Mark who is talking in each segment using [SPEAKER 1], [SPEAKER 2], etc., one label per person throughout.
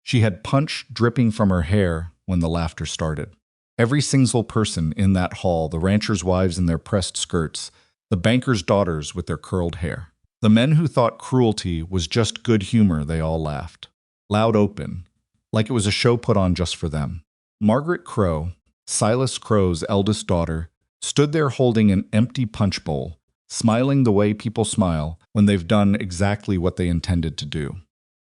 [SPEAKER 1] She had punch dripping from her hair when the laughter started. Every single person in that hall, the ranchers' wives in their pressed skirts, the bankers' daughters with their curled hair. The men who thought cruelty was just good humor, they all laughed. Loud open, like it was a show put on just for them. Margaret Crowe, Silas Crowe's eldest daughter, stood there holding an empty punch bowl, smiling the way people smile when they've done exactly what they intended to do.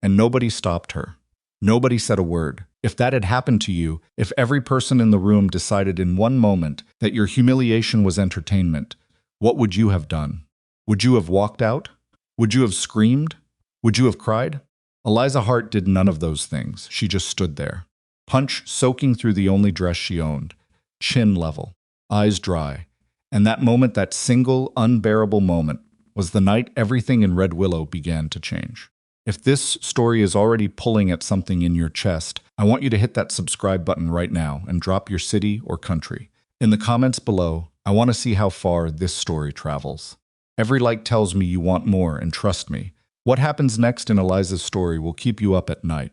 [SPEAKER 1] And nobody stopped her. Nobody said a word. If that had happened to you, if every person in the room decided in one moment that your humiliation was entertainment, what would you have done? Would you have walked out? Would you have screamed? Would you have cried? Eliza Hart did none of those things. She just stood there. Punch soaking through the only dress she owned. Chin level. Eyes dry. And that moment, that single, unbearable moment, was the night everything in Red Willow began to change. If this story is already pulling at something in your chest, I want you to hit that subscribe button right now and drop your city or country. In the comments below, I want to see how far this story travels. Every like tells me you want more, and trust me, what happens next in Eliza's story will keep you up at night.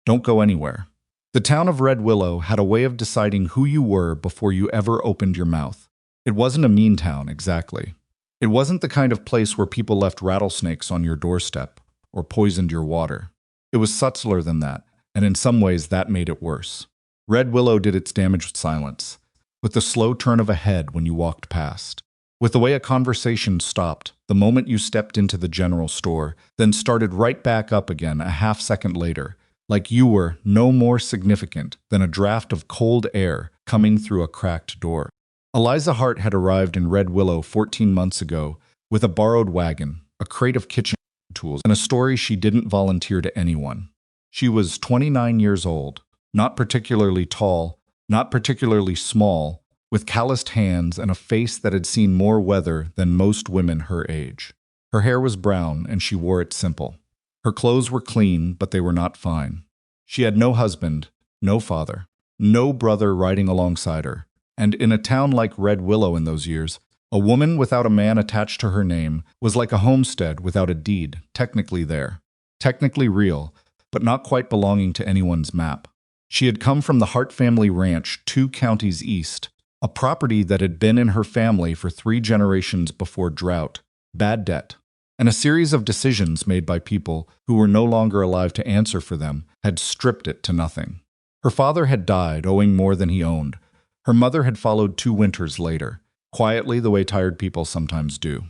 [SPEAKER 1] Don't go anywhere. The town of Red Willow had a way of deciding who you were before you ever opened your mouth. It wasn't a mean town, exactly. It wasn't the kind of place where people left rattlesnakes on your doorstep or poisoned your water. It was subtler than that, and in some ways that made it worse. Red Willow did its damage with silence, with the slow turn of a head when you walked past, with the way a conversation stopped the moment you stepped into the general store, then started right back up again a half-second later, like you were no more significant than a draft of cold air coming through a cracked door. Eliza Hart had arrived in Red Willow 14 months ago with a borrowed wagon, a crate of kitchen tools, and a story she didn't volunteer to anyone. She was 29 years old, not particularly tall, not particularly small, with calloused hands and a face that had seen more weather than most women her age. Her hair was brown, and she wore it simple. Her clothes were clean, but they were not fine. She had no husband, no father, no brother riding alongside her, and in a town like Red Willow in those years, a woman without a man attached to her name was like a homestead without a deed, technically there, technically real, but not quite belonging to anyone's map. She had come from the Hart family ranch 2 counties east, a property that had been in her family for 3 generations before drought, bad debt, and a series of decisions made by people who were no longer alive to answer for them had stripped it to nothing. Her father had died, owing more than he owned. Her mother had followed 2 winters later, quietly the way tired people sometimes do.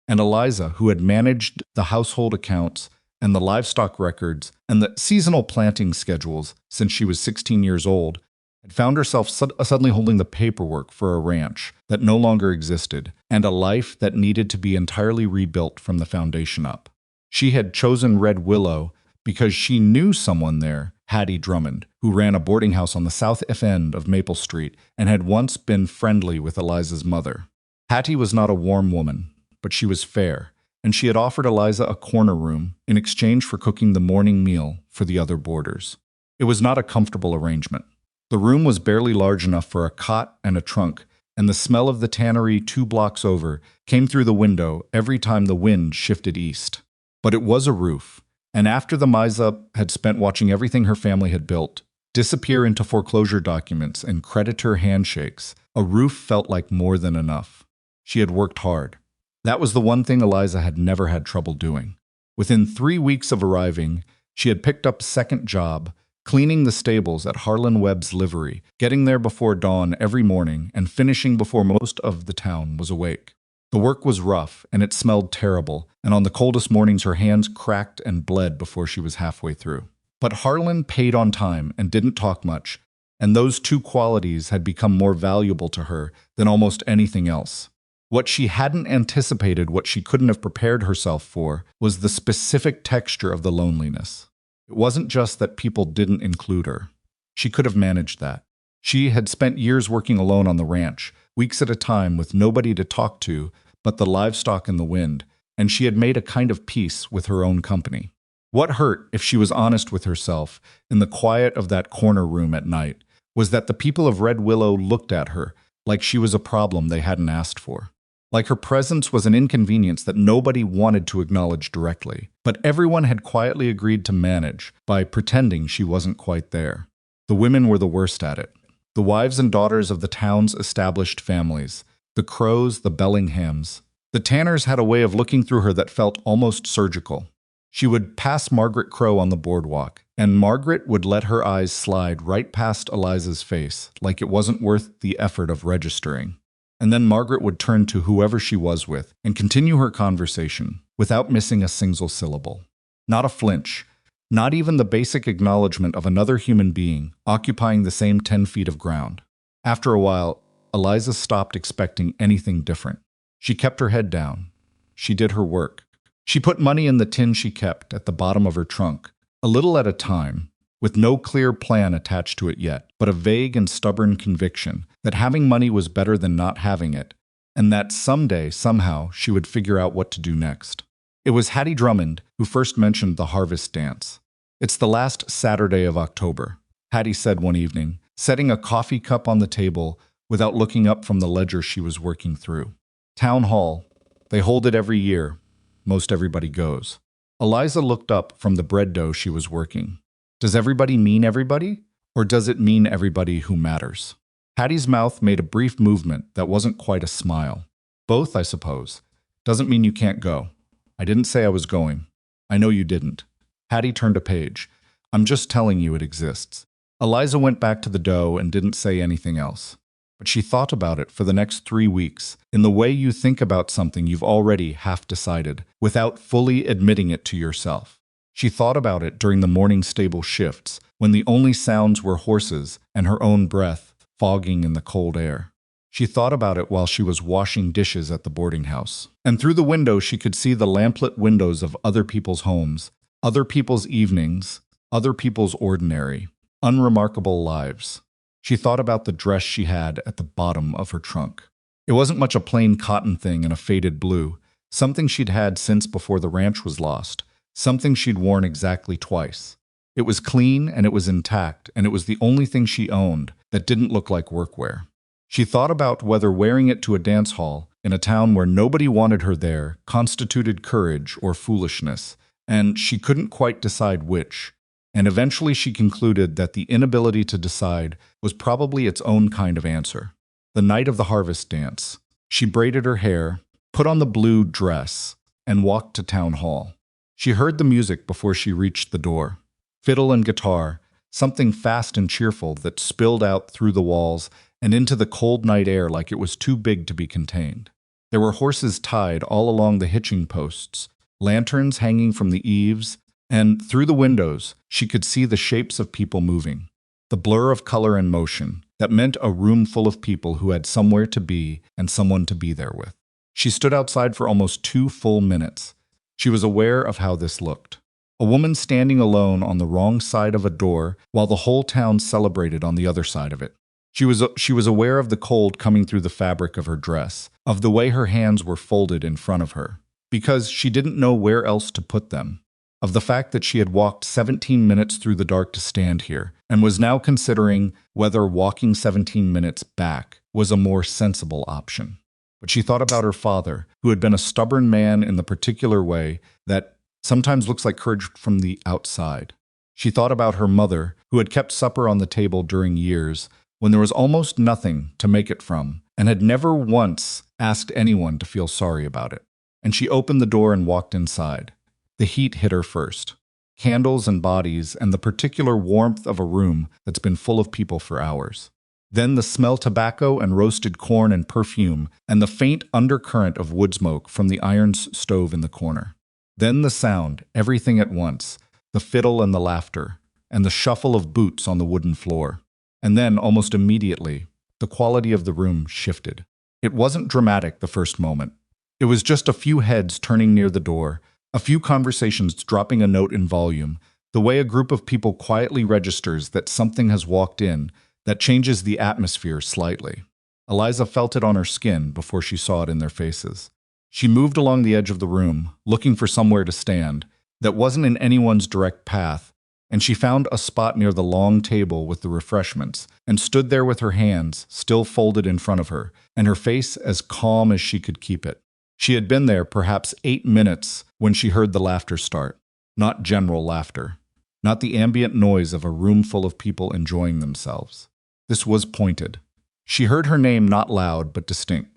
[SPEAKER 1] And Eliza, who had managed the household accounts and the livestock records and the seasonal planting schedules since she was 16 years old, had found herself suddenly holding the paperwork for a ranch that no longer existed and a life that needed to be entirely rebuilt from the foundation up. She had chosen Red Willow because she knew someone there, Hattie Drummond, who ran a boarding house on the south end of Maple Street and had once been friendly with Eliza's mother. Hattie was not a warm woman, but she was fair, and she had offered Eliza a corner room in exchange for cooking the morning meal for the other boarders. It was not a comfortable arrangement. The room was barely large enough for a cot and a trunk, and the smell of the tannery 2 blocks over came through the window every time the wind shifted east. But it was a roof, and after the Miza had spent watching everything her family had built disappear into foreclosure documents and creditor handshakes, a roof felt like more than enough. She had worked hard. That was the one thing Eliza had never had trouble doing. Within 3 weeks of arriving, she had picked up a second job, cleaning the stables at Harlan Webb's livery, getting there before dawn every morning and finishing before most of the town was awake. The work was rough, and it smelled terrible, and on the coldest mornings her hands cracked and bled before she was halfway through. But Harlan paid on time and didn't talk much, and those 2 qualities had become more valuable to her than almost anything else. What she hadn't anticipated, what she couldn't have prepared herself for, was the specific texture of the loneliness. It wasn't just that people didn't include her. She could have managed that. She had spent years working alone on the ranch, weeks at a time with nobody to talk to but the livestock and the wind, and she had made a kind of peace with her own company. What hurt, if she was honest with herself, in the quiet of that corner room at night, was that the people of Red Willow looked at her like she was a problem they hadn't asked for. Like her presence was an inconvenience that nobody wanted to acknowledge directly, but everyone had quietly agreed to manage by pretending she wasn't quite there. The women were the worst at it. The wives and daughters of the town's established families, the Crows, the Bellinghams. The Tanners had a way of looking through her that felt almost surgical. She would pass Margaret Crowe on the boardwalk, and Margaret would let her eyes slide right past Eliza's face, like it wasn't worth the effort of registering. And then Margaret would turn to whoever she was with and continue her conversation without missing a single syllable. Not a flinch, not even the basic acknowledgement of another human being occupying the same 10 feet of ground. After a while, Eliza stopped expecting anything different. She kept her head down. She did her work. She put money in the tin she kept at the bottom of her trunk, a little at a time, with no clear plan attached to it yet, but a vague and stubborn conviction that having money was better than not having it, and that someday, somehow, she would figure out what to do next. It was Hattie Drummond who first mentioned the harvest dance. "It's the last Saturday of October," Hattie said one evening, setting a coffee cup on the table without looking up from the ledger she was working through. "Town Hall. They hold it every year. Most everybody goes." Eliza looked up from the bread dough she was working. Does everybody mean everybody? Or does it mean everybody who matters? Hattie's mouth made a brief movement that wasn't quite a smile. "Both, I suppose. Doesn't mean you can't go. I didn't say I was going. I know you didn't." Hattie turned a page. "I'm just telling you it exists." Eliza went back to the dough and didn't say anything else. But she thought about it for the next 3 weeks, in the way you think about something you've already half decided, without fully admitting it to yourself. She thought about it during the morning stable shifts, when the only sounds were horses and her own breath fogging in the cold air. She thought about it while she was washing dishes at the boarding house. And through the window she could see the lamplit windows of other people's homes, other people's evenings, other people's ordinary, unremarkable lives. She thought about the dress she had at the bottom of her trunk. It wasn't much a plain cotton thing in a faded blue, something she'd had since before the ranch was lost, something she'd worn exactly twice. It was clean and it was intact, and it was the only thing she owned that didn't look like workwear. She thought about whether wearing it to a dance hall in a town where nobody wanted her there constituted courage or foolishness, and she couldn't quite decide which. And eventually she concluded that the inability to decide was probably its own kind of answer. The night of the harvest dance, she braided her hair, put on the blue dress, and walked to town hall. She heard the music before she reached the door. Fiddle and guitar, something fast and cheerful that spilled out through the walls and into the cold night air like it was too big to be contained. There were horses tied all along the hitching posts, lanterns hanging from the eaves, and through the windows she could see the shapes of people moving, the blur of color and motion that meant a room full of people who had somewhere to be and someone to be there with. She stood outside for almost 2 full minutes. She was aware of how this looked. A woman standing alone on the wrong side of a door while the whole town celebrated on the other side of it. She was aware of the cold coming through the fabric of her dress, of the way her hands were folded in front of her, because she didn't know where else to put them, of the fact that she had walked 17 minutes through the dark to stand here, and was now considering whether walking 17 minutes back was a more sensible option. But she thought about her father, who had been a stubborn man in the particular way that sometimes looks like courage from the outside. She thought about her mother, who had kept supper on the table during years when there was almost nothing to make it from, and had never once asked anyone to feel sorry about it. And she opened the door and walked inside. The heat hit her first. Candles and bodies and the particular warmth of a room that's been full of people for hours. Then the smell tobacco and roasted corn and perfume, and the faint undercurrent of wood smoke from the iron stove in the corner. Then the sound, everything at once, the fiddle and the laughter, and the shuffle of boots on the wooden floor. And then, almost immediately, the quality of the room shifted. It wasn't dramatic the first moment. It was just a few heads turning near the door, a few conversations dropping a note in volume, the way a group of people quietly registers that something has walked in that changes the atmosphere slightly. Eliza felt it on her skin before she saw it in their faces. She moved along the edge of the room, looking for somewhere to stand that wasn't in anyone's direct path, and she found a spot near the long table with the refreshments and stood there with her hands still folded in front of her and her face as calm as she could keep it. She had been there perhaps 8 minutes when she heard the laughter start. Not general laughter. Not the ambient noise of a room full of people enjoying themselves. This was pointed. She heard her name not loud but distinct,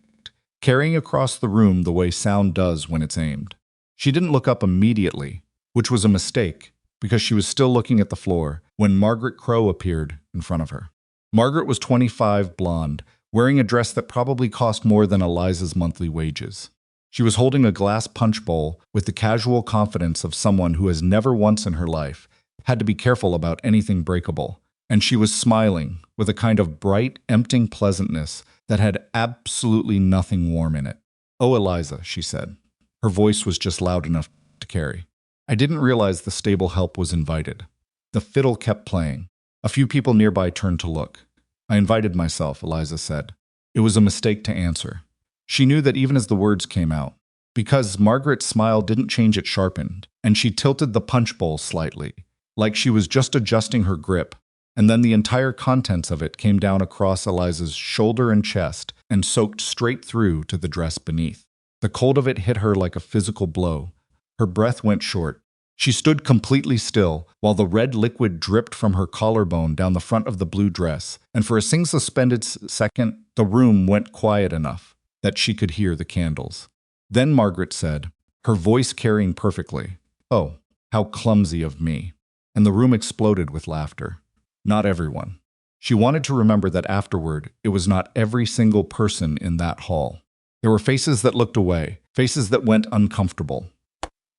[SPEAKER 1] carrying across the room the way sound does when it's aimed. She didn't look up immediately, which was a mistake, because she was still looking at the floor when Margaret Crowe appeared in front of her. Margaret was 25, blonde, wearing a dress that probably cost more than Eliza's monthly wages. She was holding a glass punch bowl with the casual confidence of someone who has never once in her life had to be careful about anything breakable, and she was smiling with a kind of bright, emptying pleasantness that had absolutely nothing warm in it. "Oh, Eliza," she said. Her voice was just loud enough to carry. "I didn't realize the stable help was invited." The fiddle kept playing. A few people nearby turned to look. "I invited myself," Eliza said. It was a mistake to answer. She knew that even as the words came out. Because Margaret's smile didn't change, it sharpened, and she tilted the punch bowl slightly, like she was just adjusting her grip, and then the entire contents of it came down across Eliza's shoulder and chest and soaked straight through to the dress beneath. The cold of it hit her like a physical blow. Her breath went short. She stood completely still while the red liquid dripped from her collarbone down the front of the blue dress, and for a single suspended second, the room went quiet enough that she could hear the candles. Then Margaret said, her voice carrying perfectly, "Oh, how clumsy of me." And the room exploded with laughter. Not everyone. She wanted to remember that afterward, it was not every single person in that hall. There were faces that looked away, faces that went uncomfortable.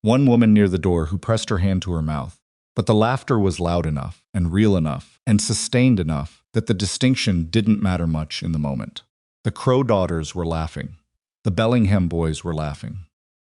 [SPEAKER 1] One woman near the door who pressed her hand to her mouth. But the laughter was loud enough and real enough and sustained enough that the distinction didn't matter much in the moment. The Crowe daughters were laughing. The Bellingham boys were laughing.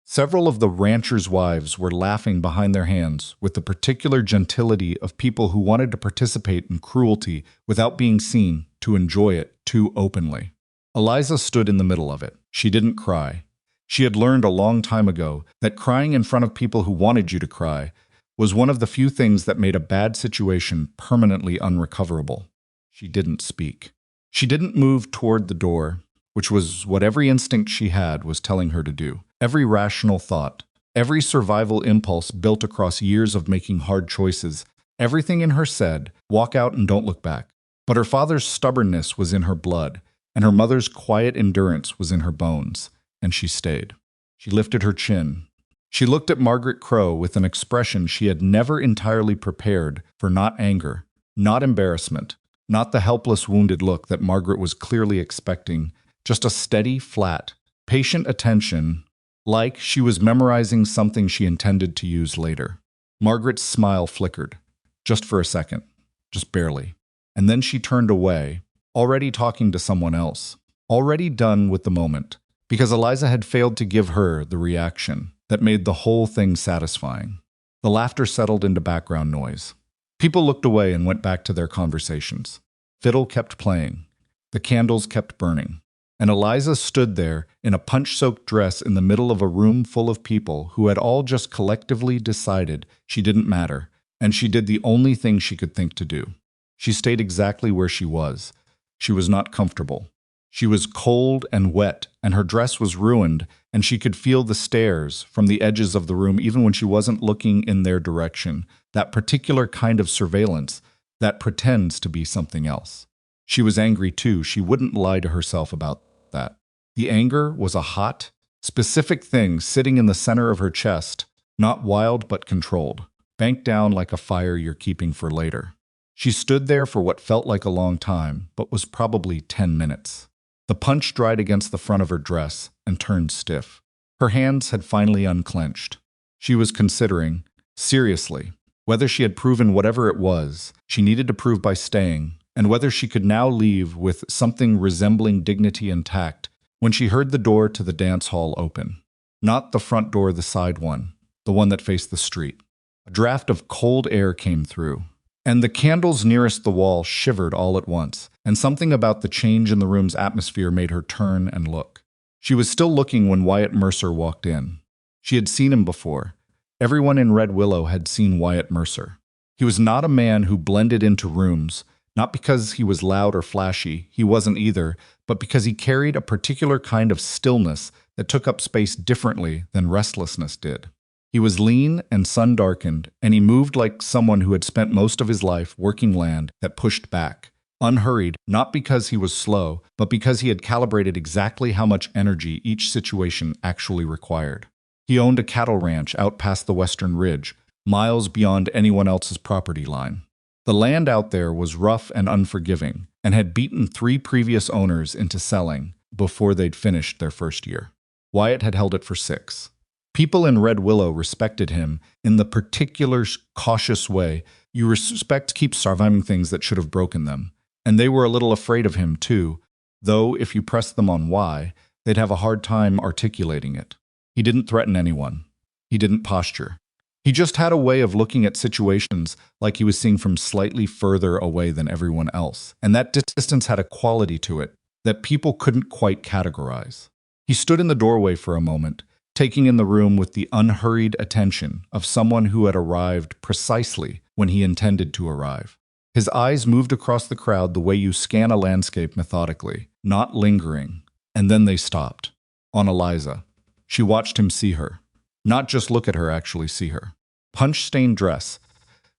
[SPEAKER 1] Several of the ranchers' wives were laughing behind their hands with the particular gentility of people who wanted to participate in cruelty without being seen to enjoy it too openly. Eliza stood in the middle of it. She didn't cry. She had learned a long time ago that crying in front of people who wanted you to cry was one of the few things that made a bad situation permanently unrecoverable. She didn't speak. She didn't move toward the door, which was what every instinct she had was telling her to do. Every rational thought, every survival impulse built across years of making hard choices, everything in her said, walk out and don't look back. But her father's stubbornness was in her blood, and her mother's quiet endurance was in her bones, and she stayed. She lifted her chin. She looked at Margaret Crowe with an expression she had never entirely prepared for, not anger, not embarrassment, not the helpless, wounded look that Margaret was clearly expecting, just a steady, flat, patient attention, like she was memorizing something she intended to use later. Margaret's smile flickered, just for a second, just barely. And then she turned away, already talking to someone else, already done with the moment, because Eliza had failed to give her the reaction that made the whole thing satisfying. The laughter settled into background noise. People looked away and went back to their conversations. Fiddle kept playing. The candles kept burning. And Eliza stood there in a punch-soaked dress in the middle of a room full of people who had all just collectively decided she didn't matter, and she did the only thing she could think to do. She stayed exactly where she was. She was not comfortable. She was cold and wet, and her dress was ruined, and she could feel the stares from the edges of the room even when she wasn't looking in their direction, that particular kind of surveillance that pretends to be something else. She was angry too. She wouldn't lie to herself about that. The anger was a hot, specific thing sitting in the center of her chest, not wild but controlled, banked down like a fire you're keeping for later. She stood there for what felt like a long time, but was probably 10 minutes. The punch dried against the front of her dress and turned stiff. Her hands had finally unclenched. She was considering, seriously, whether she had proven whatever it was she needed to prove by staying, and whether she could now leave with something resembling dignity intact when she heard the door to the dance hall open. Not the front door, the side one, the one that faced the street. A draft of cold air came through, and the candles nearest the wall shivered all at once, and something about the change in the room's atmosphere made her turn and look. She was still looking when Wyatt Mercer walked in. She had seen him before. Everyone in Red Willow had seen Wyatt Mercer. He was not a man who blended into rooms, not because he was loud or flashy, he wasn't either, but because he carried a particular kind of stillness that took up space differently than restlessness did. He was lean and sun-darkened, and he moved like someone who had spent most of his life working land that pushed back. Unhurried, not because he was slow, but because he had calibrated exactly how much energy each situation actually required. He owned a cattle ranch out past the Western Ridge, miles beyond anyone else's property line. The land out there was rough and unforgiving, and had beaten 3 previous owners into selling before they'd finished their first year. Wyatt had held it for 6. People in Red Willow respected him in the particular cautious way you respect keep surviving things that should have broken them. And they were a little afraid of him too, though if you pressed them on why, they'd have a hard time articulating it. He didn't threaten anyone. He didn't posture. He just had a way of looking at situations like he was seeing from slightly further away than everyone else, and that distance had a quality to it that people couldn't quite categorize. He stood in the doorway for a moment, taking in the room with the unhurried attention of someone who had arrived precisely when he intended to arrive. His eyes moved across the crowd the way you scan a landscape methodically, not lingering, and then they stopped. On Eliza. She watched him see her. Not just look at her, actually see her. Punch-stained dress,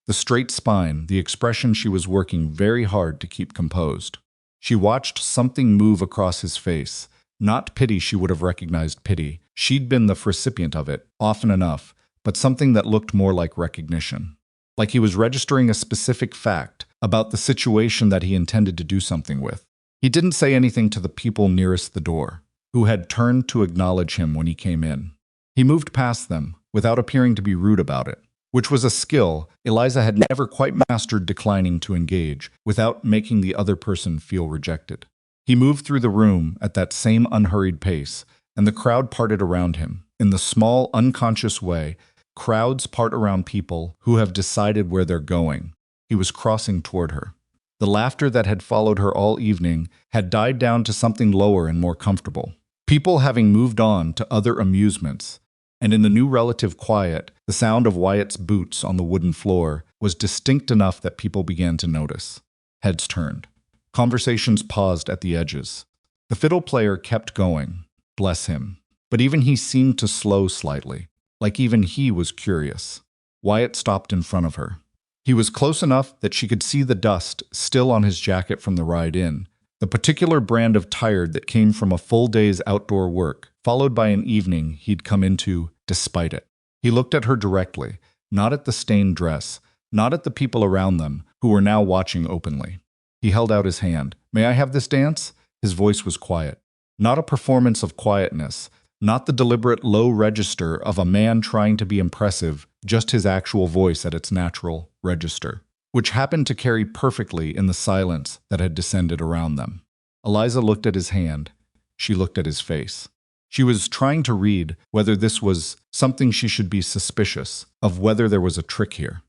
[SPEAKER 1] the straight spine, the expression she was working very hard to keep composed. She watched something move across his face. Not pity, she would have recognized pity. She'd been the recipient of it, often enough, but something that looked more like recognition. Like he was registering a specific fact about the situation that he intended to do something with. He didn't say anything to the people nearest the door, who had turned to acknowledge him when he came in. He moved past them, without appearing to be rude about it, which was a skill Eliza had never quite mastered, declining to engage without making the other person feel rejected. He moved through the room at that same unhurried pace, and the crowd parted around him. In the small, unconscious way crowds part around people who have decided where they're going. He was crossing toward her. The laughter that had followed her all evening had died down to something lower and more comfortable. People having moved on to other amusements, and in the new relative quiet, the sound of Wyatt's boots on the wooden floor was distinct enough that people began to notice. Heads turned. Conversations paused at the edges. The fiddle player kept going, bless him, but even he seemed to slow slightly, like even he was curious. Wyatt stopped in front of her. He was close enough that she could see the dust still on his jacket from the ride in, the particular brand of tired that came from a full day's outdoor work, followed by an evening he'd come into despite it. He looked at her directly, not at the stained dress, not at the people around them, who were now watching openly. He held out his hand. "May I have this dance?" His voice was quiet. Not a performance of quietness, not the deliberate low register of a man trying to be impressive, just his actual voice at its natural register, which happened to carry perfectly in the silence that had descended around them. Eliza looked at his hand. She looked at his face. She was trying to read whether this was something she should be suspicious of, whether there was a trick here.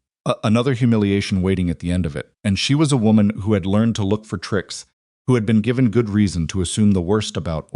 [SPEAKER 1] Another humiliation waiting at the end of it, and she was a woman who had learned to look for tricks, who had been given good reason to assume the worst about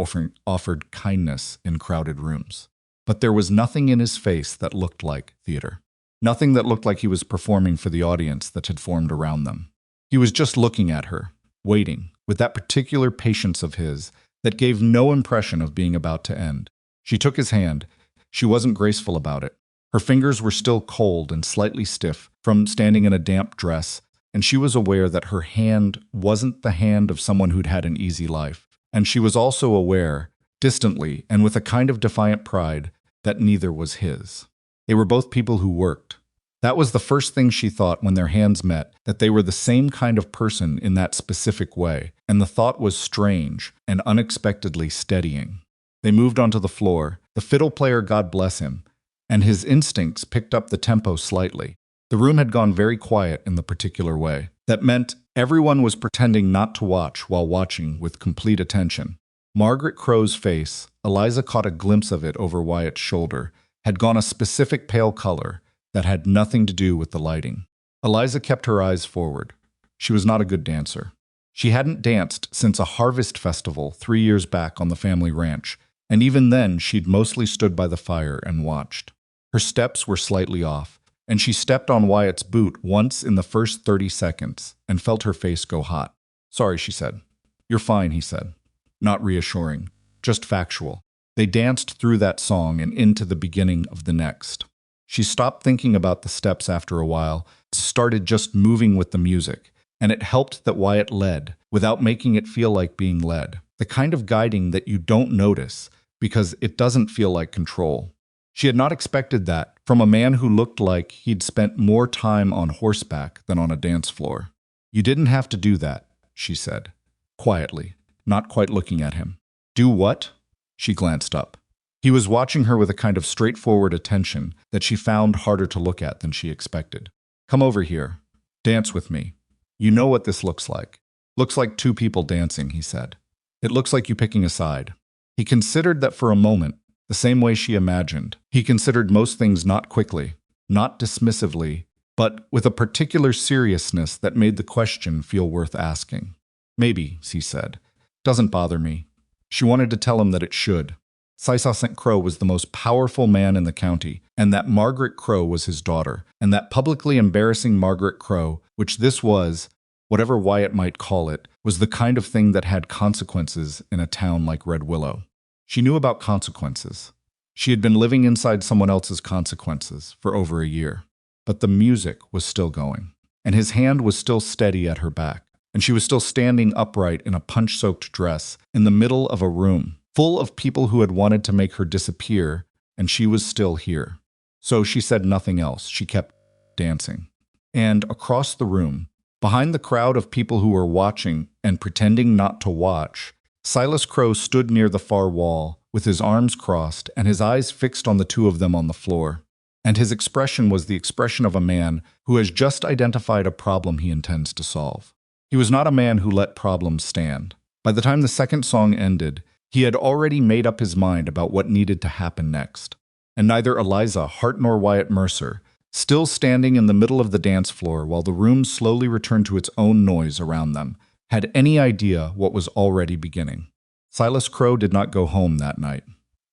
[SPEAKER 1] offered kindness in crowded rooms. But there was nothing in his face that looked like theater. Nothing that looked like he was performing for the audience that had formed around them. He was just looking at her, waiting, with that particular patience of his that gave no impression of being about to end. She took his hand. She wasn't graceful about it. Her fingers were still cold and slightly stiff from standing in a damp dress, and she was aware that her hand wasn't the hand of someone who'd had an easy life. And she was also aware, distantly and with a kind of defiant pride, that neither was his. They were both people who worked. That was the first thing she thought when their hands met, that they were the same kind of person in that specific way, and the thought was strange and unexpectedly steadying. They moved onto the floor. The fiddle player, God bless him, and his instincts picked up the tempo slightly. The room had gone very quiet in the particular way. That meant everyone was pretending not to watch while watching with complete attention. Margaret Crowe's face, Eliza caught a glimpse of it over Wyatt's shoulder, had gone a specific pale color that had nothing to do with the lighting. Eliza kept her eyes forward. She was not a good dancer. She hadn't danced since a harvest festival 3 years back on the family ranch, and even then she'd mostly stood by the fire and watched. Her steps were slightly off, and she stepped on Wyatt's boot once in the first 30 seconds and felt her face go hot. "Sorry," she said. "You're fine," he said. Not reassuring, just factual. They danced through that song and into the beginning of the next. She stopped thinking about the steps after a while, started just moving with the music, and it helped that Wyatt led, without making it feel like being led. The kind of guiding that you don't notice because it doesn't feel like control. She had not expected that from a man who looked like he'd spent more time on horseback than on a dance floor. "You didn't have to do that," she said, quietly, not quite looking at him. "Do what?" She glanced up. He was watching her with a kind of straightforward attention that she found harder to look at than she expected. "Come over here. Dance with me. You know what this looks like. Looks like two people dancing," he said. "It looks like you picking a side." He considered that for a moment, the same way she imagined. He considered most things not quickly, not dismissively, but with a particular seriousness that made the question feel worth asking. "Maybe," he said. "Doesn't bother me." She wanted to tell him that it should. Silas Crowe was the most powerful man in the county, and that Margaret Crowe was his daughter, and that publicly embarrassing Margaret Crowe, which this was, whatever Wyatt might call it, was the kind of thing that had consequences in a town like Red Willow. She knew about consequences. She had been living inside someone else's consequences for over a year. But the music was still going, and his hand was still steady at her back, and she was still standing upright in a punch-soaked dress in the middle of a room full of people who had wanted to make her disappear, and she was still here. So she said nothing else. She kept dancing. And across the room, behind the crowd of people who were watching and pretending not to watch, Silas Crowe stood near the far wall with his arms crossed and his eyes fixed on the two of them on the floor. And his expression was the expression of a man who has just identified a problem he intends to solve. He was not a man who let problems stand. By the time the second song ended, he had already made up his mind about what needed to happen next. And neither Eliza Hart nor Wyatt Mercer, still standing in the middle of the dance floor while the room slowly returned to its own noise around them, had any idea what was already beginning. Silas Crowe did not go home that night.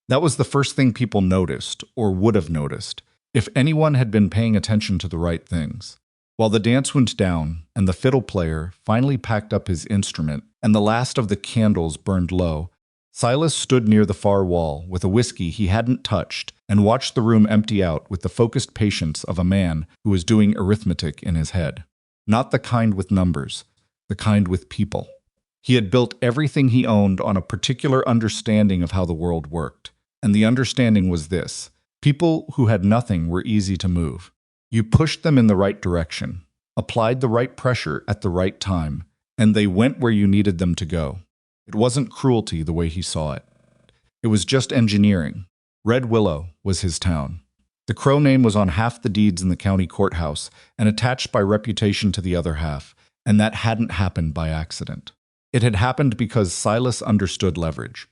[SPEAKER 1] That was the first thing people noticed, or would have noticed, if anyone had been paying attention to the right things. While the dance went down, and the fiddle player finally packed up his instrument, and the last of the candles burned low, Silas stood near the far wall with a whiskey he hadn't touched and watched the room empty out with the focused patience of a man who was doing arithmetic in his head. Not the kind with numbers, the kind with people. He had built everything he owned on a particular understanding of how the world worked, and the understanding was this: people who had nothing were easy to move. You pushed them in the right direction, applied the right pressure at the right time, and they went where you needed them to go. It wasn't cruelty the way he saw it. It was just engineering. Red Willow was his town. The Crowe name was on half the deeds in the county courthouse and attached by reputation to the other half, and that hadn't happened by accident. It had happened because Silas understood leverage,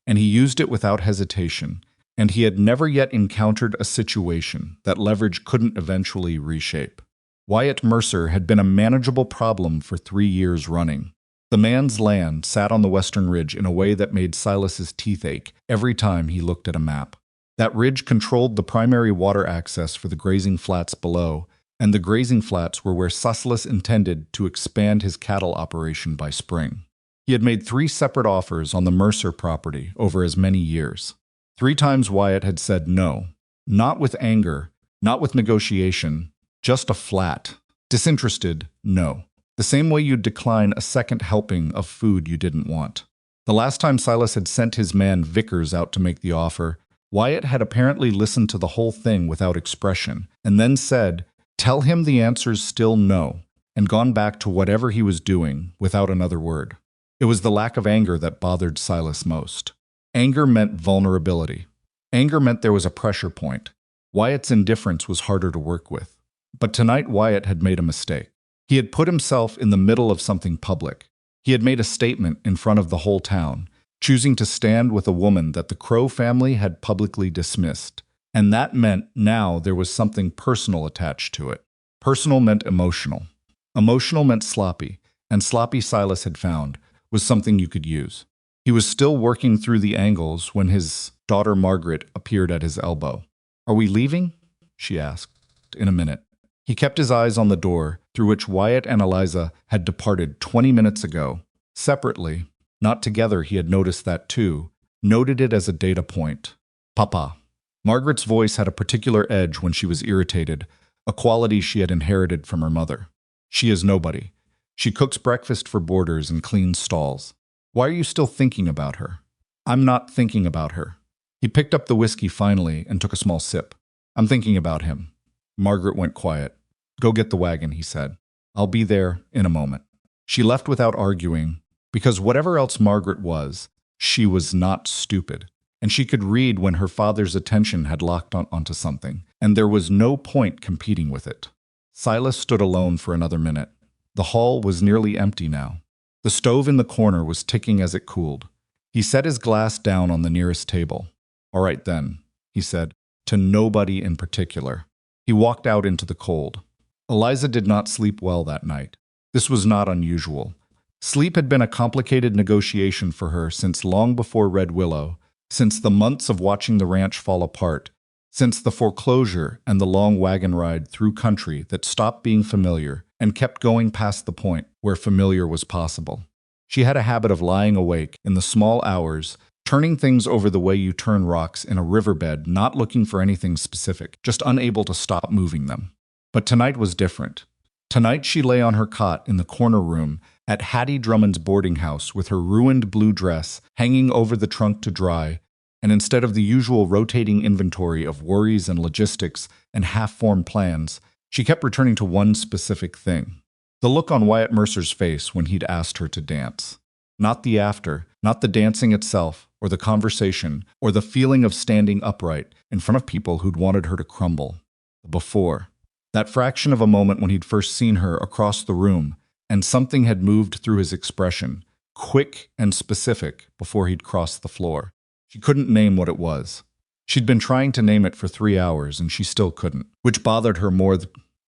[SPEAKER 1] and he used it without hesitation, and he had never yet encountered a situation that leverage couldn't eventually reshape. Wyatt Mercer had been a manageable problem for 3 years running. The man's land sat on the western ridge in a way that made Silas's teeth ache every time he looked at a map. That ridge controlled the primary water access for the grazing flats below, and the grazing flats were where Silas intended to expand his cattle operation by spring. He had made 3 separate offers on the Mercer property over as many years. 3 times Wyatt had said no, not with anger, not with negotiation, just a flat, disinterested no. The same way you'd decline a second helping of food you didn't want. The last time Silas had sent his man Vickers out to make the offer, Wyatt had apparently listened to the whole thing without expression, and then said, "Tell him the answer's still no," and gone back to whatever he was doing without another word. It was the lack of anger that bothered Silas most. Anger meant vulnerability. Anger meant there was a pressure point. Wyatt's indifference was harder to work with. But tonight Wyatt had made a mistake. He had put himself in the middle of something public. He had made a statement in front of the whole town, choosing to stand with a woman that the Crowe family had publicly dismissed. And that meant now there was something personal attached to it. Personal meant emotional. Emotional meant sloppy, and sloppy Silas had found was something you could use. He was still working through the angles when his daughter Margaret appeared at his elbow. "Are we leaving?" she asked. in a minute. He kept his eyes on the door through which Wyatt and Eliza had departed 20 minutes ago. Separately, not together, he had noticed that too, noted it as a data point. Papa. Margaret's voice had a particular edge when she was irritated, a quality she had inherited from her mother. She is nobody. She cooks breakfast for boarders and cleans stalls. Why are you still thinking about her? I'm not thinking about her. He picked up the whiskey finally and took a small sip. I'm thinking about him. Margaret went quiet. Go get the wagon, he said. I'll be there in a moment. She left without arguing, because whatever else Margaret was, she was not stupid. And she could read when her father's attention had locked onto something, and there was no point competing with it. Silas stood alone for another minute. The hall was nearly empty now. The stove in the corner was ticking as it cooled. He set his glass down on the nearest table. All right then, he said, to nobody in particular. He walked out into the cold. Eliza did not sleep well that night. This was not unusual. Sleep had been a complicated negotiation for her since long before Red Willow, since the months of watching the ranch fall apart, since the foreclosure and the long wagon ride through country that stopped being familiar and kept going past the point where familiar was possible. She had a habit of lying awake in the small hours, turning things over the way you turn rocks in a riverbed, not looking for anything specific, just unable to stop moving them. But tonight was different. Tonight she lay on her cot in the corner room at Hattie Drummond's boarding house with her ruined blue dress hanging over the trunk to dry, and instead of the usual rotating inventory of worries and logistics and half-formed plans, she kept returning to one specific thing. The look on Wyatt Mercer's face when he'd asked her to dance. Not the after, not the dancing itself, or the conversation, or the feeling of standing upright in front of people who'd wanted her to crumble. The before. That fraction of a moment when he'd first seen her across the room, and something had moved through his expression, quick and specific, before he'd crossed the floor. She couldn't name what it was. She'd been trying to name it for 3 hours, and she still couldn't, which bothered her more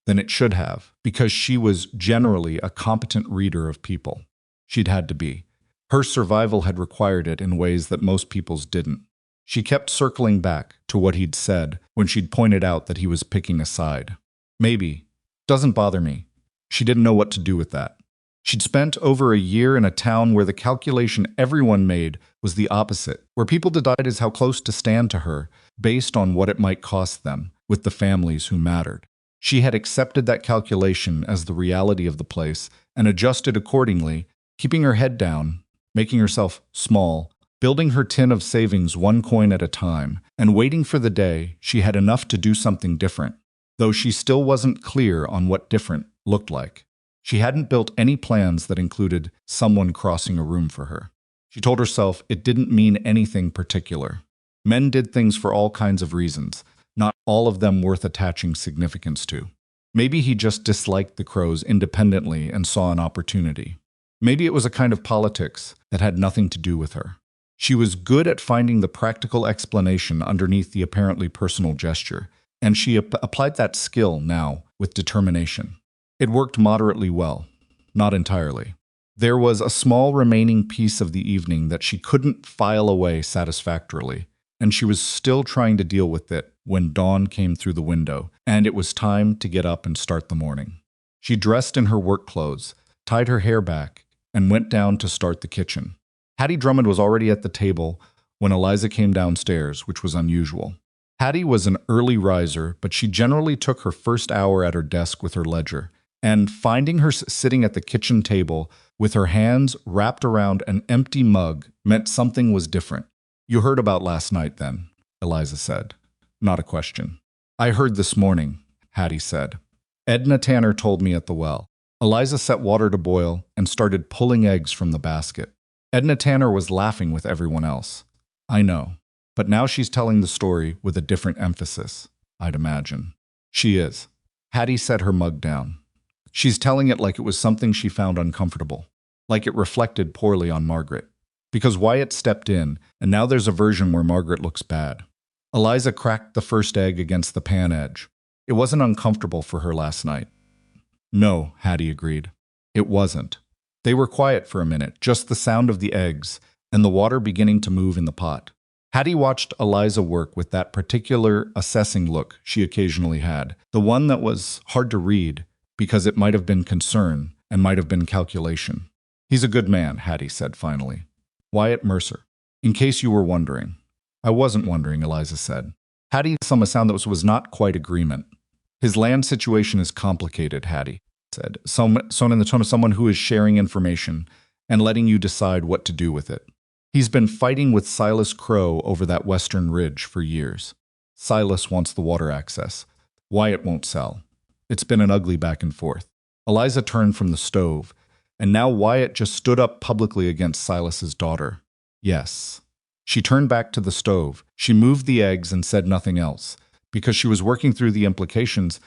[SPEAKER 1] than it should have, because she was generally a competent reader of people. She'd had to be. Her survival had required it in ways that most people's didn't. She kept circling back to what he'd said when she'd pointed out that he was picking a side. Maybe. Doesn't bother me. She didn't know what to do with that. She'd spent over a year in a town where the calculation everyone made was the opposite, where people decided how close to stand to her based on what it might cost them with the families who mattered. She had accepted that calculation as the reality of the place and adjusted accordingly, keeping her head down, making herself small, building her tin of savings one coin at a time, and waiting for the day she had enough to do something different, though she still wasn't clear on what different looked like. She hadn't built any plans that included someone crossing a room for her. She told herself it didn't mean anything particular. Men did things for all kinds of reasons, not all of them worth attaching significance to. Maybe he just disliked the Crows independently and saw an opportunity. Maybe it was a kind of politics that had nothing to do with her. She was good at finding the practical explanation underneath the apparently personal gesture, and she applied that skill now with determination. It worked moderately well, not entirely. There was a small remaining piece of the evening that she couldn't file away satisfactorily, and she was still trying to deal with it when dawn came through the window, and it was time to get up and start the morning. She dressed in her work clothes, tied her hair back, and went down to start the kitchen. Hattie Drummond was already at the table when Eliza came downstairs, which was unusual. Hattie was an early riser, but she generally took her first hour at her desk with her ledger, and finding her sitting at the kitchen table with her hands wrapped around an empty mug meant something was different. You heard about last night, then, Eliza said. Not a question. I heard this morning, Hattie said. Edna Tanner told me at the well. Eliza set water to boil and started pulling eggs from the basket. Edna Tanner was laughing with everyone else. I know, but now she's telling the story with a different emphasis, I'd imagine. She is. Hattie set her mug down. She's telling it like it was something she found uncomfortable, like it reflected poorly on Margaret. Because Wyatt stepped in, and now there's a version where Margaret looks bad. Eliza cracked the first egg against the pan edge. It wasn't uncomfortable for her last night. No, Hattie agreed. It wasn't. They were quiet for a minute, just the sound of the eggs and the water beginning to move in the pot. Hattie watched Eliza work with that particular assessing look she occasionally had, the one that was hard to read because it might have been concern and might have been calculation. "He's a good man," Hattie said finally. "Wyatt Mercer. In case you were wondering." "I wasn't wondering," Eliza said. Hattie saw a sound that was not quite agreement. "His land situation is complicated," Hattie said, so in the tone of someone who is sharing information and letting you decide what to do with it. "He's been fighting with Silas Crowe over that western ridge for years. Silas wants the water access. Wyatt won't sell. It's been an ugly back and forth." Eliza turned from the stove, and now Wyatt just stood up publicly against Silas's daughter. "Yes." She turned back to the stove. She moved the eggs and said nothing else, because she was working through the implications,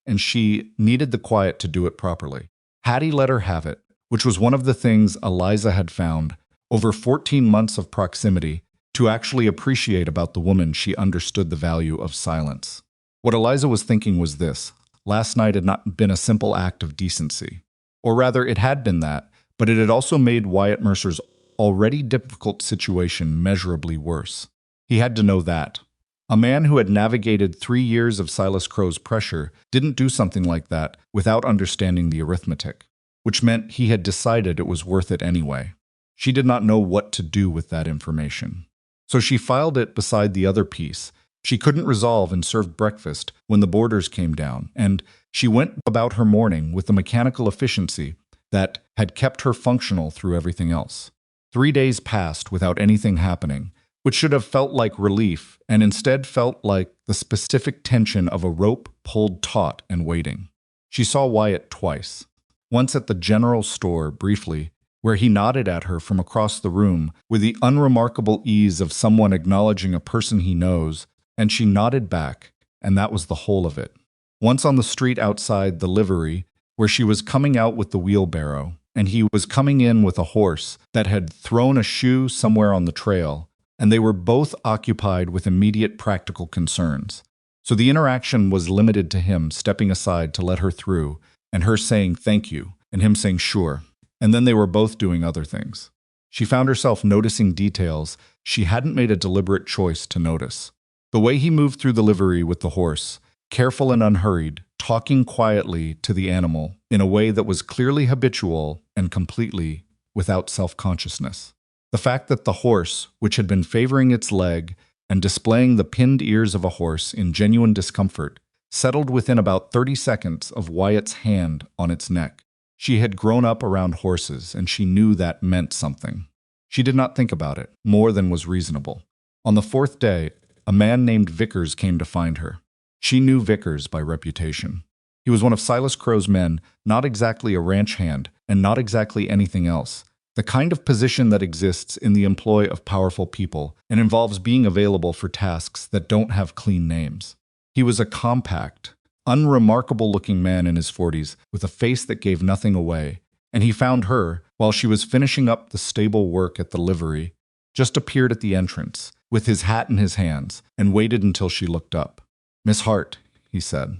[SPEAKER 1] and she needed the quiet to do it properly. Hattie let her have it, which was one of the things Eliza had found, over 14 months of proximity, to actually appreciate about the woman. She understood the value of silence. What Eliza was thinking was this: last night had not been a simple act of decency. Or rather, it had been that, but it had also made Wyatt Mercer's already difficult situation measurably worse. He had to know that. A man who had navigated 3 years of Silas Crowe's pressure didn't do something like that without understanding the arithmetic, which meant he had decided it was worth it anyway. She did not know what to do with that information. So she filed it beside the other piece. She couldn't resolve and serve breakfast when the boarders came down, and she went about her morning with the mechanical efficiency that had kept her functional through everything else. 3 days passed without anything happening, which should have felt like relief, and instead felt like the specific tension of a rope pulled taut and waiting. She saw Wyatt twice. Once at the general store, briefly, where he nodded at her from across the room with the unremarkable ease of someone acknowledging a person he knows, and she nodded back, and that was the whole of it. Once on the street outside the livery, where she was coming out with the wheelbarrow, and he was coming in with a horse that had thrown a shoe somewhere on the trail, and they were both occupied with immediate practical concerns. So the interaction was limited to him stepping aside to let her through, and her saying thank you, and him saying sure, and then they were both doing other things. She found herself noticing details she hadn't made a deliberate choice to notice. The way he moved through the livery with the horse, careful and unhurried, talking quietly to the animal in a way that was clearly habitual and completely without self-consciousness. The fact that the horse, which had been favoring its leg and displaying the pinned ears of a horse in genuine discomfort, settled within about 30 seconds of Wyatt's hand on its neck. She had grown up around horses, and she knew that meant something. She did not think about it, more than was reasonable. On the 4th day, a man named Vickers came to find her. She knew Vickers by reputation. He was one of Silas Crowe's men, not exactly a ranch hand, and not exactly anything else. The kind of position that exists in the employ of powerful people and involves being available for tasks that don't have clean names. He was a compact, unremarkable-looking man in his 40s with a face that gave nothing away, and he found her, while she was finishing up the stable work at the livery, just appeared at the entrance, with his hat in his hands, and waited until she looked up. "Miss Hart," he said.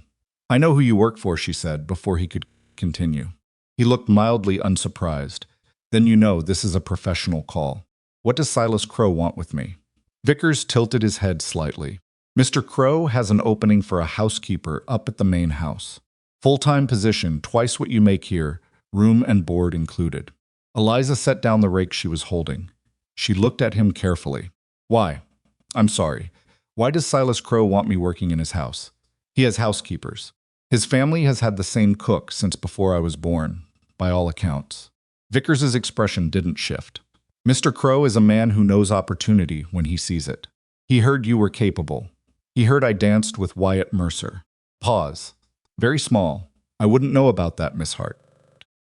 [SPEAKER 1] "I know who you work for," she said, before he could continue. He looked mildly unsurprised. "Then you know this is a professional call. What does Silas Crowe want with me?" Vickers tilted his head slightly. "Mr. Crowe has an opening for a housekeeper up at the main house. Full-time position, twice what you make here, room and board included." Eliza set down the rake she was holding. She looked at him carefully. "Why? I'm sorry. Why does Silas Crowe want me working in his house? He has housekeepers. His family has had the same cook since before I was born, by all accounts." Vickers's expression didn't shift. "Mr. Crowe is a man who knows opportunity when he sees it. He heard you were capable. He heard I danced with Wyatt Mercer." Pause. "Very small. I wouldn't know about that, Miss Hart."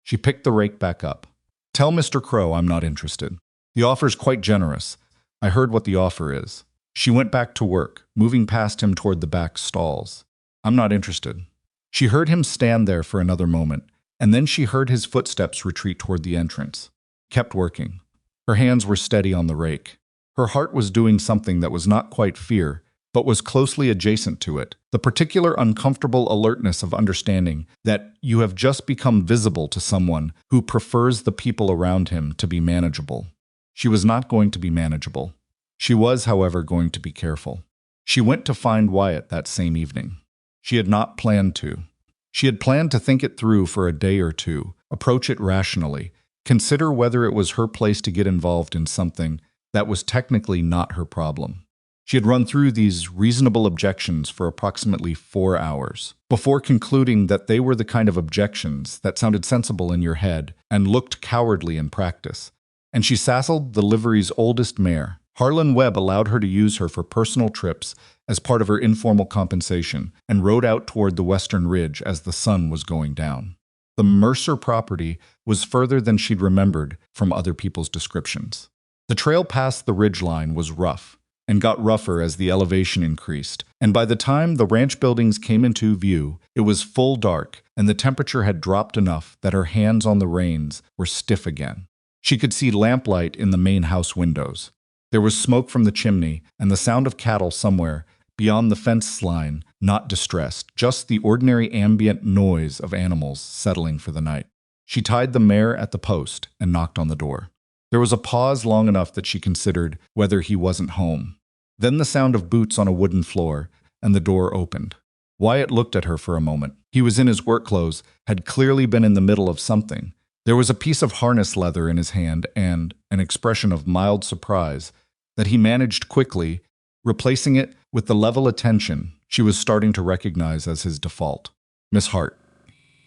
[SPEAKER 1] She picked the rake back up. "Tell Mr. Crowe I'm not interested. The offer's quite generous. I heard what the offer is." She went back to work, moving past him toward the back stalls. "I'm not interested." She heard him stand there for another moment, and then she heard his footsteps retreat toward the entrance. Kept working. Her hands were steady on the rake. Her heart was doing something that was not quite fear, but was closely adjacent to it, the particular uncomfortable alertness of understanding that you have just become visible to someone who prefers the people around him to be manageable. She was not going to be manageable. She was, however, going to be careful. She went to find Wyatt that same evening. She had not planned to. She had planned to think it through for a day or two, approach it rationally, consider whether it was her place to get involved in something that was technically not her problem. She had run through these reasonable objections for approximately 4 hours, before concluding that they were the kind of objections that sounded sensible in your head and looked cowardly in practice. And she saddled the livery's oldest mare. Harlan Webb allowed her to use her for personal trips as part of her informal compensation and rode out toward the western ridge as the sun was going down. The Mercer property was further than she'd remembered from other people's descriptions. The trail past the ridgeline was rough and got rougher as the elevation increased, and by the time the ranch buildings came into view, it was full dark and the temperature had dropped enough that her hands on the reins were stiff again. She could see lamplight in the main house windows. There was smoke from the chimney and the sound of cattle somewhere beyond the fence line, not distressed, just the ordinary ambient noise of animals settling for the night. She tied the mare at the post and knocked on the door. There was a pause long enough that she considered whether he wasn't home. Then the sound of boots on a wooden floor, and the door opened. Wyatt looked at her for a moment. He was in his work clothes, had clearly been in the middle of something. There was a piece of harness leather in his hand and an expression of mild surprise that he managed quickly, replacing it with the level attention she was starting to recognize as his default. "Miss Hart,"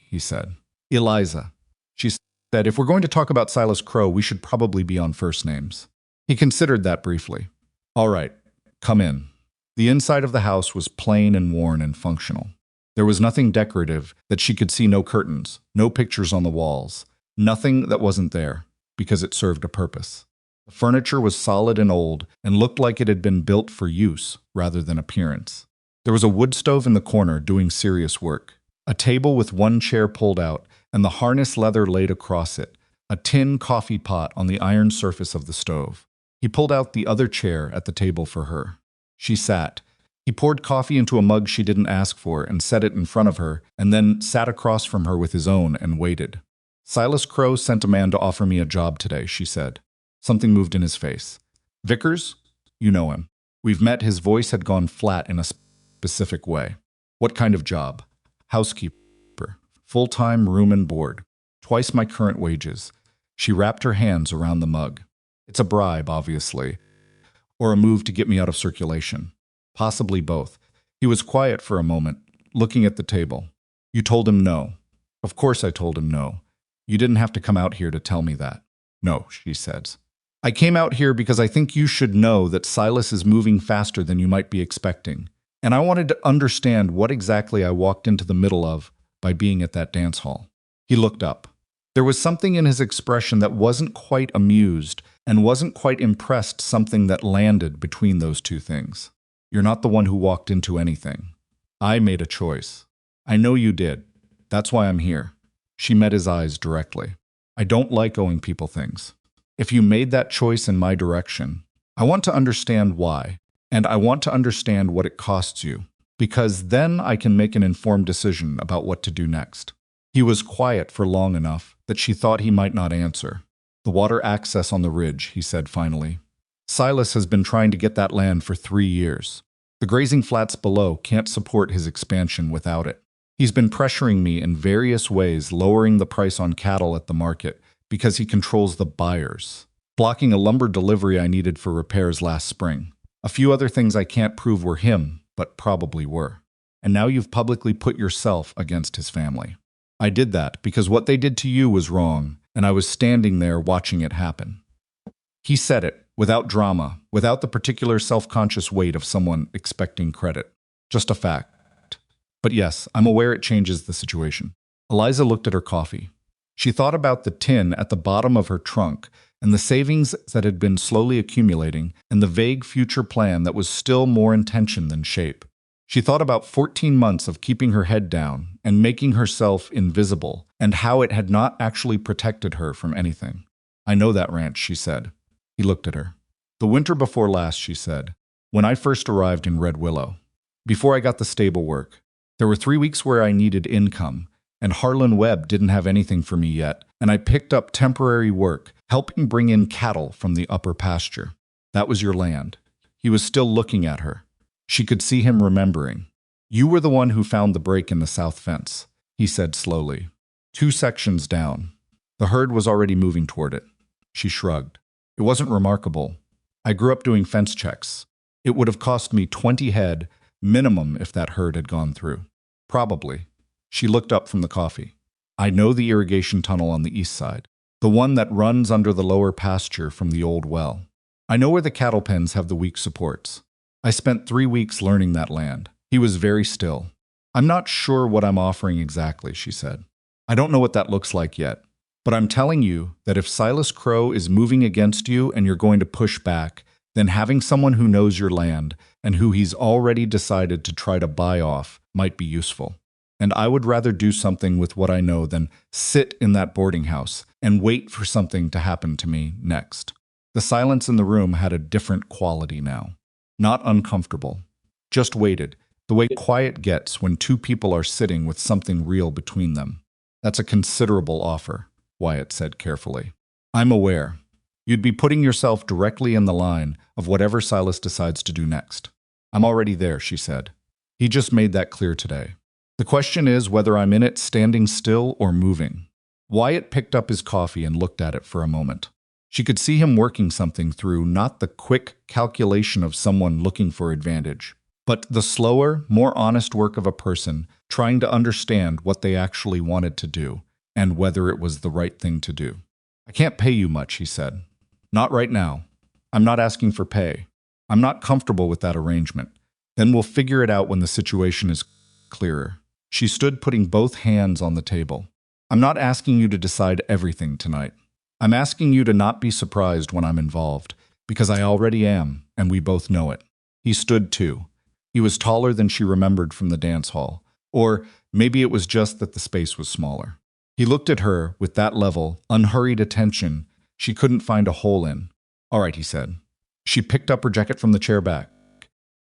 [SPEAKER 1] he said. "Eliza," she said. "If we're going to talk about Silas Crowe, we should probably be on first names." He considered that briefly. "All right, come in." The inside of the house was plain and worn and functional. There was nothing decorative that she could see, no curtains, no pictures on the walls, nothing that wasn't there, because it served a purpose. The furniture was solid and old and looked like it had been built for use rather than appearance. There was a wood stove in the corner doing serious work, a table with one chair pulled out and the harness leather laid across it, a tin coffee pot on the iron surface of the stove. He pulled out the other chair at the table for her. She sat. He poured coffee into a mug she didn't ask for and set it in front of her, and then sat across from her with his own and waited. "Silas Crowe sent a man to offer me a job today," she said. Something moved in his face. "Vickers? You know him." "We've met." His voice had gone flat in a specific way. "What kind of job?" "Housekeeper. Full-time, room and board. Twice my current wages." She wrapped her hands around the mug. "It's a bribe, obviously. Or a move to get me out of circulation. Possibly both." He was quiet for a moment, looking at the table. "You told him no." "Of course I told him no. You didn't have to come out here to tell me that." "No," she said. "I came out here because I think you should know that Silas is moving faster than you might be expecting. And I wanted to understand what exactly I walked into the middle of by being at that dance hall." He looked up. There was something in his expression that wasn't quite amused and wasn't quite impressed, something that landed between those two things. "You're not the one who walked into anything. I made a choice. I know you did. That's why I'm here." She met his eyes directly. "I don't like owing people things. If you made that choice in my direction, I want to understand why, and I want to understand what it costs you, because then I can make an informed decision about what to do next." He was quiet for long enough that she thought he might not answer. "The water access on the ridge," he said finally. "Silas has been trying to get that land for 3 years. The grazing flats below can't support his expansion without it. He's been pressuring me in various ways, lowering the price on cattle at the market because he controls the buyers, blocking a lumber delivery I needed for repairs last spring. A few other things I can't prove were him, but probably were. And now you've publicly put yourself against his family. I did that because what they did to you was wrong, and I was standing there watching it happen." He said it, without drama, without the particular self-conscious weight of someone expecting credit. "Just a fact. But yes, I'm aware it changes the situation." Eliza looked at her coffee. She thought about the tin at the bottom of her trunk and the savings that had been slowly accumulating and the vague future plan that was still more intention than shape. She thought about 14 months of keeping her head down and making herself invisible and how it had not actually protected her from anything. "I know that ranch," she said. He looked at her. "The winter before last," she said, "when I first arrived in Red Willow. Before I got the stable work. There were 3 weeks where I needed income, and Harlan Webb didn't have anything for me yet, and I picked up temporary work, helping bring in cattle from the upper pasture. That was your land. He was still looking at her. She could see him remembering. "You were the one who found the break in the south fence," he said slowly. 2 sections down. The herd was already moving toward it. She shrugged. "It wasn't remarkable. I grew up doing fence checks. It would have cost me 20 head, minimum, if that herd had gone through." "Probably." She looked up from the coffee. "I know the irrigation tunnel on the east side, the one that runs under the lower pasture from the old well. I know where the cattle pens have the weak supports. I spent 3 weeks learning that land." He was very still. "I'm not sure what I'm offering exactly," she said. "I don't know what that looks like yet. But I'm telling you that if Silas Crowe is moving against you and you're going to push back, then having someone who knows your land and who he's already decided to try to buy off might be useful. And I would rather do something with what I know than sit in that boarding house and wait for something to happen to me next." The silence in the room had a different quality now. Not uncomfortable. Just waited, the way quiet gets when 2 people are sitting with something real between them. "That's a considerable offer," Wyatt said carefully. "I'm aware. You'd be putting yourself directly in the line of whatever Silas decides to do next." "I'm already there," she said. "He just made that clear today. The question is whether I'm in it standing still or moving." Wyatt picked up his coffee and looked at it for a moment. She could see him working something through, not the quick calculation of someone looking for advantage, but the slower, more honest work of a person trying to understand what they actually wanted to do and whether it was the right thing to do. "I can't pay you much," he said. "Not right now. I'm not asking for pay. I'm not comfortable with that arrangement. Then we'll figure it out when the situation is clearer." She stood, putting both hands on the table. "I'm not asking you to decide everything tonight. I'm asking you to not be surprised when I'm involved, because I already am, and we both know it." He stood too. He was taller than she remembered from the dance hall, or maybe it was just that the space was smaller. He looked at her with that level, unhurried attention she couldn't find a hole in. "All right," he said. She picked up her jacket from the chair back.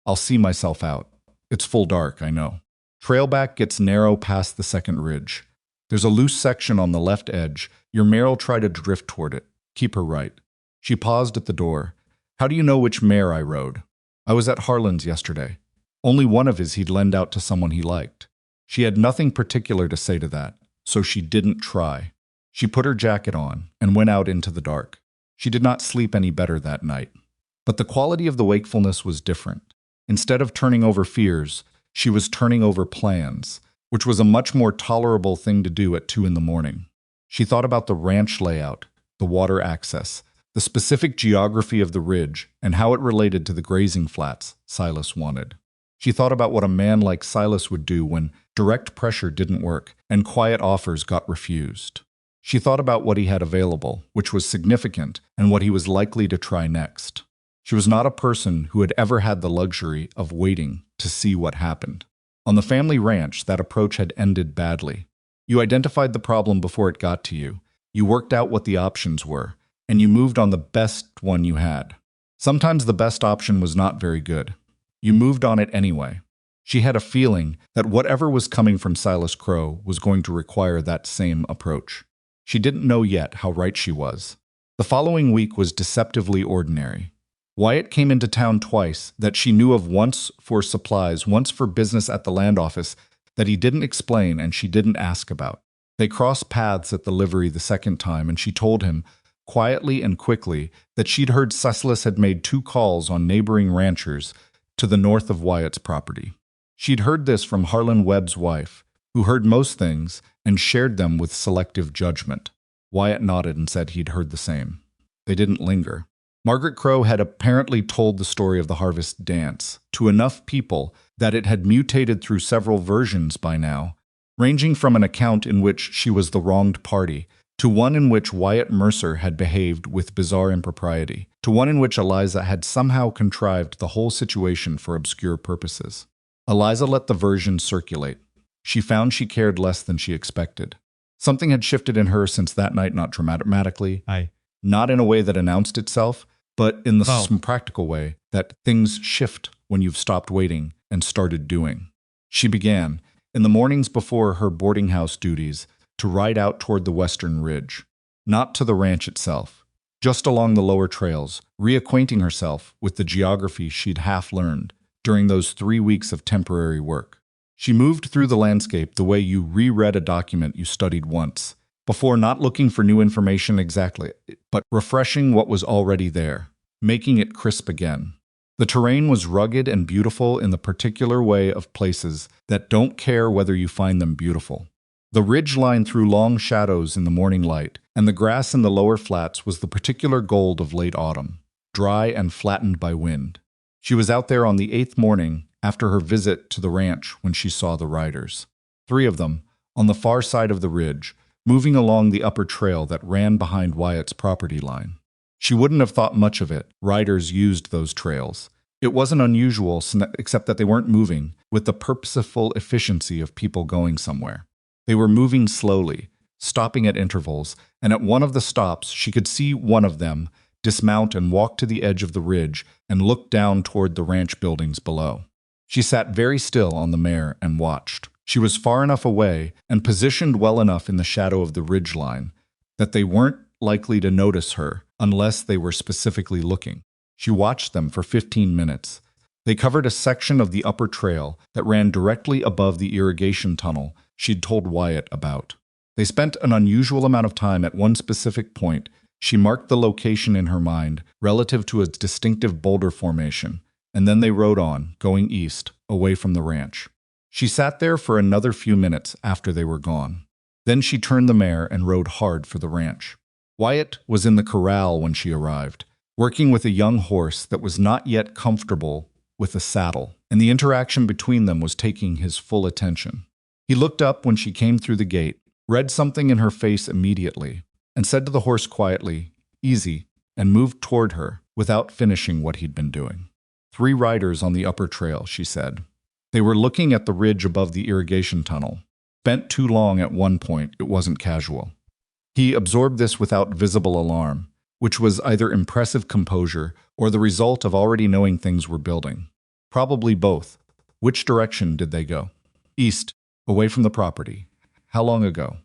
[SPEAKER 1] "I'll see myself out. It's full dark, I know." Trailback gets narrow past the second ridge. There's a loose section on the left edge. Your mare'll try to drift toward it. Keep her right. She paused at the door. "How do you know which mare I rode?" "I was at Harlan's yesterday. Only one of his he'd lend out to someone he liked." She had nothing particular to say to that, so she didn't try. She put her jacket on and went out into the dark. She did not sleep any better that night. But the quality of the wakefulness was different. Instead of turning over fears, she was turning over plans, which was a much more tolerable thing to do at 2 in the morning. She thought about the ranch layout, the water access, the specific geography of the ridge, and how it related to the grazing flats Silas wanted. She thought about what a man like Silas would do when direct pressure didn't work and quiet offers got refused. She thought about what he had available, which was significant, and what he was likely to try next. She was not a person who had ever had the luxury of waiting to see what happened. On the family ranch, that approach had ended badly. You identified the problem before it got to you. You worked out what the options were, and you moved on the best one you had. Sometimes the best option was not very good. You moved on it anyway. She had a feeling that whatever was coming from Silas Crowe was going to require that same approach. She didn't know yet how right she was. The following week was deceptively ordinary. Wyatt came into town twice that she knew of, once for supplies, once for business at the land office that he didn't explain and she didn't ask about. They crossed paths at the livery the second time, and she told him, quietly and quickly, that she'd heard Silas had made 2 calls on neighboring ranchers to the north of Wyatt's property. She'd heard this from Harlan Webb's wife, who heard most things and shared them with selective judgment. Wyatt nodded and said he'd heard the same. They didn't linger. Margaret Crowe had apparently told the story of the harvest dance to enough people that it had mutated through several versions by now, ranging from an account in which she was the wronged party, to one in which Wyatt Mercer had behaved with bizarre impropriety, to one in which Eliza had somehow contrived the whole situation for obscure purposes. Eliza let the version circulate. She found she cared less than she expected. Something had shifted in her since that night, not dramatically, not in a way that announced itself, but in the practical way that things shift when you've stopped waiting and started doing. She began, in the mornings before her boarding house duties, to ride out toward the western ridge, not to the ranch itself. just along the lower trails, reacquainting herself with the geography she'd half learned during those 3 weeks of temporary work. She moved through the landscape the way you reread a document you studied once, before not looking for new information exactly, but refreshing what was already there, making it crisp again. The terrain was rugged and beautiful in the particular way of places that don't care whether you find them beautiful. The ridge line threw long shadows in the morning light, and the grass in the lower flats was the particular gold of late autumn, dry and flattened by wind. She was out there on the 8th morning after her visit to the ranch when she saw the riders. 3 of them, on the far side of the ridge, moving along the upper trail that ran behind Wyatt's property line. She wouldn't have thought much of it. Riders used those trails. It wasn't unusual, except that they weren't moving with the purposeful efficiency of people going somewhere. They were moving slowly, stopping at intervals, and at one of the stops she could see one of them dismount and walk to the edge of the ridge and look down toward the ranch buildings below. She sat very still on the mare and watched. She was far enough away and positioned well enough in the shadow of the ridge line that they weren't likely to notice her unless they were specifically looking. She watched them for 15 minutes. They covered a section of the upper trail that ran directly above the irrigation tunnel she'd told Wyatt about. They spent an unusual amount of time at one specific point. She marked the location in her mind relative to its distinctive boulder formation, and then they rode on, going east, away from the ranch. She sat there for another few minutes after they were gone. Then she turned the mare and rode hard for the ranch. Wyatt was in the corral when she arrived, working with a young horse that was not yet comfortable with a saddle, and the interaction between them was taking his full attention. He looked up when she came through the gate, read something in her face immediately, and said to the horse quietly, "Easy," and moved toward her without finishing what he'd been doing. 3 riders on the upper trail, she said. They were looking at the ridge above the irrigation tunnel. Bent too long at one point, it wasn't casual. He absorbed this without visible alarm, which was either impressive composure or the result of already knowing things were building. Probably both. Which direction did they go? East, away from the property. How long ago?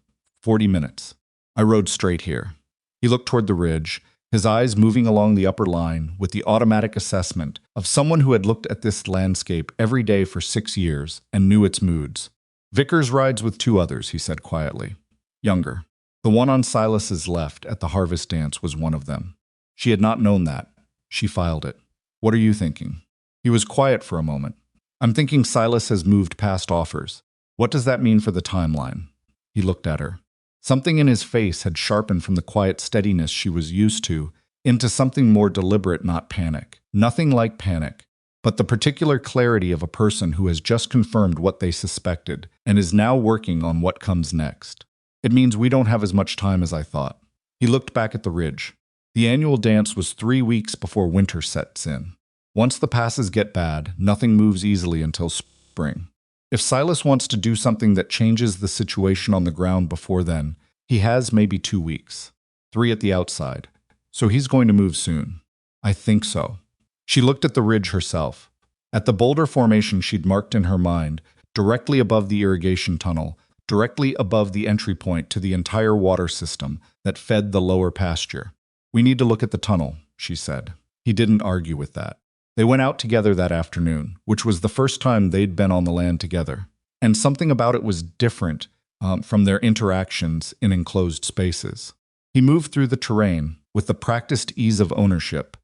[SPEAKER 1] 40 minutes. I rode straight here. He looked toward the ridge, his eyes moving along the upper line with the automatic assessment of someone who had looked at this landscape every day for 6 years and knew its moods. Vickers rides with 2 others, he said quietly. Younger. The one on Silas's left at the harvest dance was one of them. She had not known that. She filed it. What are you thinking? He was quiet for a moment. I'm thinking Silas has moved past offers. What does that mean for the timeline? He looked at her. Something in his face had sharpened from the quiet steadiness she was used to into something more deliberate, not panic. Nothing like panic, but the particular clarity of a person who has just confirmed what they suspected and is now working on what comes next. It means we don't have as much time as I thought. He looked back at the ridge. The annual dance was 3 weeks before winter sets in. Once the passes get bad, nothing moves easily until spring. If Silas wants to do something that changes the situation on the ground before then, he has maybe 2 weeks. 3 at the outside. So he's going to move soon. I think so. She looked at the ridge herself. At the boulder formation she'd marked in her mind, directly above the irrigation tunnel, directly above the entry point to the entire water system that fed the lower pasture. We need to look at the tunnel, she said. He didn't argue with that. They went out together that afternoon, which was the first time they'd been on the land together. And something about it was different from their interactions in enclosed spaces. He moved through the terrain with the practiced ease of ownership,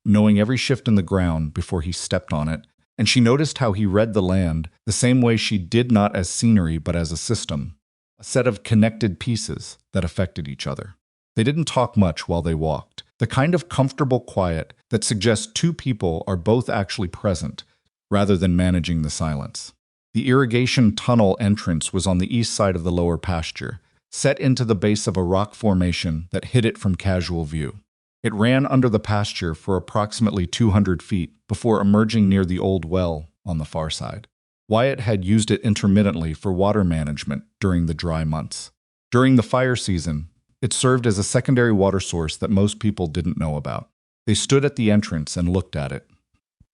[SPEAKER 1] knowing every shift in the ground before he stepped on it, and she noticed how he read the land the same way she did, not as scenery but as a system, a set of connected pieces that affected each other. They didn't talk much while they walked, the kind of comfortable quiet that suggests 2 people are both actually present, rather than managing the silence. The irrigation tunnel entrance was on the east side of the lower pasture, set into the base of a rock formation that hid it from casual view. It ran under the pasture for approximately 200 feet before emerging near the old well on the far side. Wyatt had used it intermittently for water management during the dry months. During the fire season, it served as a secondary water source that most people didn't know about. They stood at the entrance and looked at it.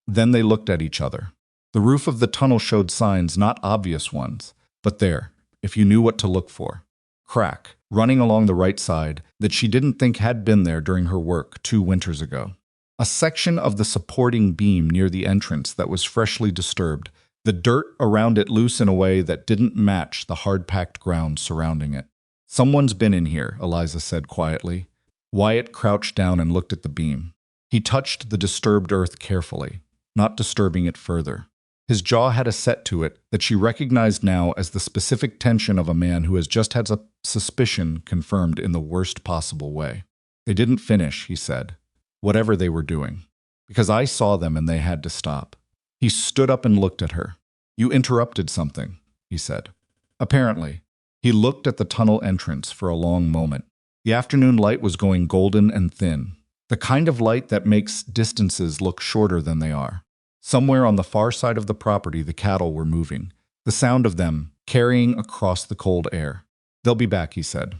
[SPEAKER 1] Then they looked at each other. The roof of the tunnel showed signs, not obvious ones, but there, if you knew what to look for. crack, running along the right side, that she didn't think had been there during her work 2 winters ago. A section of the supporting beam near the entrance that was freshly disturbed, the dirt around it loose in a way that didn't match the hard-packed ground surrounding it. "Someone's been in here," Eliza said quietly. Wyatt crouched down and looked at the beam. He touched the disturbed earth carefully, not disturbing it further. His jaw had a set to it that she recognized now as the specific tension of a man who has just had a suspicion confirmed in the worst possible way. "They didn't finish," he said, "whatever they were doing. Because I saw them and they had to stop." He stood up and looked at her. "You interrupted something," he said. "Apparently." He looked at the tunnel entrance for a long moment. The afternoon light was going golden and thin, the kind of light that makes distances look shorter than they are. Somewhere on the far side of the property, the cattle were moving, the sound of them carrying across the cold air. "They'll be back," he said.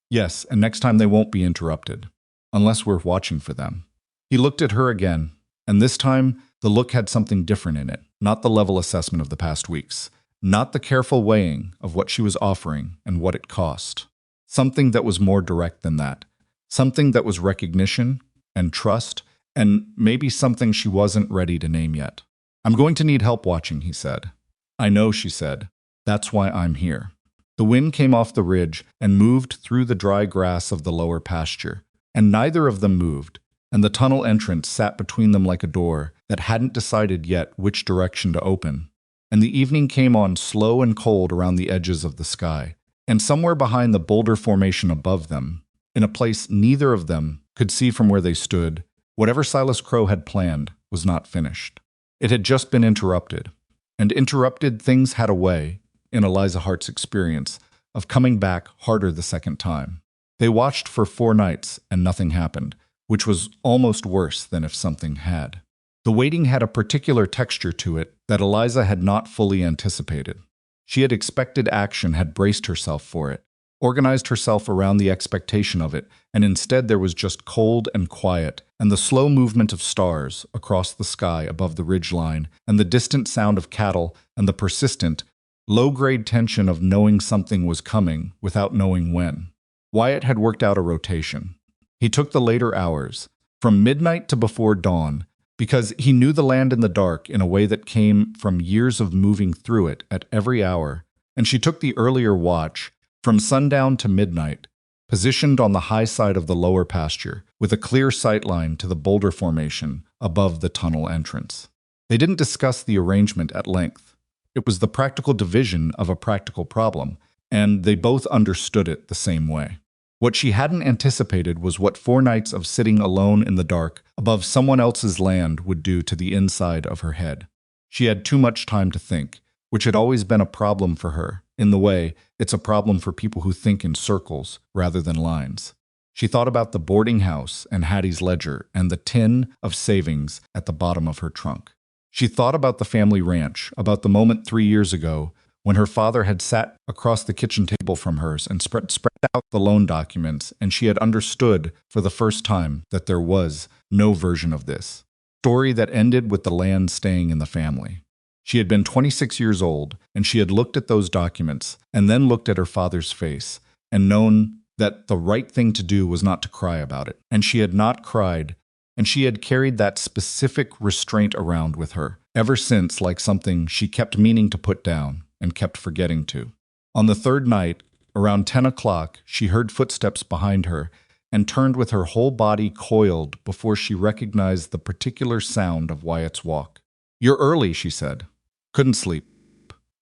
[SPEAKER 1] "Yes, and next time they won't be interrupted, unless we're watching for them." He looked at her again, and this time the look had something different in it, not the level assessment of the past weeks, not the careful weighing of what she was offering and what it cost. Something that was more direct than that, something that was recognition and trust, and maybe something she wasn't ready to name yet. "I'm going to need help watching," he said. "I know," she said. "That's why I'm here." The wind came off the ridge and moved through the dry grass of the lower pasture, and neither of them moved, and the tunnel entrance sat between them like a door that hadn't decided yet which direction to open. And the evening came on slow and cold around the edges of the sky, and somewhere behind the boulder formation above them, in a place neither of them could see from where they stood, whatever Silas Crowe had planned was not finished. It had just been interrupted, and interrupted things had a way, in Eliza Hart's experience, of coming back harder the second time. They watched for 4 nights and nothing happened, which was almost worse than if something had. The waiting had a particular texture to it that Eliza had not fully anticipated. She had expected action, had braced herself for it, organized herself around the expectation of it, and instead there was just cold and quiet, and the slow movement of stars across the sky above the ridgeline, and the distant sound of cattle, and the persistent, low-grade tension of knowing something was coming without knowing when. Wyatt had worked out a rotation. He took the later hours, from midnight to before dawn, because he knew the land in the dark in a way that came from years of moving through it at every hour, and she took the earlier watch, from sundown to midnight, positioned on the high side of the lower pasture, with a clear sightline to the boulder formation above the tunnel entrance. They didn't discuss the arrangement at length. It was the practical division of a practical problem, and they both understood it the same way. What she hadn't anticipated was what 4 nights of sitting alone in the dark above someone else's land would do to the inside of her head. She had too much time to think, which had always been a problem for her. In the way, it's a problem for people who think in circles rather than lines. She thought about the boarding house and Hattie's ledger and the tin of savings at the bottom of her trunk. She thought about the family ranch, about the moment 3 years ago when her father had sat across the kitchen table from hers and spread out the loan documents, and she had understood for the first time that there was no version of this story that ended with the land staying in the family. She had been 26 years old, and she had looked at those documents and then looked at her father's face and known that the right thing to do was not to cry about it. And she had not cried, and she had carried that specific restraint around with her ever since, like something she kept meaning to put down and kept forgetting to. On the 3rd night, around 10 o'clock, she heard footsteps behind her and turned with her whole body coiled before she recognized the particular sound of Wyatt's walk. "You're early," she said. "Couldn't sleep."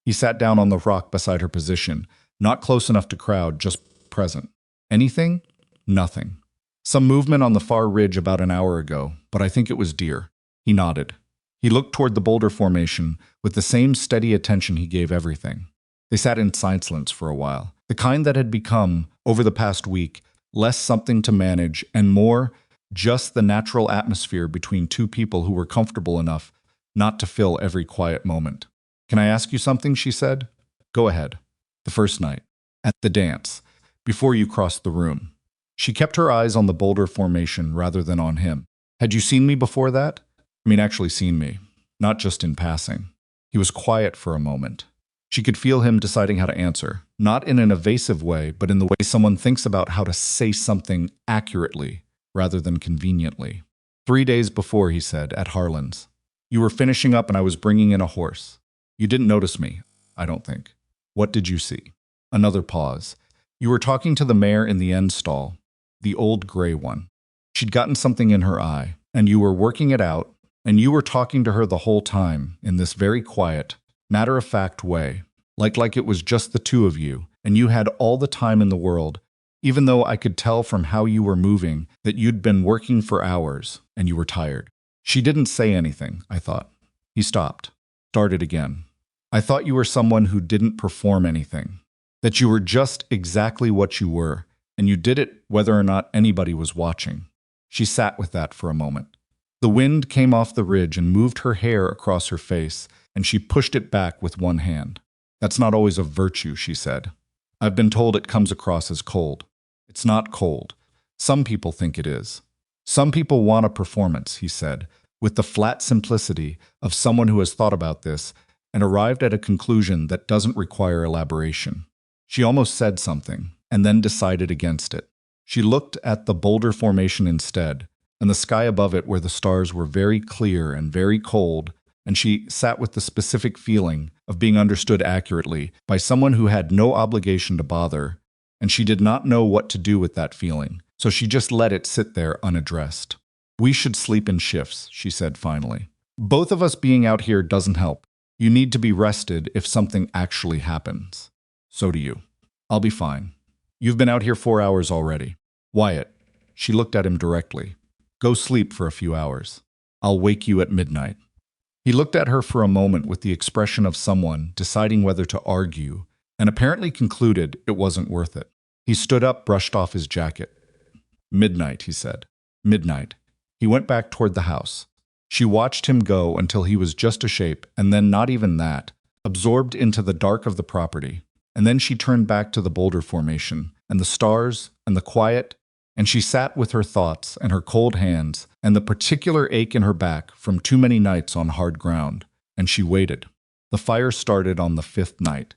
[SPEAKER 1] He sat down on the rock beside her position, not close enough to crowd, just present. "Anything?" "Nothing. Some movement on the far ridge about an hour ago, but I think it was deer." He nodded. He looked toward the boulder formation with the same steady attention he gave everything. They sat in silence for a while, the kind that had become, over the past week, less something to manage and more just the natural atmosphere between 2 people who were comfortable enough not to fill every quiet moment. "Can I ask you something?" she said. "Go ahead." "The first night, at the dance, before you crossed the room." She kept her eyes on the boulder formation rather than on him. "Had you seen me before that?" "Actually seen me, not just in passing." He was quiet for a moment. She could feel him deciding how to answer, not in an evasive way, but in the way someone thinks about how to say something accurately rather than conveniently. 3 days before, he said, at Harlan's. You were finishing up and I was bringing in a horse. You didn't notice me, I don't think. What did you see? Another pause. You were talking to the mare in the end stall, the old gray one. She'd gotten something in her eye, and you were working it out, and you were talking to her the whole time in this very quiet, matter-of-fact way, like it was just the two of you, and you had all the time in the world, even though I could tell from how you were moving that you'd been working for hours, and you were tired. She didn't say anything, I thought. He stopped, started again. I thought you were someone who didn't perform anything, that you were just exactly what you were, and you did it whether or not anybody was watching. She sat with that for a moment. The wind came off the ridge and moved her hair across her face, and she pushed it back with one hand. That's not always a virtue, she said. I've been told it comes across as cold. It's not cold. Some people think it is. Some people want a performance, he said, with the flat simplicity of someone who has thought about this and arrived at a conclusion that doesn't require elaboration. She almost said something, and then decided against it. She looked at the boulder formation instead, and the sky above it where the stars were very clear and very cold, and she sat with the specific feeling of being understood accurately by someone who had no obligation to bother, and she did not know what to do with that feeling, so she just let it sit there unaddressed. We should sleep in shifts, she said finally. Both of us being out here doesn't help. You need to be rested if something actually happens. So do you. I'll be fine. You've been out here 4 hours already. Wyatt, she looked at him directly. Go sleep for a few hours. I'll wake you at midnight. He looked at her for a moment with the expression of someone deciding whether to argue, and apparently concluded it wasn't worth it. He stood up, brushed off his jacket. Midnight, he said. Midnight. He went back toward the house. She watched him go until he was just a shape, and then not even that, absorbed into the dark of the property. And then she turned back to the boulder formation, and the stars, and the quiet, and she sat with her thoughts and her cold hands, and the particular ache in her back from too many nights on hard ground, and she waited. The fire started on the 5th night.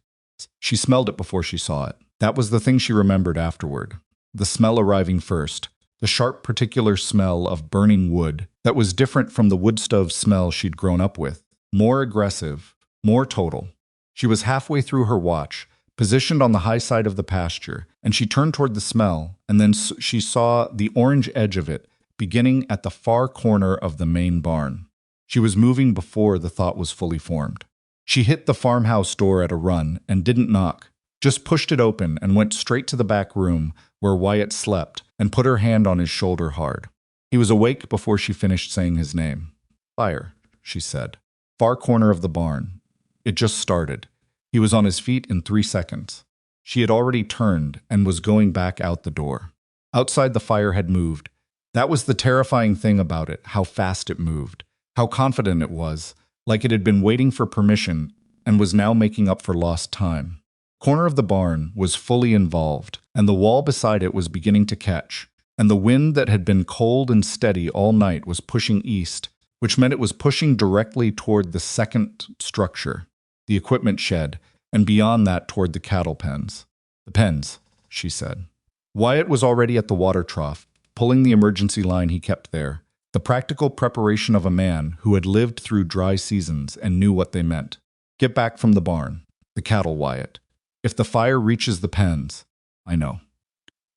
[SPEAKER 1] She smelled it before she saw it. That was the thing she remembered afterward. The smell arriving first, the sharp particular smell of burning wood that was different from the wood stove smell she'd grown up with, more aggressive, more total. She was halfway through her watch, positioned on the high side of the pasture, and she turned toward the smell, and then she saw the orange edge of it beginning at the far corner of the main barn. She was moving before the thought was fully formed. She hit the farmhouse door at a run and didn't knock, just pushed it open and went straight to the back room where Wyatt slept and put her hand on his shoulder hard. He was awake before she finished saying his name. Fire, she said. Far corner of the barn. It just started. He was on his feet in 3 seconds. She had already turned and was going back out the door. Outside, the fire had moved. That was the terrifying thing about it, how fast it moved, how confident it was, like it had been waiting for permission and was now making up for lost time. Corner of the barn was fully involved, and the wall beside it was beginning to catch, and the wind that had been cold and steady all night was pushing east, which meant it was pushing directly toward the second structure, the equipment shed, and beyond that toward the cattle pens. The pens, she said. Wyatt was already at the water trough, pulling the emergency line he kept there, the practical preparation of a man who had lived through dry seasons and knew what they meant. Get back from the barn. The cattle, Wyatt. If the fire reaches the pens, I know.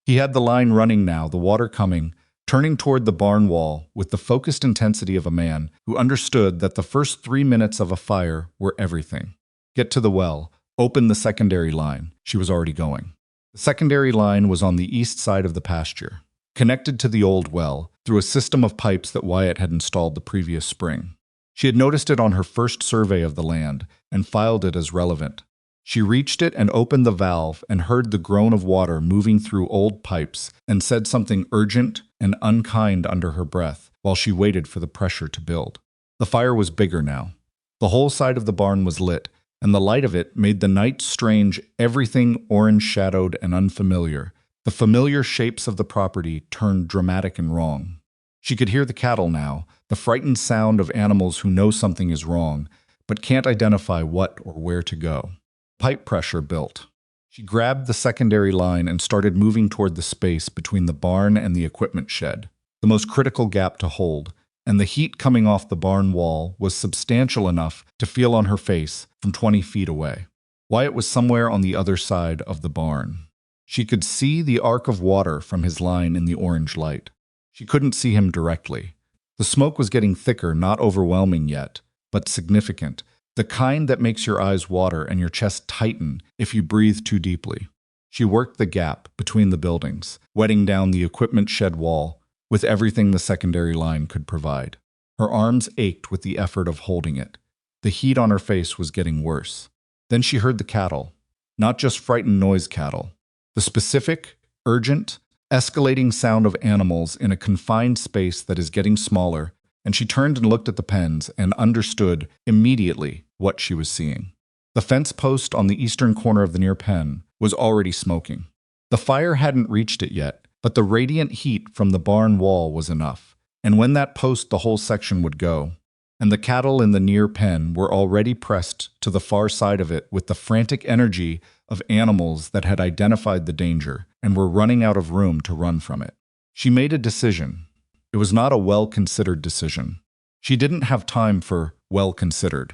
[SPEAKER 1] He had the line running now, the water coming, turning toward the barn wall with the focused intensity of a man who understood that the first 3 minutes of a fire were everything. Get to the well, open the secondary line. She was already going. The secondary line was on the east side of the pasture, connected to the old well through a system of pipes that Wyatt had installed the previous spring. She had noticed it on her first survey of the land and filed it as relevant. She reached it and opened the valve and heard the groan of water moving through old pipes and said something urgent and unkind under her breath while she waited for the pressure to build. The fire was bigger now. The whole side of the barn was lit, and the light of it made the night strange, everything orange-shadowed and unfamiliar. The familiar shapes of the property turned dramatic and wrong. She could hear the cattle now, the frightened sound of animals who know something is wrong, but can't identify what or where to go. Pipe pressure built. She grabbed the secondary line and started moving toward the space between the barn and the equipment shed, the most critical gap to hold, and the heat coming off the barn wall was substantial enough to feel on her face from 20 feet away. Wyatt was somewhere on the other side of the barn. She could see the arc of water from his line in the orange light. She couldn't see him directly. The smoke was getting thicker, not overwhelming yet, but significant, the kind that makes your eyes water and your chest tighten if you breathe too deeply. She worked the gap between the buildings, wetting down the equipment shed wall with everything the secondary line could provide. Her arms ached with the effort of holding it. The heat on her face was getting worse. Then she heard the cattle, not just frightened noise cattle. The specific, urgent, escalating sound of animals in a confined space that is getting smaller, and she turned and looked at the pens and understood immediately what she was seeing. The fence post on the eastern corner of the near pen was already smoking. The fire hadn't reached it yet, but the radiant heat from the barn wall was enough, and when that post the whole section would go, and the cattle in the near pen were already pressed to the far side of it with the frantic energy of animals that had identified the danger and were running out of room to run from it. She made a decision. It was not a well-considered decision. She didn't have time for well-considered.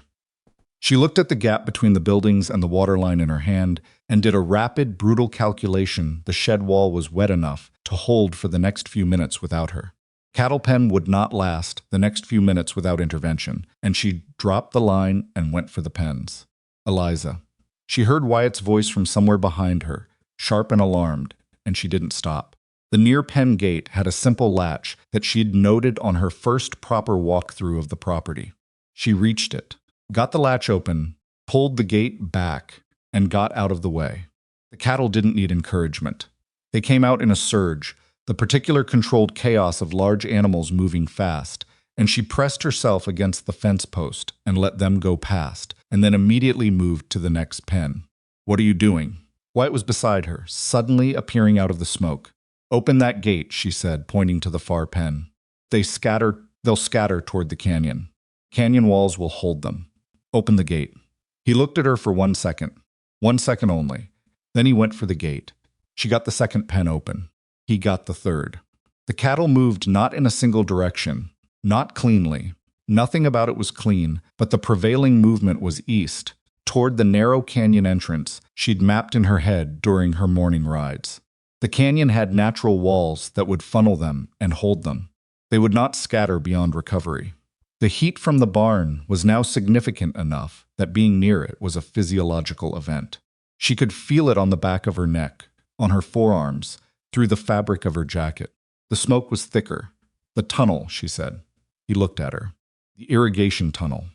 [SPEAKER 1] She looked at the gap between the buildings and the water line in her hand and did a rapid, brutal calculation. The shed wall was wet enough to hold for the next few minutes without her. Cattle pen would not last the next few minutes without intervention, and she dropped the line and went for the pens. Eliza. She heard Wyatt's voice from somewhere behind her, sharp and alarmed, and she didn't stop. The near pen gate had a simple latch that she'd noted on her first proper walkthrough of the property. She reached it, got the latch open, pulled the gate back, and got out of the way. The cattle didn't need encouragement. They came out in a surge, the particular controlled chaos of large animals moving fast, and she pressed herself against the fence post and let them go past, and then immediately moved to the next pen. "What are you doing?" Wyatt was beside her, suddenly appearing out of the smoke. "Open that gate," she said, pointing to the far pen. They'll scatter toward the canyon. Canyon walls will hold them. Open the gate." He looked at her for 1 second. 1 second only. Then he went for the gate. She got the second pen open. He got the third. The cattle moved not in a single direction, not cleanly. Nothing about it was clean, but the prevailing movement was east, toward the narrow canyon entrance she'd mapped in her head during her morning rides. The canyon had natural walls that would funnel them and hold them. They would not scatter beyond recovery. The heat from the barn was now significant enough that being near it was a physiological event. She could feel it on the back of her neck, on her forearms, through the fabric of her jacket. The smoke was thicker. "The tunnel," she said. He looked at her. "The irrigation tunnel.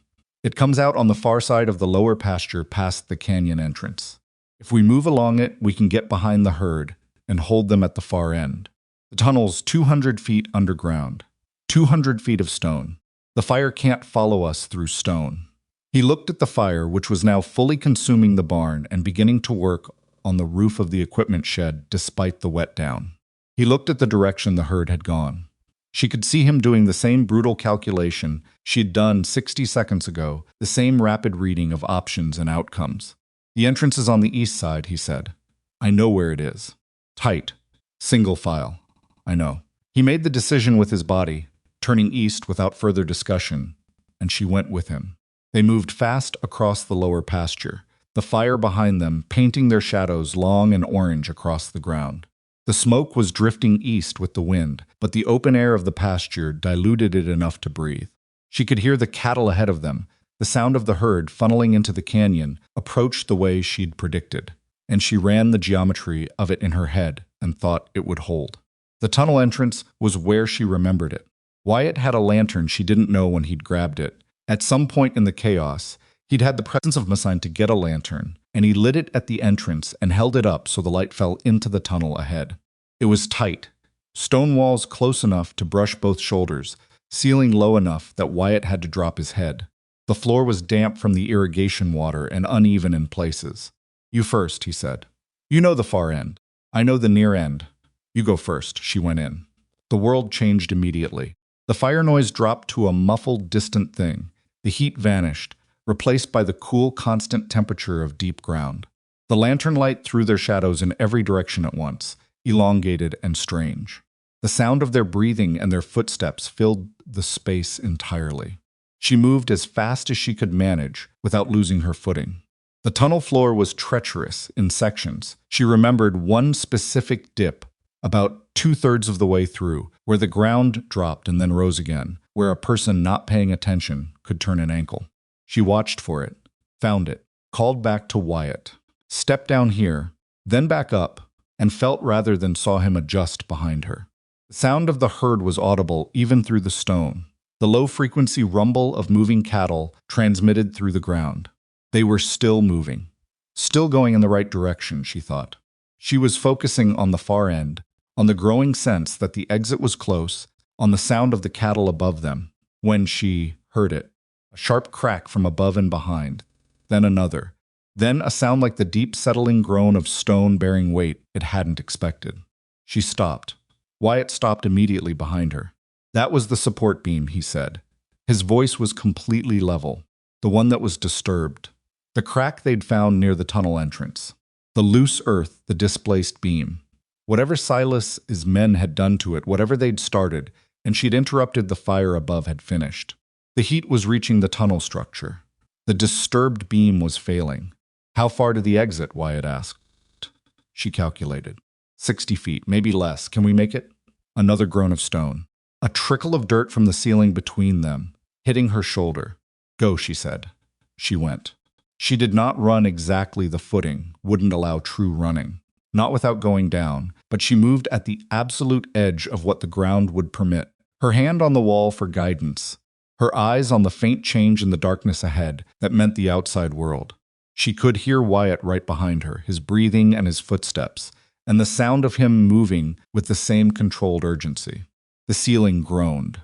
[SPEAKER 1] It comes out on the far side of the lower pasture past the canyon entrance. If we move along it, we can get behind the herd and hold them at the far end. The tunnel's 200 feet underground, 200 feet of stone. The fire can't follow us through stone." He looked at the fire, which was now fully consuming the barn and beginning to work on the roof of the equipment shed despite the wet down. He looked at the direction the herd had gone. She could see him doing the same brutal calculation she'd done 60 seconds ago, the same rapid reading of options and outcomes. "The entrance is on the east side," he said. "I know where it is. Tight. Single file. I know." He made the decision with his body, turning east without further discussion, and she went with him. They moved fast across the lower pasture, the fire behind them painting their shadows long and orange across the ground. The smoke was drifting east with the wind, but the open air of the pasture diluted it enough to breathe. She could hear the cattle ahead of them. The sound of the herd funneling into the canyon approached the way she'd predicted, and she ran the geometry of it in her head and thought it would hold. The tunnel entrance was where she remembered it. Wyatt had a lantern she didn't know when he'd grabbed it. At some point in the chaos, he'd had the presence of mind to get a lantern, and he lit it at the entrance and held it up so the light fell into the tunnel ahead. It was tight, stone walls close enough to brush both shoulders, ceiling low enough that Wyatt had to drop his head. The floor was damp from the irrigation water and uneven in places. "You first," he said. "You know the far end. I know the near end. You go first." She went in. The world changed immediately. The fire noise dropped to a muffled, distant thing. The heat vanished, replaced by the cool, constant temperature of deep ground. The lantern light threw their shadows in every direction at once, elongated and strange. The sound of their breathing and their footsteps filled the space entirely. She moved as fast as she could manage without losing her footing. The tunnel floor was treacherous in sections. She remembered one specific dip, about 2/3 of the way through, where the ground dropped and then rose again, where a person not paying attention could turn an ankle. She watched for it, found it, called back to Wyatt, stepped down here, then back up, and felt rather than saw him adjust behind her. The sound of the herd was audible even through the stone. The low-frequency rumble of moving cattle transmitted through the ground. They were still moving, still going in the right direction, she thought. She was focusing on the far end, on the growing sense that the exit was close, on the sound of the cattle above them, when she heard it. A sharp crack from above and behind, then another, then a sound like the deep settling groan of stone bearing weight it hadn't expected. She stopped. Wyatt stopped immediately behind her. That was the support beam, he said. His voice was completely level, the one that was disturbed. The crack they'd found near the tunnel entrance. The loose earth, the displaced beam. Whatever Silas's men had done to it, whatever they'd started, and she'd interrupted the fire above had finished. The heat was reaching the tunnel structure. The disturbed beam was failing. How far to the exit? Wyatt asked. She calculated. 60 feet, maybe less. Can we make it? Another groan of stone. A trickle of dirt from the ceiling between them, hitting her shoulder. Go, she said. She went. She did not run exactly. The footing wouldn't allow true running. Not without going down, but she moved at the absolute edge of what the ground would permit. Her hand on the wall for guidance. Her eyes on the faint change in the darkness ahead that meant the outside world. She could hear Wyatt right behind her, his breathing and his footsteps, and the sound of him moving with the same controlled urgency. The ceiling groaned.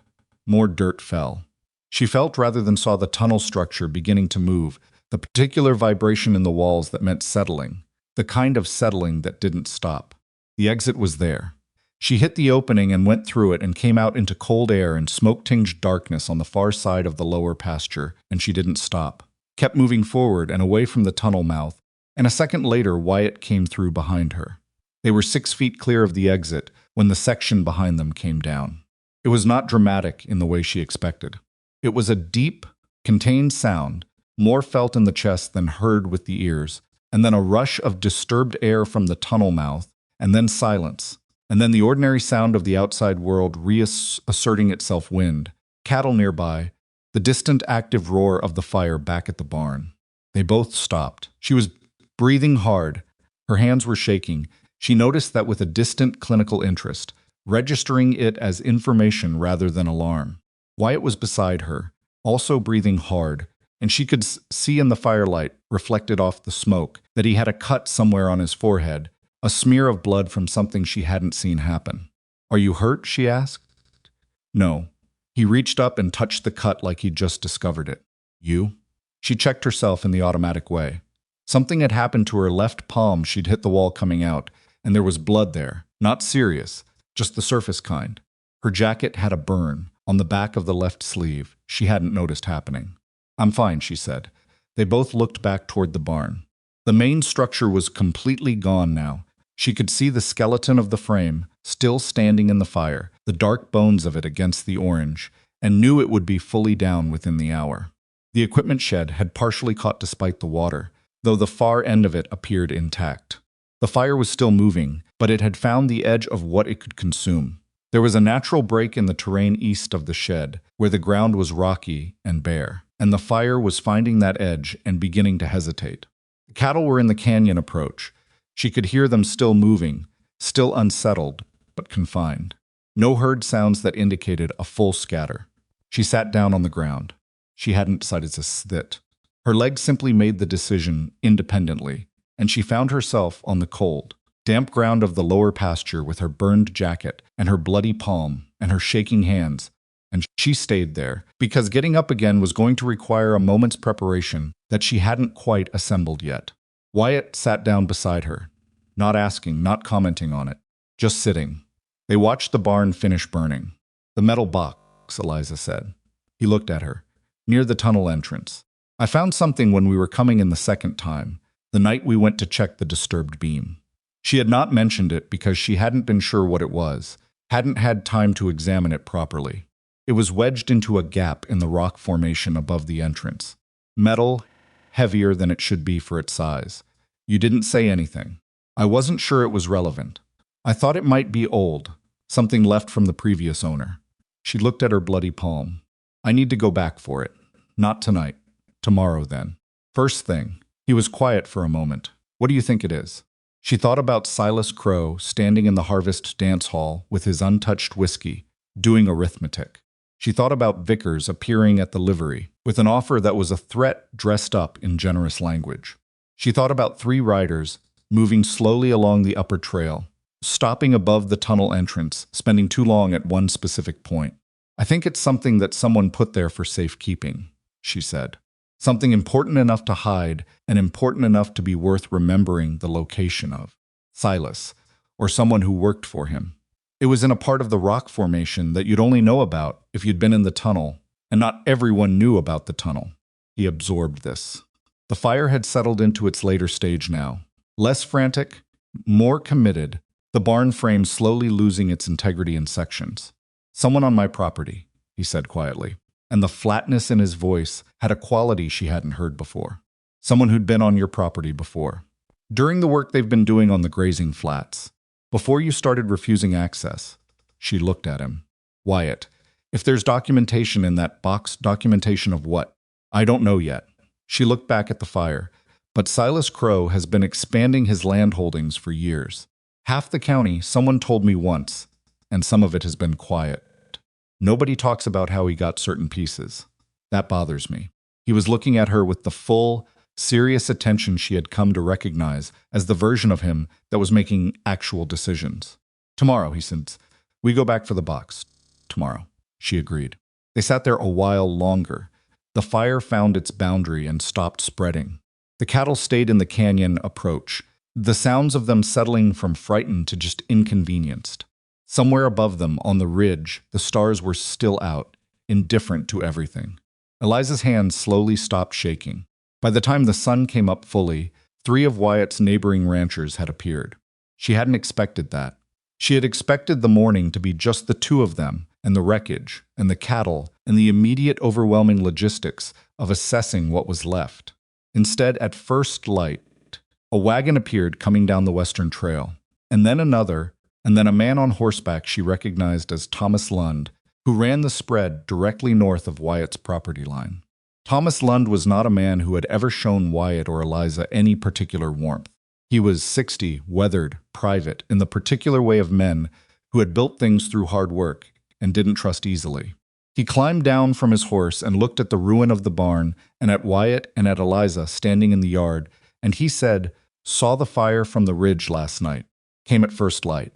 [SPEAKER 1] More dirt fell. She felt rather than saw the tunnel structure beginning to move, the particular vibration in the walls that meant settling, the kind of settling that didn't stop. The exit was there. She hit the opening and went through it and came out into cold air and smoke-tinged darkness on the far side of the lower pasture, and she didn't stop. Kept moving forward and away from the tunnel mouth, and a second later Wyatt came through behind her. They were 6 feet clear of the exit when the section behind them came down. It was not dramatic in the way she expected. It was a deep, contained sound, more felt in the chest than heard with the ears, and then a rush of disturbed air from the tunnel mouth, and then silence, and then the ordinary sound of the outside world reasserting itself. Wind, cattle nearby, the distant active roar of the fire back at the barn. They both stopped. She was breathing hard. Her hands were shaking. She noticed that with a distant clinical interest, registering it as information rather than alarm. Wyatt was beside her, also breathing hard, and she could see in the firelight, reflected off the smoke, that he had a cut somewhere on his forehead, a smear of blood from something she hadn't seen happen. "Are you hurt?" she asked. No. He reached up and touched the cut like he'd just discovered it. "You?" She checked herself in the automatic way. Something had happened to her left palm. She'd hit the wall coming out, and there was blood there. Not serious, just the surface kind. Her jacket had a burn on the back of the left sleeve she hadn't noticed happening. "I'm fine," she said. They both looked back toward the barn. The main structure was completely gone now. She could see the skeleton of the frame, still standing in the fire, the dark bones of it against the orange, and knew it would be fully down within the hour. The equipment shed had partially caught despite the water, though the far end of it appeared intact. The fire was still moving, but it had found the edge of what it could consume. There was a natural break in the terrain east of the shed, where the ground was rocky and bare, and the fire was finding that edge and beginning to hesitate. The cattle were in the canyon approach. She could hear them still moving, still unsettled, but confined. No herd sounds that indicated a full scatter. She sat down on the ground. She hadn't decided to sit. Her legs simply made the decision independently, and she found herself on the cold, damp ground of the lower pasture with her burned jacket and her bloody palm and her shaking hands, and she stayed there because getting up again was going to require a moment's preparation that she hadn't quite assembled yet. Wyatt sat down beside her, not asking, not commenting on it, just sitting. They watched the barn finish burning. "The metal box," Eliza said. He looked at her. "Near the tunnel entrance. I found something when we were coming in the second time, the night we went to check the disturbed beam. She had not mentioned it because she hadn't been sure what it was, hadn't had time to examine it properly. It was wedged into a gap in the rock formation above the entrance. Metal, heavier than it should be for its size. You didn't say anything. I wasn't sure it was relevant. I thought it might be old, something left from the previous owner. She looked at her bloody palm. I need to go back for it. Not tonight. Tomorrow, then. First thing. He was quiet for a moment. What do you think it is? She thought about Silas Crowe standing in the Harvest dance hall with his untouched whiskey, doing arithmetic. She thought about Vickers appearing at the livery with an offer that was a threat dressed up in generous language. She thought about 3 riders moving slowly along the upper trail, stopping above the tunnel entrance, spending too long at one specific point. I think it's something that someone put there for safekeeping, she said. Something important enough to hide and important enough to be worth remembering the location of. Silas, or someone who worked for him. It was in a part of the rock formation that you'd only know about if you'd been in the tunnel, and not everyone knew about the tunnel. He absorbed this. The fire had settled into its later stage now. Less frantic, more committed, the barn frame slowly losing its integrity in sections. Someone on my property, he said quietly, and the flatness in his voice had a quality she hadn't heard before. Someone who'd been on your property before. During the work they've been doing on the grazing flats. Before you started refusing access. She looked at him. Wyatt, if there's documentation in that box, documentation of what? I don't know yet. She looked back at the fire. But Silas Crowe has been expanding his land holdings for years. Half the county, someone told me once, and some of it has been quiet. Nobody talks about how he got certain pieces. That bothers me. He was looking at her with the full, serious attention she had come to recognize as the version of him that was making actual decisions. Tomorrow, he said. We go back for the box. Tomorrow, she agreed. They sat there a while longer. The fire found its boundary and stopped spreading. The cattle stayed in the canyon approach, the sounds of them settling from frightened to just inconvenienced. Somewhere above them, on the ridge, the stars were still out, indifferent to everything. Eliza's hands slowly stopped shaking. By the time the sun came up fully, 3 of Wyatt's neighboring ranchers had appeared. She hadn't expected that. She had expected the morning to be just the 2 of them, and the wreckage, and the cattle, and the immediate overwhelming logistics of assessing what was left. Instead, at first light, a wagon appeared coming down the western trail, and then another, and then a man on horseback she recognized as Thomas Lund, who ran the spread directly north of Wyatt's property line. Thomas Lund was not a man who had ever shown Wyatt or Eliza any particular warmth. He was 60, weathered, private, in the particular way of men who had built things through hard work and didn't trust easily. He climbed down from his horse and looked at the ruin of the barn and at Wyatt and at Eliza standing in the yard, and he said, "Saw the fire from the ridge last night. Came at first light."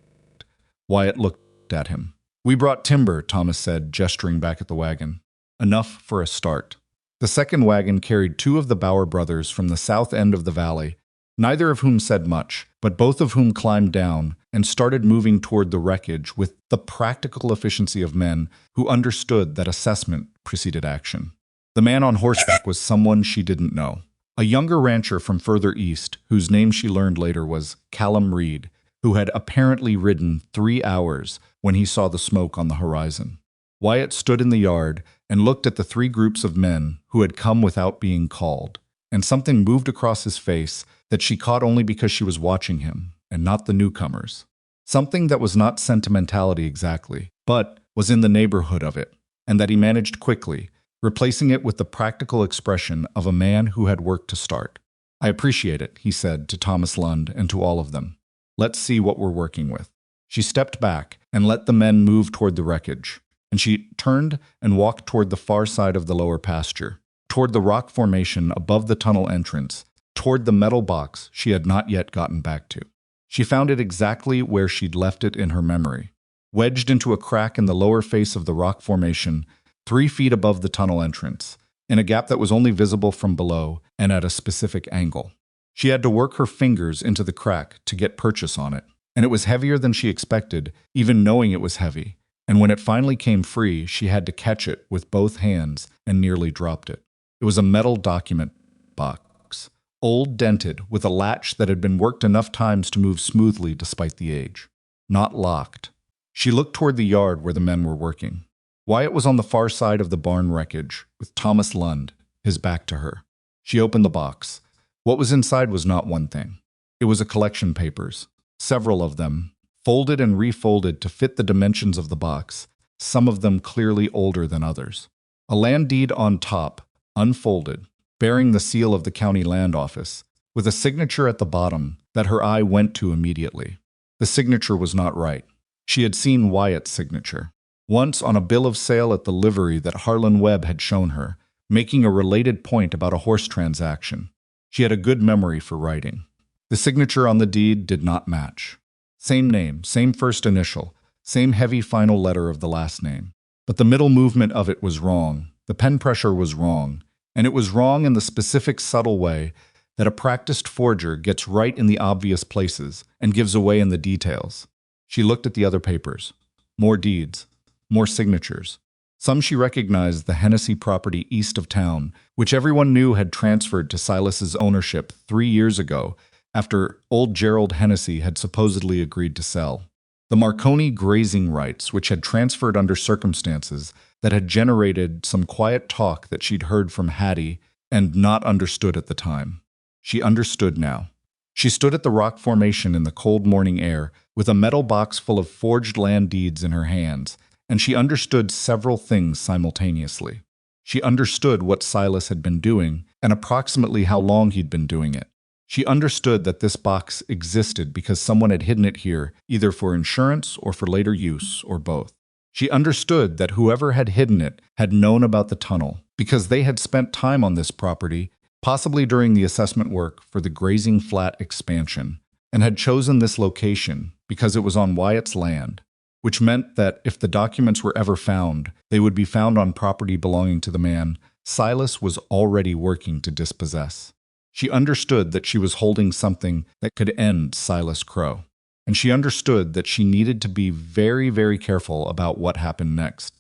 [SPEAKER 1] Wyatt looked at him. "We brought timber," Thomas said, gesturing back at the wagon. "Enough for a start." The second wagon carried 2 of the Bauer brothers from the south end of the valley, neither of whom said much, but both of whom climbed down and started moving toward the wreckage with the practical efficiency of men who understood that assessment preceded action. The man on horseback was someone she didn't know. A younger rancher from further east, whose name she learned later was Callum Reed, who had apparently ridden 3 hours when he saw the smoke on the horizon. Wyatt stood in the yard and looked at the 3 groups of men who had come without being called, and something moved across his face that she caught only because she was watching him, and not the newcomers. Something that was not sentimentality exactly, but was in the neighborhood of it, and that he managed quickly, replacing it with the practical expression of a man who had work to start. "I appreciate it," he said to Thomas Lund and to all of them. "Let's see what we're working with." She stepped back and let the men move toward the wreckage, and she turned and walked toward the far side of the lower pasture, toward the rock formation above the tunnel entrance, toward the metal box she had not yet gotten back to. She found it exactly where she'd left it in her memory, wedged into a crack in the lower face of the rock formation, 3 feet above the tunnel entrance, in a gap that was only visible from below and at a specific angle. She had to work her fingers into the crack to get purchase on it, and it was heavier than she expected, even knowing it was heavy, and when it finally came free, she had to catch it with both hands and nearly dropped it. It was a metal document box, old, dented, with a latch that had been worked enough times to move smoothly despite the age. Not locked. She looked toward the yard where the men were working. Wyatt was on the far side of the barn wreckage, with Thomas Lund, his back to her. She opened the box. What was inside was not one thing. It was a collection papers, several of them, folded and refolded to fit the dimensions of the box, some of them clearly older than others. A land deed on top, unfolded, bearing the seal of the county land office, with a signature at the bottom that her eye went to immediately. The signature was not right. She had seen Wyatt's signature, once on a bill of sale at the livery that Harlan Webb had shown her, making a related point about a horse transaction. She had a good memory for writing. The signature on the deed did not match. Same name, same first initial, same heavy final letter of the last name. But the middle movement of it was wrong, the pen pressure was wrong, and it was wrong in the specific subtle way that a practiced forger gets right in the obvious places and gives away in the details. She looked at the other papers. More deeds, more signatures. Some she recognized the Hennessy property east of town, which everyone knew had transferred to Silas's ownership 3 years ago after old Gerald Hennessy had supposedly agreed to sell. The Marconi grazing rights, which had transferred under circumstances that had generated some quiet talk that she'd heard from Hattie and not understood at the time. She understood now. She stood at the rock formation in the cold morning air with a metal box full of forged land deeds in her hands, and she understood several things simultaneously. She understood what Silas had been doing and approximately how long he'd been doing it. She understood that this box existed because someone had hidden it here, either for insurance or for later use, or both. She understood that whoever had hidden it had known about the tunnel because they had spent time on this property, possibly during the assessment work for the grazing flat expansion, and had chosen this location because it was on Wyatt's land, which meant that if the documents were ever found, they would be found on property belonging to the man Silas was already working to dispossess. She understood that she was holding something that could end Silas Crowe, and she understood that she needed to be very, very careful about what happened next.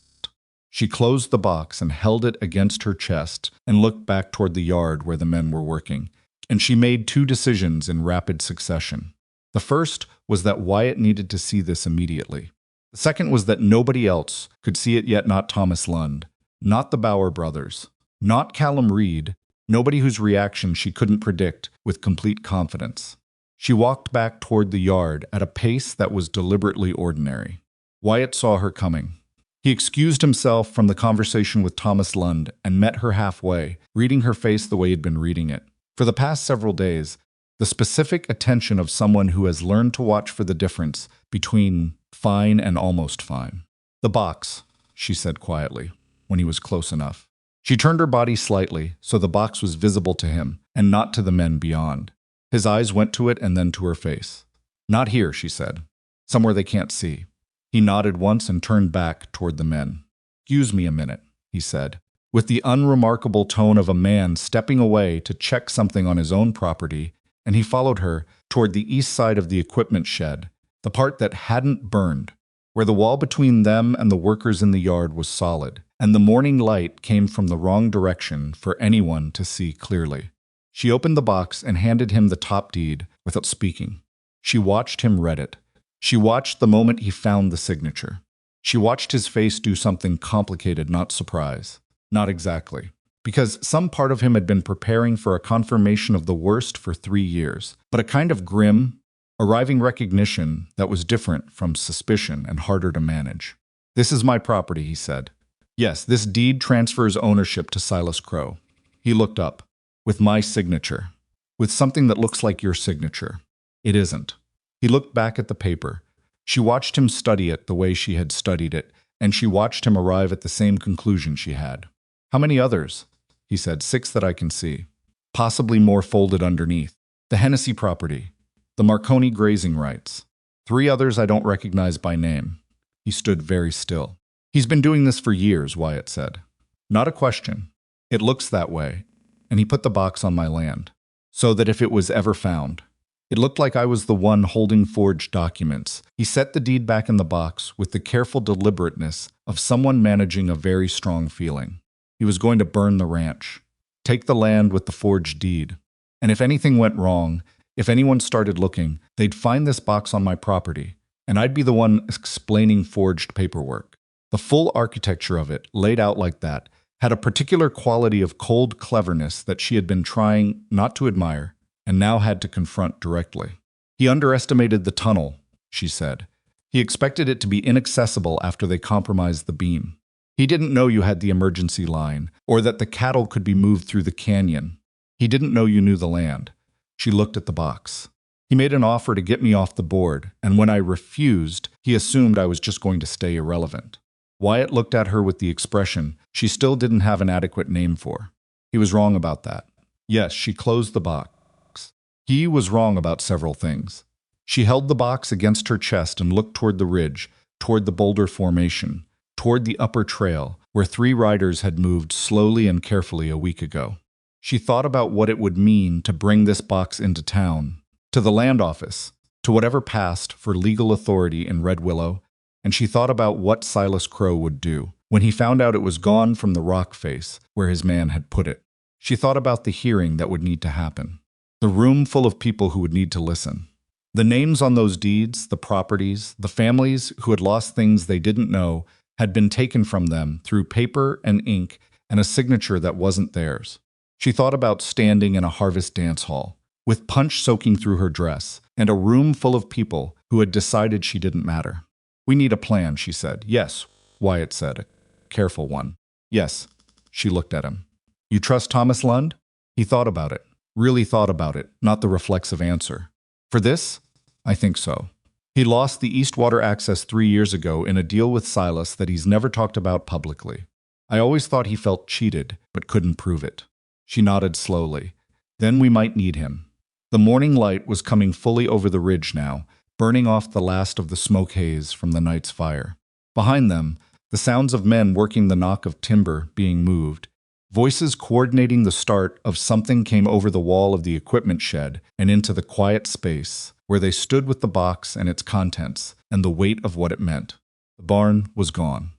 [SPEAKER 1] She closed the box and held it against her chest and looked back toward the yard where the men were working, and she made 2 decisions in rapid succession. The first was that Wyatt needed to see this immediately. The second was that nobody else could see it, yet not Thomas Lund, not the Bauer brothers, not Callum Reed, nobody whose reaction she couldn't predict with complete confidence. She walked back toward the yard at a pace that was deliberately ordinary. Wyatt saw her coming. He excused himself from the conversation with Thomas Lund and met her halfway, reading her face the way he'd been reading it. For the past several days, the specific attention of someone who has learned to watch for the difference between fine and almost fine. "The box," she said quietly, when he was close enough. She turned her body slightly so the box was visible to him and not to the men beyond. His eyes went to it and then to her face. "Not here," she said. "Somewhere they can't see." He nodded once and turned back toward the men. "Excuse me a minute," he said, with the unremarkable tone of a man stepping away to check something on his own property, and he followed her toward the east side of the equipment shed, the part that hadn't burned, where the wall between them and the workers in the yard was solid, and the morning light came from the wrong direction for anyone to see clearly. She opened the box and handed him the top deed without speaking. She watched him read it. She watched the moment he found the signature. She watched his face do something complicated, not surprise. Not exactly. Because some part of him had been preparing for a confirmation of the worst for 3 years, but a kind of grim, arriving recognition that was different from suspicion and harder to manage. "This is my property," he said. "Yes, this deed transfers ownership to Silas Crowe." He looked up. "With my signature. With something that looks like your signature." "It isn't." He looked back at the paper. She watched him study it the way she had studied it, and she watched him arrive at the same conclusion she had. "How many others?" He said. "6 that I can see. Possibly more folded underneath. The Hennessy property. The Marconi grazing rights. 3 others I don't recognize by name." He stood very still. "He's been doing this for years," Wyatt said. "Not a question. It looks that way." And he put the box on my land, so that if it was ever found, it looked like I was the one holding forged documents. He set the deed back in the box with the careful deliberateness of someone managing a very strong feeling. He was going to burn the ranch. Take the land with the forged deed. And if anything went wrong, if anyone started looking, they'd find this box on my property, and I'd be the one explaining forged paperwork. The full architecture of it, laid out like that, had a particular quality of cold cleverness that she had been trying not to admire, and now had to confront directly. He underestimated the tunnel, she said. He expected it to be inaccessible after they compromised the beam. He didn't know you had the emergency line, or that the cattle could be moved through the canyon. He didn't know you knew the land. She looked at the box. He made an offer to get me off the board, and when I refused, he assumed I was just going to stay irrelevant. Wyatt looked at her with the expression she still didn't have an adequate name for. He was wrong about that. Yes, she closed the box. He was wrong about several things. She held the box against her chest and looked toward the ridge, toward the boulder formation, toward the upper trail, where 3 riders had moved slowly and carefully a week ago. She thought about what it would mean to bring this box into town, to the land office, to whatever passed for legal authority in Red Willow, and she thought about what Silas Crowe would do when he found out it was gone from the rock face where his man had put it. She thought about the hearing that would need to happen, the room full of people who would need to listen. The names on those deeds, the properties, the families who had lost things they didn't know had been taken from them through paper and ink and a signature that wasn't theirs. She thought about standing in a harvest dance hall, with punch soaking through her dress, and a room full of people who had decided she didn't matter. "We need a plan," she said. "Yes," Wyatt said, a careful one. "Yes." She looked at him. "You trust Thomas Lund?" He thought about it, really thought about it, not the reflexive answer. "For this? I think so." He lost the Eastwater access 3 years ago in a deal with Silas that he's never talked about publicly. I always thought he felt cheated, but couldn't prove it. She nodded slowly. "Then we might need him." The morning light was coming fully over the ridge now, burning off the last of the smoke haze from the night's fire. Behind them, the sounds of men working the knock of timber being moved. Voices coordinating the start of something came over the wall of the equipment shed and into the quiet space, where they stood with the box and its contents, and the weight of what it meant. The barn was gone.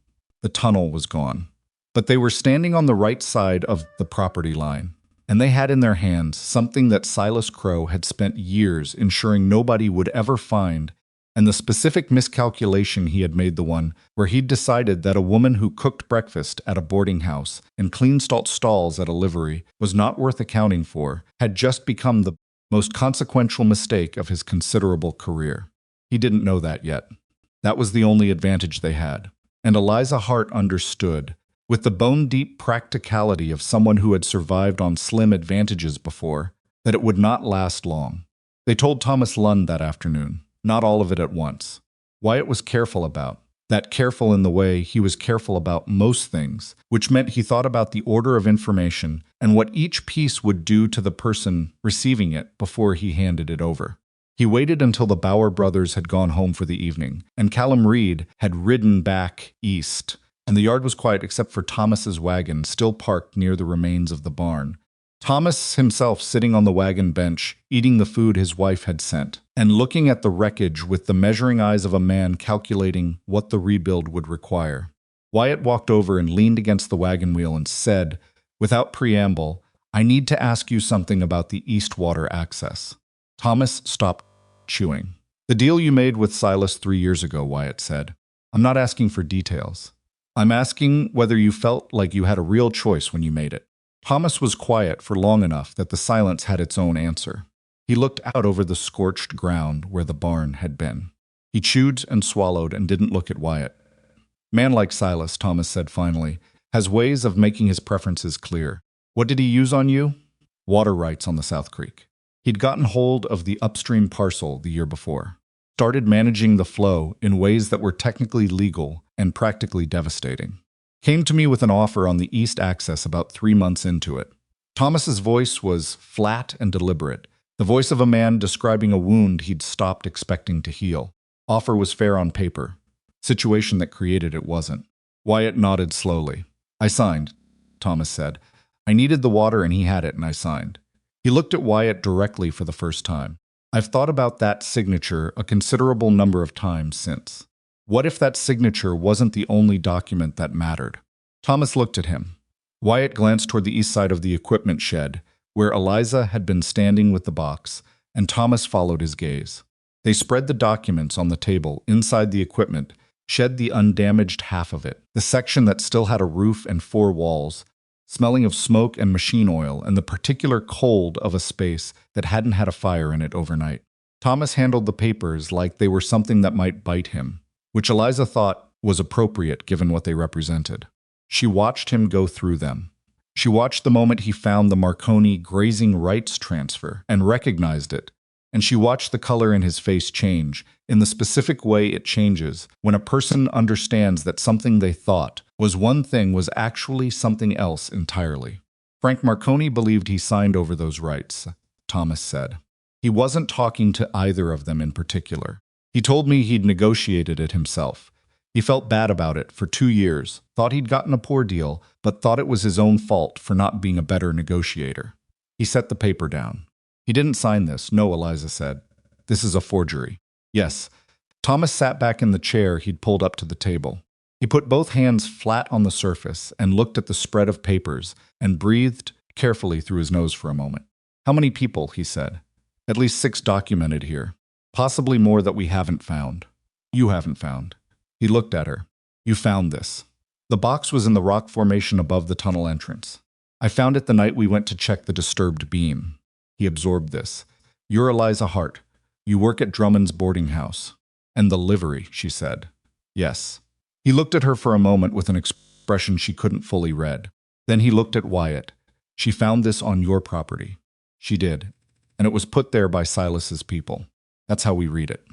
[SPEAKER 1] The tunnel was gone. But they were standing on the right side of the property line, and they had in their hands something that Silas Crowe had spent years ensuring nobody would ever find, and the specific miscalculation he had made, the one where he'd decided that a woman who cooked breakfast at a boarding house and cleaned stalls at a livery was not worth accounting for, had just become the most consequential mistake of his considerable career. He didn't know that yet. That was the only advantage they had. And Eliza Hart understood, with the bone-deep practicality of someone who had survived on slim advantages before, that it would not last long. They told Thomas Lund that afternoon, not all of it at once. Wyatt was careful about, that careful in the way he was careful about most things, which meant he thought about the order of information and what each piece would do to the person receiving it before he handed it over. He waited until the Bauer brothers had gone home for the evening, and Callum Reed had ridden back east, and the yard was quiet except for Thomas's wagon still parked near the remains of the barn. Thomas himself sitting on the wagon bench, eating the food his wife had sent, and looking at the wreckage with the measuring eyes of a man calculating what the rebuild would require. Wyatt walked over and leaned against the wagon wheel and said, without preamble, "I need to ask you something about the Eastwater access." Thomas stopped chewing. "The deal you made with Silas 3 years ago," Wyatt said. "I'm not asking for details. I'm asking whether you felt like you had a real choice when you made it." Thomas was quiet for long enough that the silence had its own answer. He looked out over the scorched ground where the barn had been. He chewed and swallowed and didn't look at Wyatt. "Man like Silas," Thomas said finally, "has ways of making his preferences clear. What did he use on you?" "Water rights on the South Creek. He'd gotten hold of the upstream parcel the year before. Started managing the flow in ways that were technically legal and practically devastating. Came to me with an offer on the east access about 3 months into it." Thomas's voice was flat and deliberate, the voice of a man describing a wound he'd stopped expecting to heal. Offer was fair on paper. Situation that created it wasn't. Wyatt nodded slowly. "I signed," Thomas said. "I needed the water and he had it and I signed." He looked at Wyatt directly for the first time. "I've thought about that signature a considerable number of times since. What if that signature wasn't the only document that mattered?" Thomas looked at him. Wyatt glanced toward the east side of the equipment shed, where Eliza had been standing with the box, and Thomas followed his gaze. They spread the documents on the table inside the equipment, shed the undamaged half of it, the section that still had a roof and 4 walls, smelling of smoke and machine oil and the particular cold of a space that hadn't had a fire in it overnight. Thomas handled the papers like they were something that might bite him, which Eliza thought was appropriate given what they represented. She watched him go through them. She watched the moment he found the Marconi grazing rights transfer and recognized it, and she watched the color in his face change in the specific way it changes when a person understands that something they thought was one thing was actually something else entirely. Frank Marconi believed he signed over those rights, Thomas said. He wasn't talking to either of them in particular. He told me he'd negotiated it himself. He felt bad about it for 2 years, thought he'd gotten a poor deal, but thought it was his own fault for not being a better negotiator. He set the paper down. He didn't sign this, no, Eliza said. This is a forgery. Yes. Thomas sat back in the chair he'd pulled up to the table. He put both hands flat on the surface and looked at the spread of papers and breathed carefully through his nose for a moment. How many people, he said. At least 6 documented here. Possibly more that we haven't found. You haven't found. He looked at her. You found this. The box was in the rock formation above the tunnel entrance. I found it the night we went to check the disturbed beam. He absorbed this. You're Eliza Hart. You work at Drummond's boarding house. And the livery, she said. Yes. He looked at her for a moment with an expression she couldn't fully read. Then he looked at Wyatt. She found this on your property. She did. And it was put there by Silas's people. That's how we read it.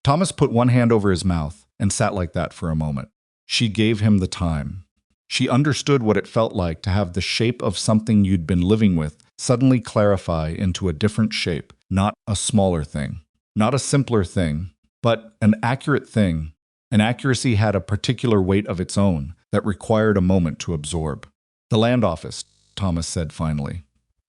[SPEAKER 1] Thomas put one hand over his mouth and sat like that for a moment. She gave him the time. She understood what it felt like to have the shape of something you'd been living with suddenly clarify into a different shape, not a smaller thing, not a simpler thing, but an accurate thing. An accuracy had a particular weight of its own that required a moment to absorb. The land office, Thomas said finally.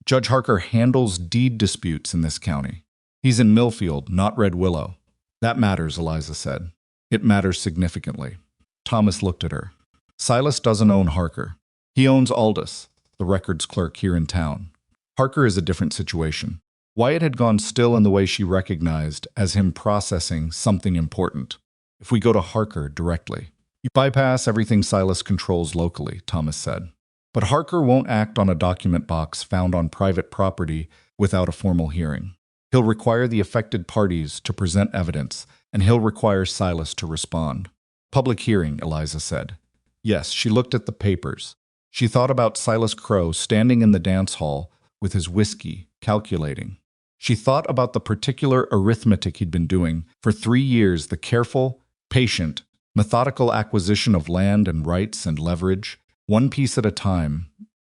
[SPEAKER 1] Judge Harker handles deed disputes in this county. He's in Millfield, not Red Willow. That matters, Eliza said. It matters significantly. Thomas looked at her. Silas doesn't own Harker. He owns Aldous, the records clerk here in town. Harker is a different situation. Wyatt had gone still in the way she recognized as him processing something important. If we go to Harker directly, you bypass everything Silas controls locally, Thomas said. But Harker won't act on a document box found on private property without a formal hearing. He'll require the affected parties to present evidence, and he'll require Silas to respond. Public hearing, Eliza said. Yes, she looked at the papers. She thought about Silas Crowe standing in the dance hall with his whiskey, calculating. She thought about the particular arithmetic he'd been doing for 3 years, the careful, patient, methodical acquisition of land and rights and leverage, one piece at a time,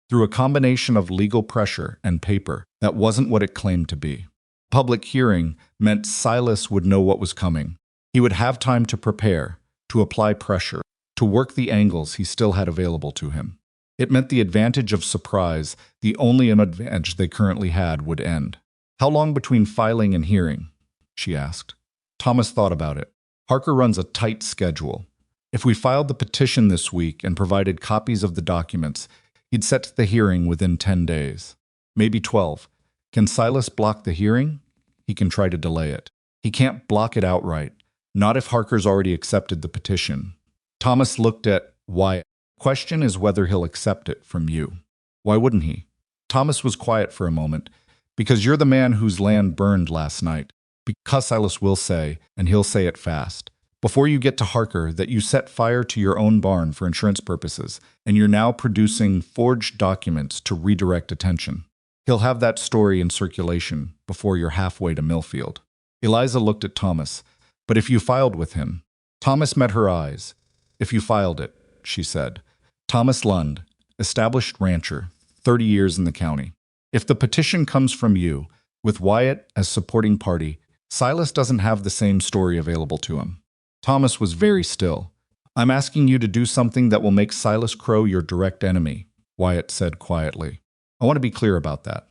[SPEAKER 1] through a combination of legal pressure and paper that wasn't what it claimed to be. Public hearing meant Silas would know what was coming. He would have time to prepare, to apply pressure, to work the angles he still had available to him. It meant the advantage of surprise, the only advantage they currently had, would end. How long between filing and hearing? She asked. Thomas thought about it. Harker runs a tight schedule. If we filed the petition this week and provided copies of the documents, he'd set the hearing within 10 days. Maybe 12. Can Silas block the hearing? He can try to delay it. He can't block it outright. Not if Harker's already accepted the petition. Thomas looked at Wyatt. Question is whether he'll accept it from you. Why wouldn't he? Thomas was quiet for a moment. Because you're the man whose land burned last night. Because Silas will say, and he'll say it fast, before you get to Harker, that you set fire to your own barn for insurance purposes, and you're now producing forged documents to redirect attention. He'll have that story in circulation before you're halfway to Millfield. Eliza looked at Thomas. But if you filed with him? Thomas met her eyes. If you filed it, she said. Thomas Lund, established rancher, 30 years in the county. If the petition comes from you, with Wyatt as supporting party, Silas doesn't have the same story available to him. Thomas was very still. I'm asking you to do something that will make Silas Crowe your direct enemy, Wyatt said quietly. I want to be clear about that.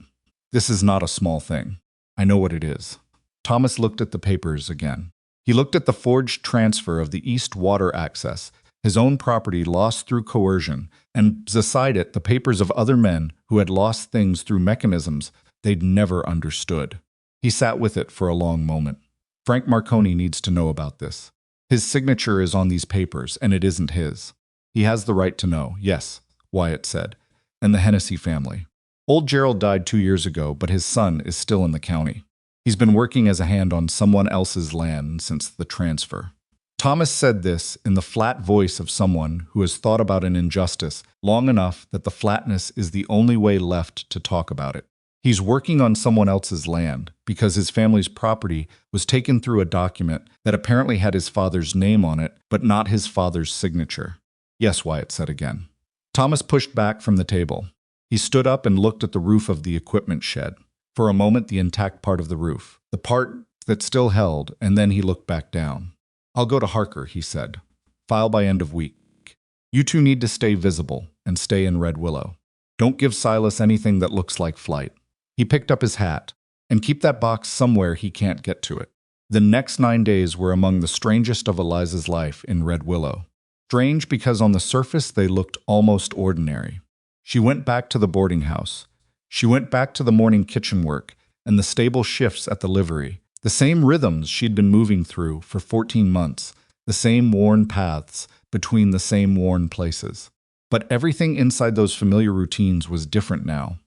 [SPEAKER 1] This is not a small thing. I know what it is. Thomas looked at the papers again. He looked at the forged transfer of the east water access, his own property lost through coercion, and beside it the papers of other men who had lost things through mechanisms they'd never understood. He sat with it for a long moment. Frank Marconi needs to know about this. His signature is on these papers, and it isn't his. He has the right to know, yes, Wyatt said, and the Hennessy family. Old Gerald died 2 years ago, but his son is still in the county. He's been working as a hand on someone else's land since the transfer. Thomas said this in the flat voice of someone who has thought about an injustice long enough that the flatness is the only way left to talk about it. He's working on someone else's land because his family's property was taken through a document that apparently had his father's name on it, but not his father's signature. Yes, Wyatt said again. Thomas pushed back from the table. He stood up and looked at the roof of the equipment shed. For a moment, the intact part of the roof, the part that still held, and then he looked back down. I'll go to Harker, he said. File by end of week. You two need to stay visible and stay in Red Willow. Don't give Silas anything that looks like flight. He picked up his hat, and keep that box somewhere he can't get to it. The next 9 days were among the strangest of Eliza's life in Red Willow. Strange because on the surface they looked almost ordinary. She went back to the boarding house. She went back to the morning kitchen work and the stable shifts at the livery, the same rhythms she'd been moving through for 14 months, the same worn paths between the same worn places. But everything inside those familiar routines was different now.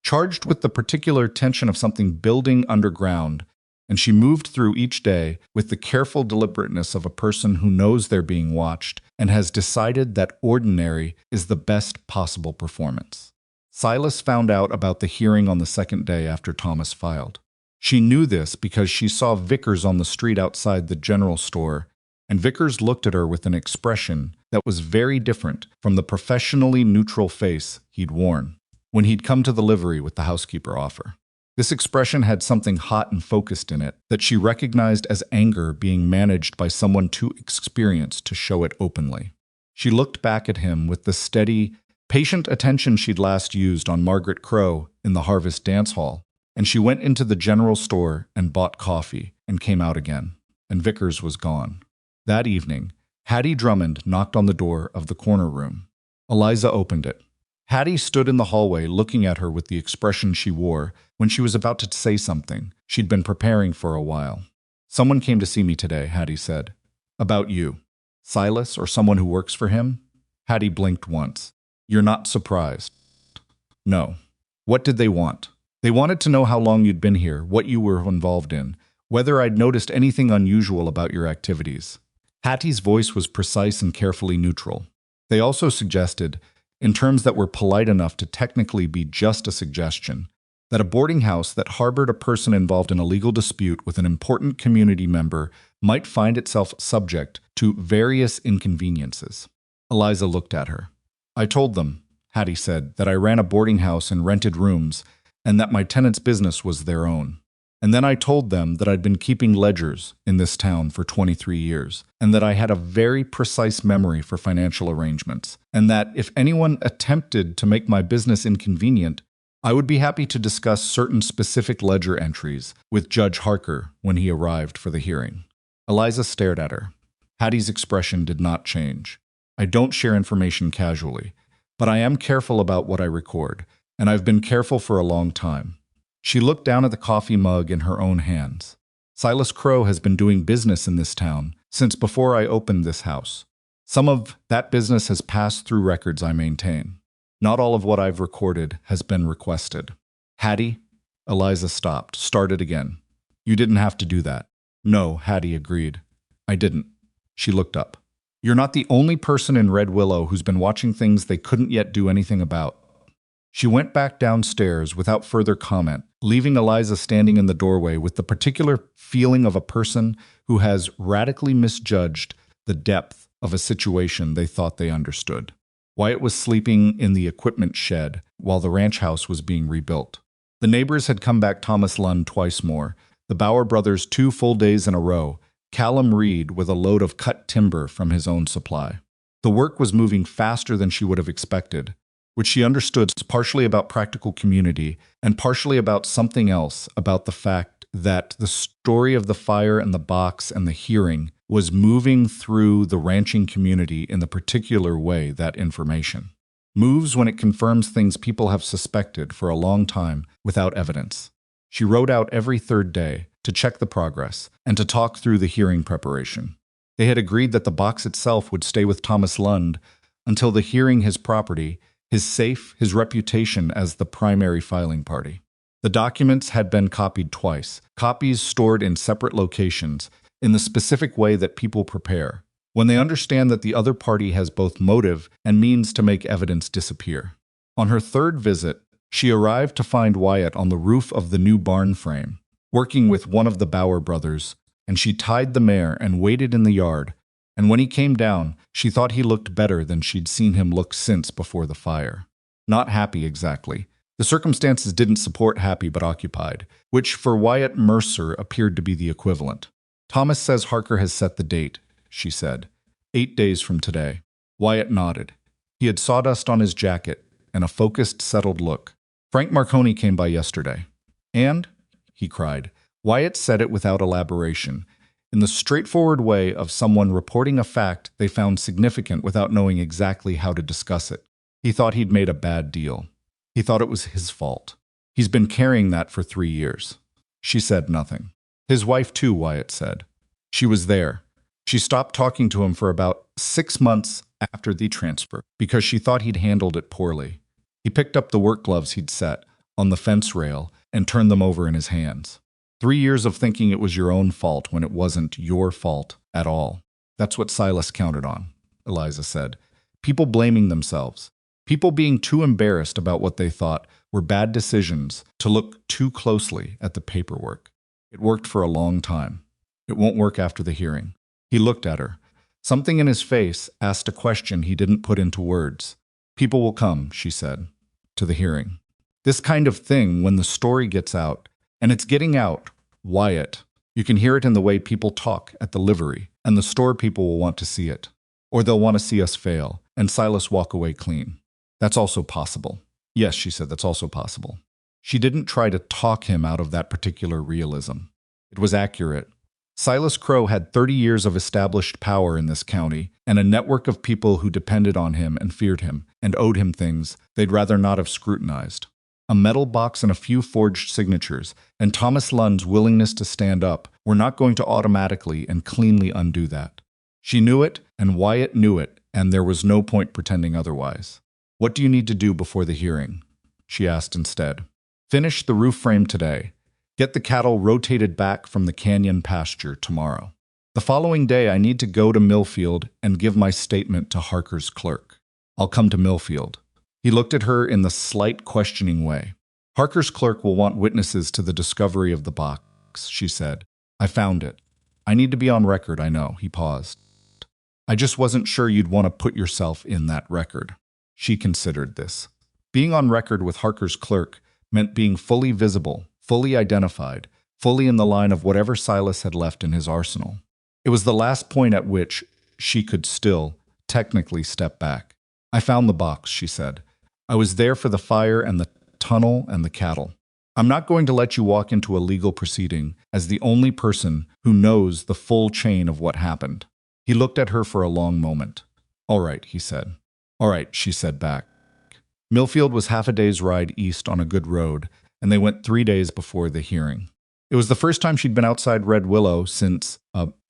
[SPEAKER 1] Charged with the particular tension of something building underground, and she moved through each day with the careful deliberateness of a person who knows they're being watched and has decided that ordinary is the best possible performance. Silas found out about the hearing on the second day after Thomas filed. She knew this because she saw Vickers on the street outside the general store, and Vickers looked at her with an expression that was very different from the professionally neutral face he'd worn when he'd come to the livery with the housekeeper offer. This expression had something hot and focused in it that she recognized as anger being managed by someone too experienced to show it openly. She looked back at him with the steady, patient attention she'd last used on Margaret Crowe in the Harvest Dance Hall, and she went into the general store and bought coffee and came out again, and Vickers was gone. That evening, Hattie Drummond knocked on the door of the corner room. Eliza opened it. Hattie stood in the hallway looking at her with the expression she wore when she was about to say something she'd been preparing for a while. Someone came to see me today, Hattie said. About you. Silas or someone who works for him? Hattie blinked once. You're not surprised. No. What did they want? They wanted to know how long you'd been here, what you were involved in, whether I'd noticed anything unusual about your activities. Hattie's voice was precise and carefully neutral. They also suggested, in terms that were polite enough to technically be just a suggestion, that a boarding house that harbored a person involved in a legal dispute with an important community member might find itself subject to various inconveniences. Eliza looked at her. I told them, Hattie said, that I ran a boarding house and rented rooms, and that my tenant's business was their own. And then I told them that I'd been keeping ledgers in this town for 23 years, and that I had a very precise memory for financial arrangements, and that if anyone attempted to make my business inconvenient, I would be happy to discuss certain specific ledger entries with Judge Harker when he arrived for the hearing. Eliza stared at her. Hattie's expression did not change. I don't share information casually, but I am careful about what I record, and I've been careful for a long time. She looked down at the coffee mug in her own hands. Silas Crowe has been doing business in this town since before I opened this house. Some of that business has passed through records I maintain. Not all of what I've recorded has been requested. Hattie? Eliza stopped, started again. You didn't have to do that. No, Hattie agreed. I didn't. She looked up. You're not the only person in Red Willow who's been watching things they couldn't yet do anything about. She went back downstairs without further comment, leaving Eliza standing in the doorway with the particular feeling of a person who has radically misjudged the depth of a situation they thought they understood. Wyatt was sleeping in the equipment shed while the ranch house was being rebuilt. The neighbors had come back Thomas Lund twice more, the Bauer brothers 2 full days in a row, Callum Reed with a load of cut timber from his own supply. The work was moving faster than she would have expected, which she understood was partially about practical community and partially about something else, about the fact that the story of the fire and the box and the hearing was moving through the ranching community in the particular way that information moves when it confirms things people have suspected for a long time without evidence. She wrote out every third day to check the progress and to talk through the hearing preparation. They had agreed that the box itself would stay with Thomas Lund until the hearing, his property, his safe, his reputation as the primary filing party. The documents had been copied twice, copies stored in separate locations, in the specific way that people prepare, when they understand that the other party has both motive and means to make evidence disappear. On her third visit, she arrived to find Wyatt on the roof of the new barn frame, working with one of the Bauer brothers, and she tied the mare and waited in the yard, and when he came down, she thought he looked better than she'd seen him look since before the fire. Not happy exactly. The circumstances didn't support happy but occupied, which for Wyatt Mercer appeared to be the equivalent. Thomas says Harker has set the date, she said. 8 days from today. Wyatt nodded. He had sawdust on his jacket and a focused, settled look. Frank Marconi came by yesterday. And? He cried. Wyatt said it without elaboration, in the straightforward way of someone reporting a fact they found significant without knowing exactly how to discuss it. He thought he'd made a bad deal. He thought it was his fault. He's been carrying that for 3 years. She said nothing. His wife too, Wyatt said. She was there. She stopped talking to him for about 6 months after the transfer because she thought he'd handled it poorly. He picked up the work gloves he'd set on the fence rail and turned them over in his hands. 3 years of thinking it was your own fault when it wasn't your fault at all. That's what Silas counted on, Eliza said. People blaming themselves. People being too embarrassed about what they thought were bad decisions to look too closely at the paperwork. It worked for a long time. It won't work after the hearing. He looked at her. Something in his face asked a question he didn't put into words. People will come, she said, to the hearing. This kind of thing, when the story gets out, and it's getting out, Wyatt, you can hear it in the way people talk at the livery, and the store people will want to see it. Or they'll want to see us fail, and Silas walk away clean. That's also possible. Yes, she said, that's also possible. She didn't try to talk him out of that particular realism. It was accurate. Silas Crowe had 30 years of established power in this county, and a network of people who depended on him and feared him, and owed him things they'd rather not have scrutinized. A metal box and a few forged signatures, and Thomas Lund's willingness to stand up were not going to automatically and cleanly undo that. She knew it, and Wyatt knew it, and there was no point pretending otherwise. What do you need to do before the hearing? She asked instead. Finish the roof frame today. Get the cattle rotated back from the canyon pasture tomorrow. The following day, I need to go to Millfield and give my statement to Harker's clerk. I'll come to Millfield. He looked at her in the slight questioning way. Harker's clerk will want witnesses to the discovery of the box, she said. I found it. I need to be on record, I know. He paused. I just wasn't sure you'd want to put yourself in that record. She considered this. Being on record with Harker's clerk meant being fully visible, fully identified, fully in the line of whatever Silas had left in his arsenal. It was the last point at which she could still, technically, step back. I found the box, she said. I was there for the fire and the tunnel and the cattle. I'm not going to let you walk into a legal proceeding as the only person who knows the full chain of what happened. He looked at her for a long moment. All right, he said. All right, she said back. Millfield was half a day's ride east on a good road, and they went 3 days before the hearing. It was the first time she'd been outside Red Willow since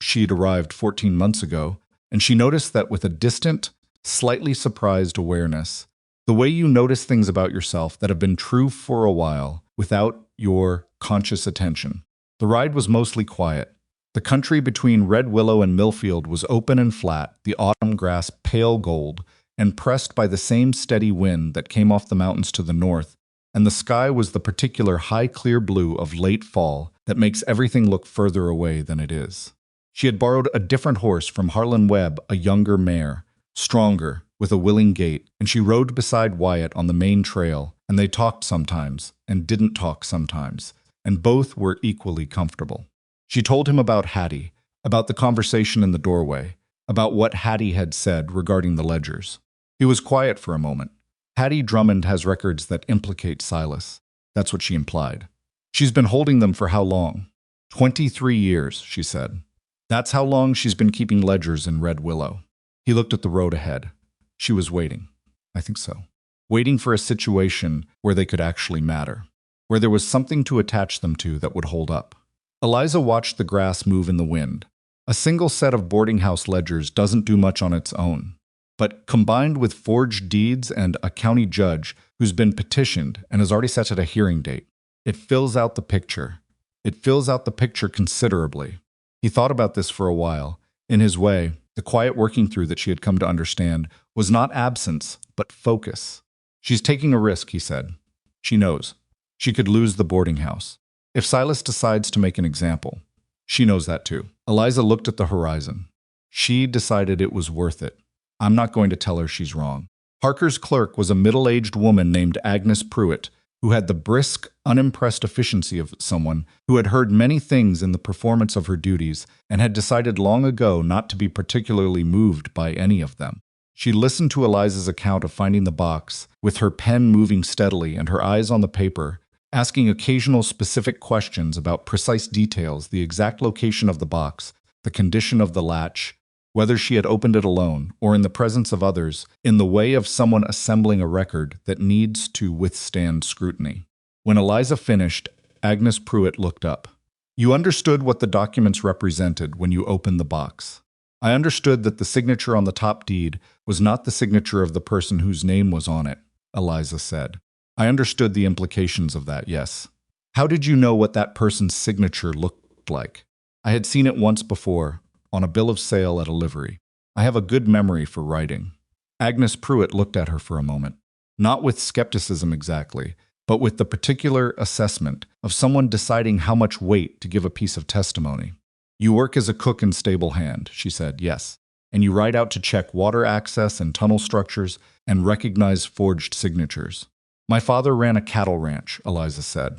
[SPEAKER 1] she'd arrived 14 months ago, and she noticed that with a distant, slightly surprised awareness, the way you notice things about yourself that have been true for a while without your conscious attention. The ride was mostly quiet. The country between Red Willow and Millfield was open and flat, the autumn grass pale gold, and pressed by the same steady wind that came off the mountains to the north, and the sky was the particular high clear blue of late fall that makes everything look further away than it is. She had borrowed a different horse from Harlan Webb, a younger mare, stronger, with a willing gait, and she rode beside Wyatt on the main trail, and they talked sometimes, and didn't talk sometimes, and both were equally comfortable. She told him about Hattie, about the conversation in the doorway, about what Hattie had said regarding the ledgers. He was quiet for a moment. Hattie Drummond has records that implicate Silas. That's what she implied. She's been holding them for how long? 23 years, she said. That's how long she's been keeping ledgers in Red Willow. He looked at the road ahead. She was waiting. I think so. Waiting for a situation where they could actually matter, where there was something to attach them to that would hold up. Eliza watched the grass move in the wind. A single set of boarding house ledgers doesn't do much on its own. But combined with forged deeds and a county judge who's been petitioned and has already set a hearing date, it fills out the picture. It fills out the picture considerably. He thought about this for a while. In his way, the quiet working through that she had come to understand was not absence, but focus. She's taking a risk, he said. She knows. She could lose the boarding house. If Silas decides to make an example, she knows that too. Eliza looked at the horizon. She decided it was worth it. I'm not going to tell her she's wrong. Harker's clerk was a middle-aged woman named Agnes Pruitt, who had the brisk, unimpressed efficiency of someone who had heard many things in the performance of her duties and had decided long ago not to be particularly moved by any of them. She listened to Eliza's account of finding the box, with her pen moving steadily and her eyes on the paper, asking occasional specific questions about precise details, the exact location of the box, the condition of the latch, whether she had opened it alone or in the presence of others, in the way of someone assembling a record that needs to withstand scrutiny. When Eliza finished, Agnes Pruitt looked up. You understood what the documents represented when you opened the box. I understood that the signature on the top deed was not the signature of the person whose name was on it, Eliza said. I understood the implications of that, yes. How did you know what that person's signature looked like? I had seen it once before, on a bill of sale at a livery. I have a good memory for writing. Agnes Pruitt looked at her for a moment, not with skepticism exactly, but with the particular assessment of someone deciding how much weight to give a piece of testimony. You work as a cook in stable hand, she said, yes, and you ride out to check water access and tunnel structures and recognize forged signatures. My father ran a cattle ranch, Eliza said.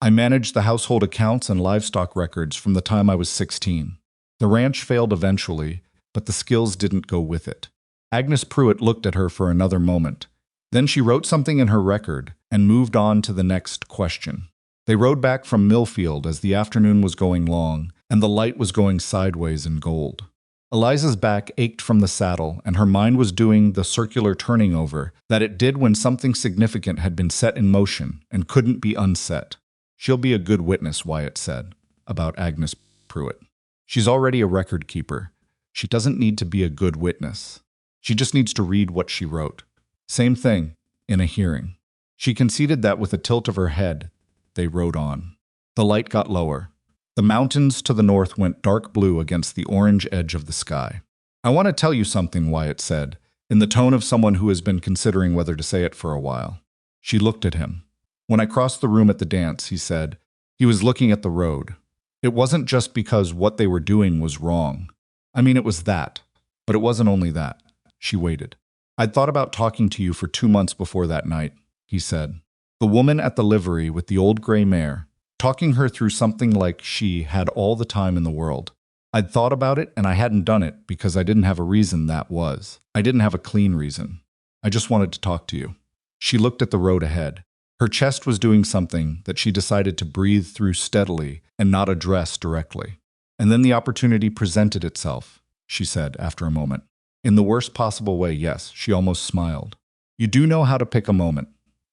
[SPEAKER 1] I managed the household accounts and livestock records from the time I was 16. The ranch failed eventually, but the skills didn't go with it. Agnes Pruitt looked at her for another moment. Then she wrote something in her record and moved on to the next question. They rode back from Millfield as the afternoon was going long, and the light was going sideways in gold. Eliza's back ached from the saddle, and her mind was doing the circular turning over that it did when something significant had been set in motion and couldn't be unset. She'll be a good witness, Wyatt said, about Agnes Pruitt. She's already a record keeper. She doesn't need to be a good witness. She just needs to read what she wrote. Same thing, in a hearing. She conceded that with a tilt of her head. They rode on. The light got lower. The mountains to the north went dark blue against the orange edge of the sky. I want to tell you something, Wyatt said, in the tone of someone who has been considering whether to say it for a while. She looked at him. When I crossed the room at the dance, he said, he was looking at the road. It wasn't just because what they were doing was wrong. I mean, it was that. But it wasn't only that. She waited. I'd thought about talking to you for 2 months before that night, he said. The woman at the livery with the old gray mare, talking her through something like she had all the time in the world. I'd thought about it and I hadn't done it because I didn't have a reason that was. I didn't have a clean reason. I just wanted to talk to you. She looked at the road ahead. Her chest was doing something that she decided to breathe through steadily and not address directly. And then the opportunity presented itself, she said after a moment. In the worst possible way, yes, she almost smiled. You do know how to pick a moment.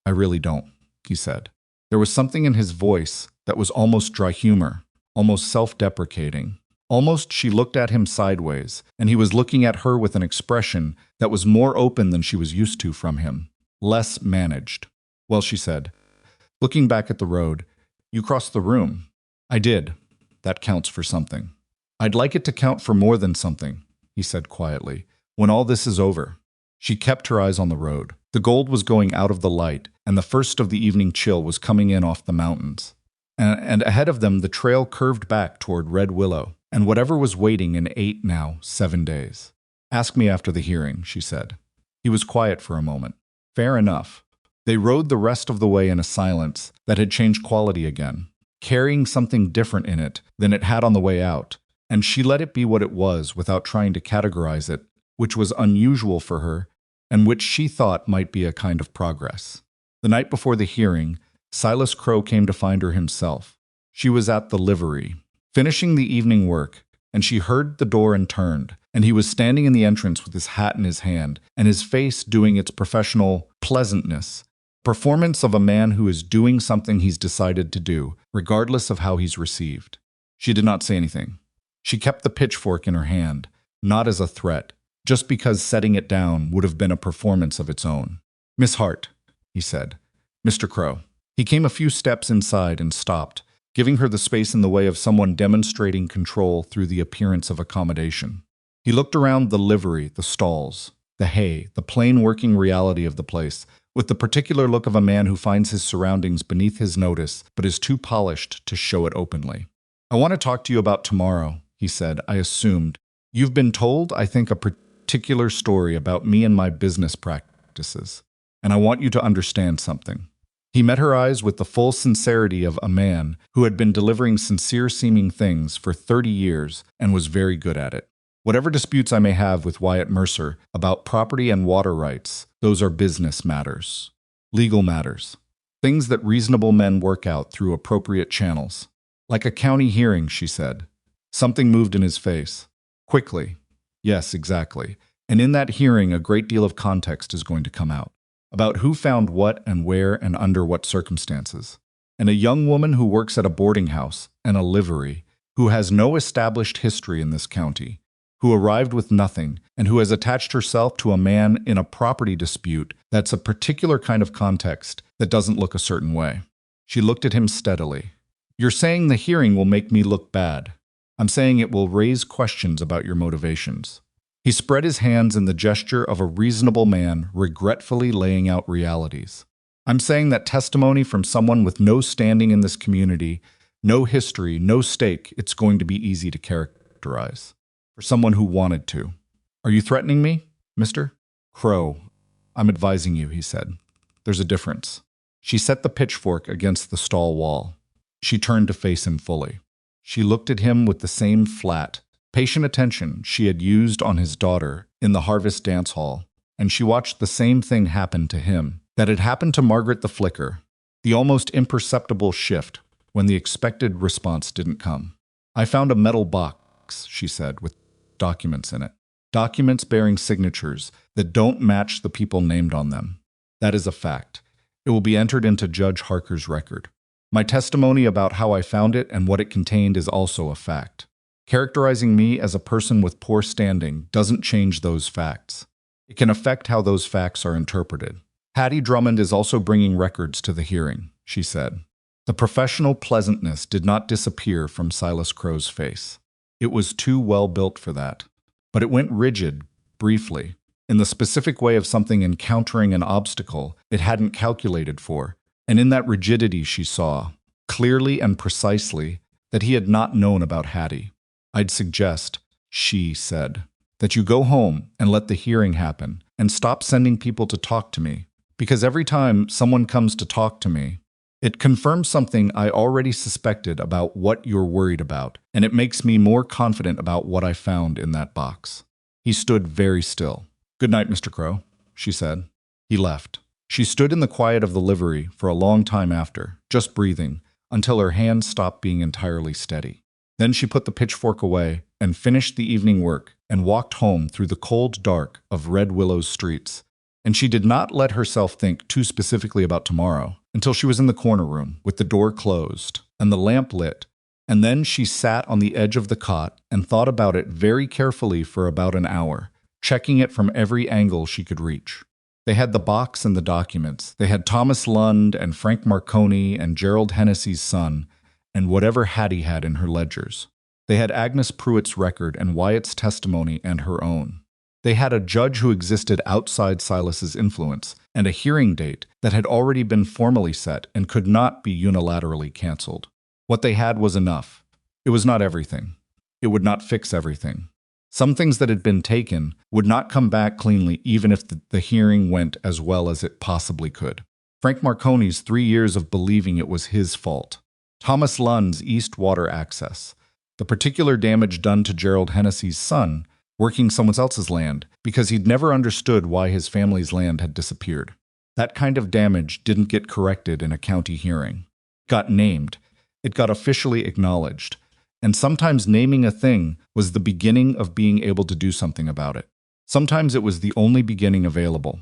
[SPEAKER 1] I really don't, he said. There was something in his voice that was almost dry humor, almost self-deprecating. Almost she looked at him sideways, and he was looking at her with an expression that was more open than she was used to from him, less managed. Well, she said, looking back at the road, you crossed the room. I did. That counts for something. I'd like it to count for more than something, he said quietly, when all this is over. She kept her eyes on the road. The gold was going out of the light, and the first of the evening chill was coming in off the mountains. And ahead of them, the trail curved back toward Red Willow, and whatever was waiting in 7 days. Ask me after the hearing, she said. He was quiet for a moment. Fair enough. They rode the rest of the way in a silence that had changed quality again, carrying something different in it than it had on the way out, and she let it be what it was without trying to categorize it, which was unusual for her, and which she thought might be a kind of progress. The night before the hearing, Silas Crowe came to find her himself. She was at the livery, finishing the evening work, and she heard the door and turned, and he was standing in the entrance with his hat in his hand, and his face doing its professional pleasantness. Performance of a man who is doing something he's decided to do, regardless of how he's received. She did not say anything. She kept the pitchfork in her hand, not as a threat, just because setting it down would have been a performance of its own. "Miss Hart," he said. "Mr. Crowe." He came a few steps inside and stopped, giving her the space in the way of someone demonstrating control through the appearance of accommodation. He looked around the livery, the stalls, the hay, the plain working reality of the place, with the particular look of a man who finds his surroundings beneath his notice but is too polished to show it openly. "I want to talk to you about tomorrow," he said. "I assumed. You've been told, I think, a particular story about me and my business practices, and I want you to understand something." He met her eyes with the full sincerity of a man who had been delivering sincere-seeming things for 30 years and was very good at it. "Whatever disputes I may have with Wyatt Mercer about property and water rights, those are business matters, legal matters, things that reasonable men work out through appropriate channels. Like a county hearing," she said. Something moved in his face. "Quickly. Yes, exactly. And in that hearing, a great deal of context is going to come out. About who found what and where and under what circumstances. And a young woman who works at a boarding house and a livery, who has no established history in this county, who arrived with nothing, and who has attached herself to a man in a property dispute that's a particular kind of context that doesn't look a certain way." She looked at him steadily. "You're saying the hearing will make me look bad. I'm saying it will raise questions about your motivations." He spread his hands in the gesture of a reasonable man regretfully laying out realities. "I'm saying that testimony from someone with no standing in this community, no history, no stake, it's going to be easy to characterize. For someone who wanted to. Are you threatening me, Mr. Crowe?" "I'm advising you," he said. "There's a difference." She set the pitchfork against the stall wall. She turned to face him fully. She looked at him with the same flat, patient attention she had used on his daughter in the Harvest Dance Hall, and she watched the same thing happen to him that had happened to Margaret the Flicker, the almost imperceptible shift when the expected response didn't come. "I found a metal box," she said, "with documents in it. Documents bearing signatures that don't match the people named on them. That is a fact. It will be entered into Judge Harker's record. My testimony about how I found it and what it contained is also a fact. Characterizing me as a person with poor standing doesn't change those facts. It can affect how those facts are interpreted. Hattie Drummond is also bringing records to the hearing," she said. The professional pleasantness did not disappear from Silas Crowe's face. It was too well built for that. But it went rigid, briefly, in the specific way of something encountering an obstacle it hadn't calculated for, and in that rigidity she saw, clearly and precisely, that he had not known about Hattie. "I'd suggest," she said, "that you go home and let the hearing happen and stop sending people to talk to me, because every time someone comes to talk to me, it confirms something I already suspected about what you're worried about, and it makes me more confident about what I found in that box." He stood very still. "Good night, Mr. Crowe," she said. He left. She stood in the quiet of the livery for a long time after, just breathing, until her hands stopped being entirely steady. Then she put the pitchfork away and finished the evening work and walked home through the cold dark of Red Willow's streets. And she did not let herself think too specifically about tomorrow until she was in the corner room with the door closed and the lamp lit. And then she sat on the edge of the cot and thought about it very carefully for about an hour, checking it from every angle she could reach. They had the box and the documents. They had Thomas Lund and Frank Marconi and Gerald Hennessy's son, and whatever Hattie had in her ledgers. They had Agnes Pruitt's record and Wyatt's testimony and her own. They had a judge who existed outside Silas's influence, and a hearing date that had already been formally set and could not be unilaterally canceled. What they had was enough. It was not everything. It would not fix everything. Some things that had been taken would not come back cleanly even if the hearing went as well as it possibly could. Frank Marconi's 3 years of believing it was his fault. Thomas Lund's East Water access. The particular damage done to Gerald Hennessy's son, working someone else's land, because he'd never understood why his family's land had disappeared. That kind of damage didn't get corrected in a county hearing. It got named. It got officially acknowledged. And sometimes naming a thing was the beginning of being able to do something about it. Sometimes it was the only beginning available.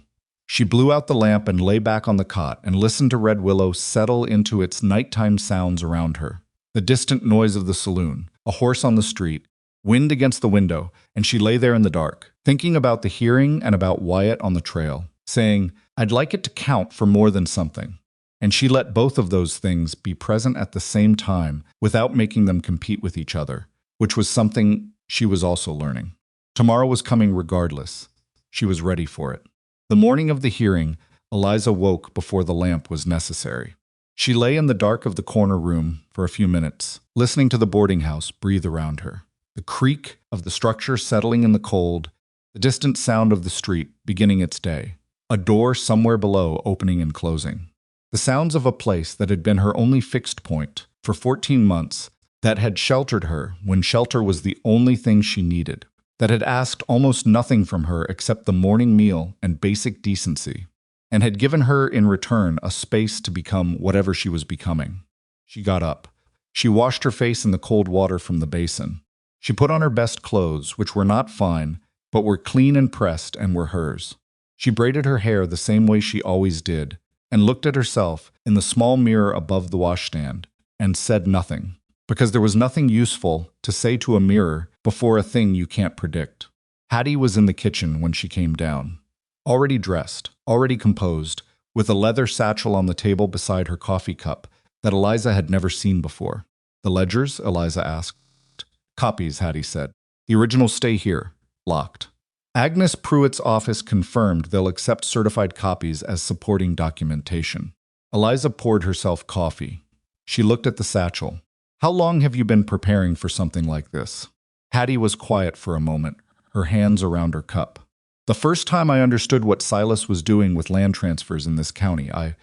[SPEAKER 1] She blew out the lamp and lay back on the cot and listened to Red Willow settle into its nighttime sounds around her. The distant noise of the saloon, a horse on the street, wind against the window, and she lay there in the dark, thinking about the hearing and about Wyatt on the trail, saying, "I'd like it to count for more than something." And she let both of those things be present at the same time without making them compete with each other, which was something she was also learning. Tomorrow was coming regardless. She was ready for it. The morning of the hearing, Eliza woke before the lamp was necessary. She lay in the dark of the corner room for a few minutes, listening to the boarding house breathe around her. The creak of the structure settling in the cold, the distant sound of the street beginning its day, a door somewhere below opening and closing. The sounds of a place that had been her only fixed point for 14 months, that had sheltered her when shelter was the only thing she needed, that had asked almost nothing from her except the morning meal and basic decency, and had given her in return a space to become whatever she was becoming. She got up. She washed her face in the cold water from the basin. She put on her best clothes, which were not fine, but were clean and pressed and were hers. She braided her hair the same way she always did, and looked at herself in the small mirror above the washstand, and said nothing, because there was nothing useful to say to a mirror before a thing you can't predict. Hattie was in the kitchen when she came down, already dressed, already composed, with a leather satchel on the table beside her coffee cup that Eliza had never seen before. "The ledgers?" Eliza asked. "Copies," Hattie said. "The originals stay here, locked." Agnes Pruitt's office confirmed they'll accept certified copies as supporting documentation. Eliza poured herself coffee. She looked at the satchel. "How long have you been preparing for something like this?" Hattie was quiet for a moment, her hands around her cup. "The first time I understood what Silas was doing with land transfers in this county, I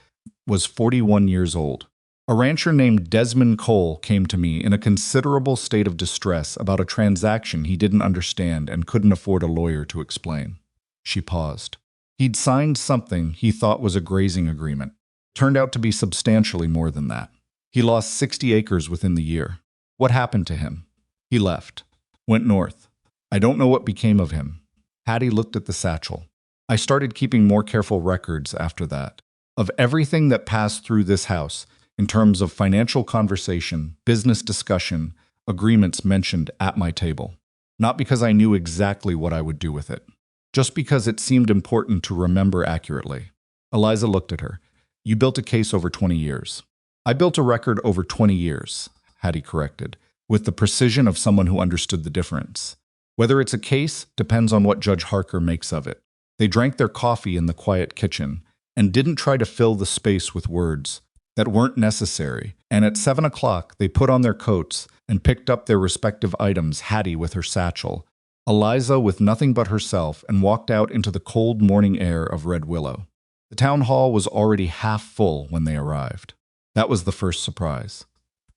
[SPEAKER 1] was 41 years old. A rancher named Desmond Cole came to me in a considerable state of distress about a transaction he didn't understand and couldn't afford a lawyer to explain." She paused. "He'd signed something he thought was a grazing agreement. Turned out to be substantially more than that. He lost 60 acres within the year. What happened to him? He left. Went north. I don't know what became of him." Hattie looked at the satchel. "I started keeping more careful records after that. Of everything that passed through this house, in terms of financial conversation, business discussion, agreements mentioned at my table. Not because I knew exactly what I would do with it. Just because it seemed important to remember accurately." Eliza looked at her. "You built a case over 20 years. I built a record over 20 years, Hattie corrected, with the precision of someone who understood the difference. Whether it's a case depends on what Judge Harker makes of it. They drank their coffee in the quiet kitchen and didn't try to fill the space with words that weren't necessary, and at 7 o'clock they put on their coats and picked up their respective items, Hattie with her satchel, Eliza with nothing but herself, and walked out into the cold morning air of Red Willow. The town hall was already half full when they arrived. That was the first surprise.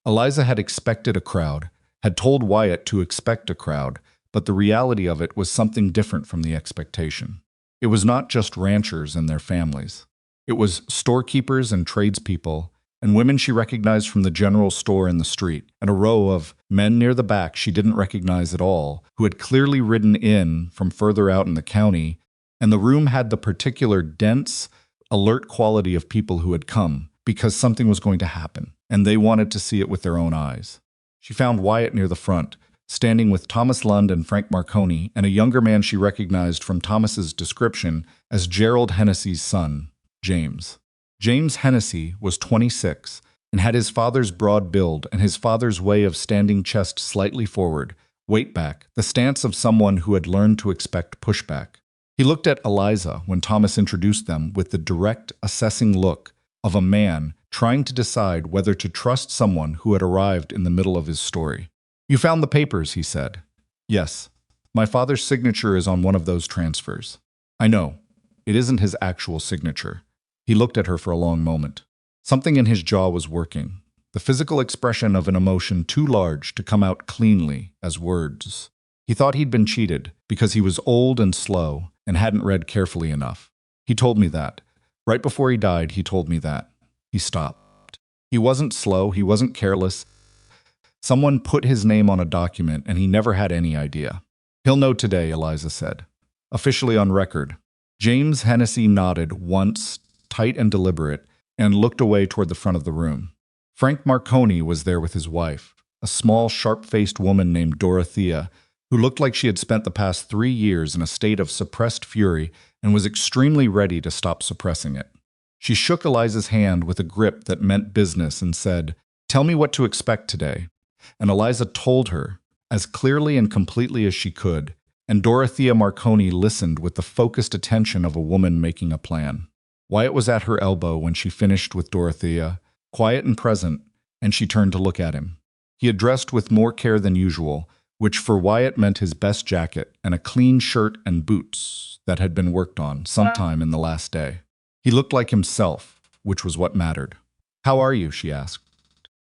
[SPEAKER 1] Eliza had expected a crowd, had told Wyatt to expect a crowd, but the reality of it was something different from the expectation. It was not just ranchers and their families. It was storekeepers and tradespeople, and women she recognized from the general store in the street, and a row of men near the back she didn't recognize at all, who had clearly ridden in from further out in the county, and the room had the particular dense, alert quality of people who had come because something was going to happen, and they wanted to see it with their own eyes. She found Wyatt near the front, standing with Thomas Lund and Frank Marconi, and a younger man she recognized from Thomas's description as Gerald Hennessy's son, James. James Hennessy was 26 and had his father's broad build and his father's way of standing chest slightly forward, weight back, the stance of someone who had learned to expect pushback. He looked at Eliza when Thomas introduced them with the direct, assessing look of a man trying to decide whether to trust someone who had arrived in the middle of his story. "You found the papers," he said. "Yes. My father's signature is on one of those transfers." "I know. It isn't his actual signature." He looked at her for a long moment. Something in his jaw was working, the physical expression of an emotion too large to come out cleanly as words. He thought he'd been cheated because he was old and slow and hadn't read carefully enough. "He told me that. Right before he died, he told me that." He stopped. "He wasn't slow, he wasn't careless. Someone put his name on a document and he never had any idea. He'll know today, Eliza said. Officially on record. James Hennessy nodded once, tight and deliberate, and looked away toward the front of the room. Frank Marconi was there with his wife, a small, sharp-faced woman named Dorothea, who looked like she had spent the past 3 years in a state of suppressed fury and was extremely ready to stop suppressing it. She shook Eliza's hand with a grip that meant business and said, "Tell me what to expect today." And Eliza told her, as clearly and completely as she could, and Dorothea Marconi listened with the focused attention of a woman making a plan. Wyatt was at her elbow when she finished with Dorothea, quiet and present, and she turned to look at him. He had dressed with more care than usual, which for Wyatt meant his best jacket and a clean shirt and boots that had been worked on sometime in the last day. He looked like himself, which was what mattered. "How are you?" she asked.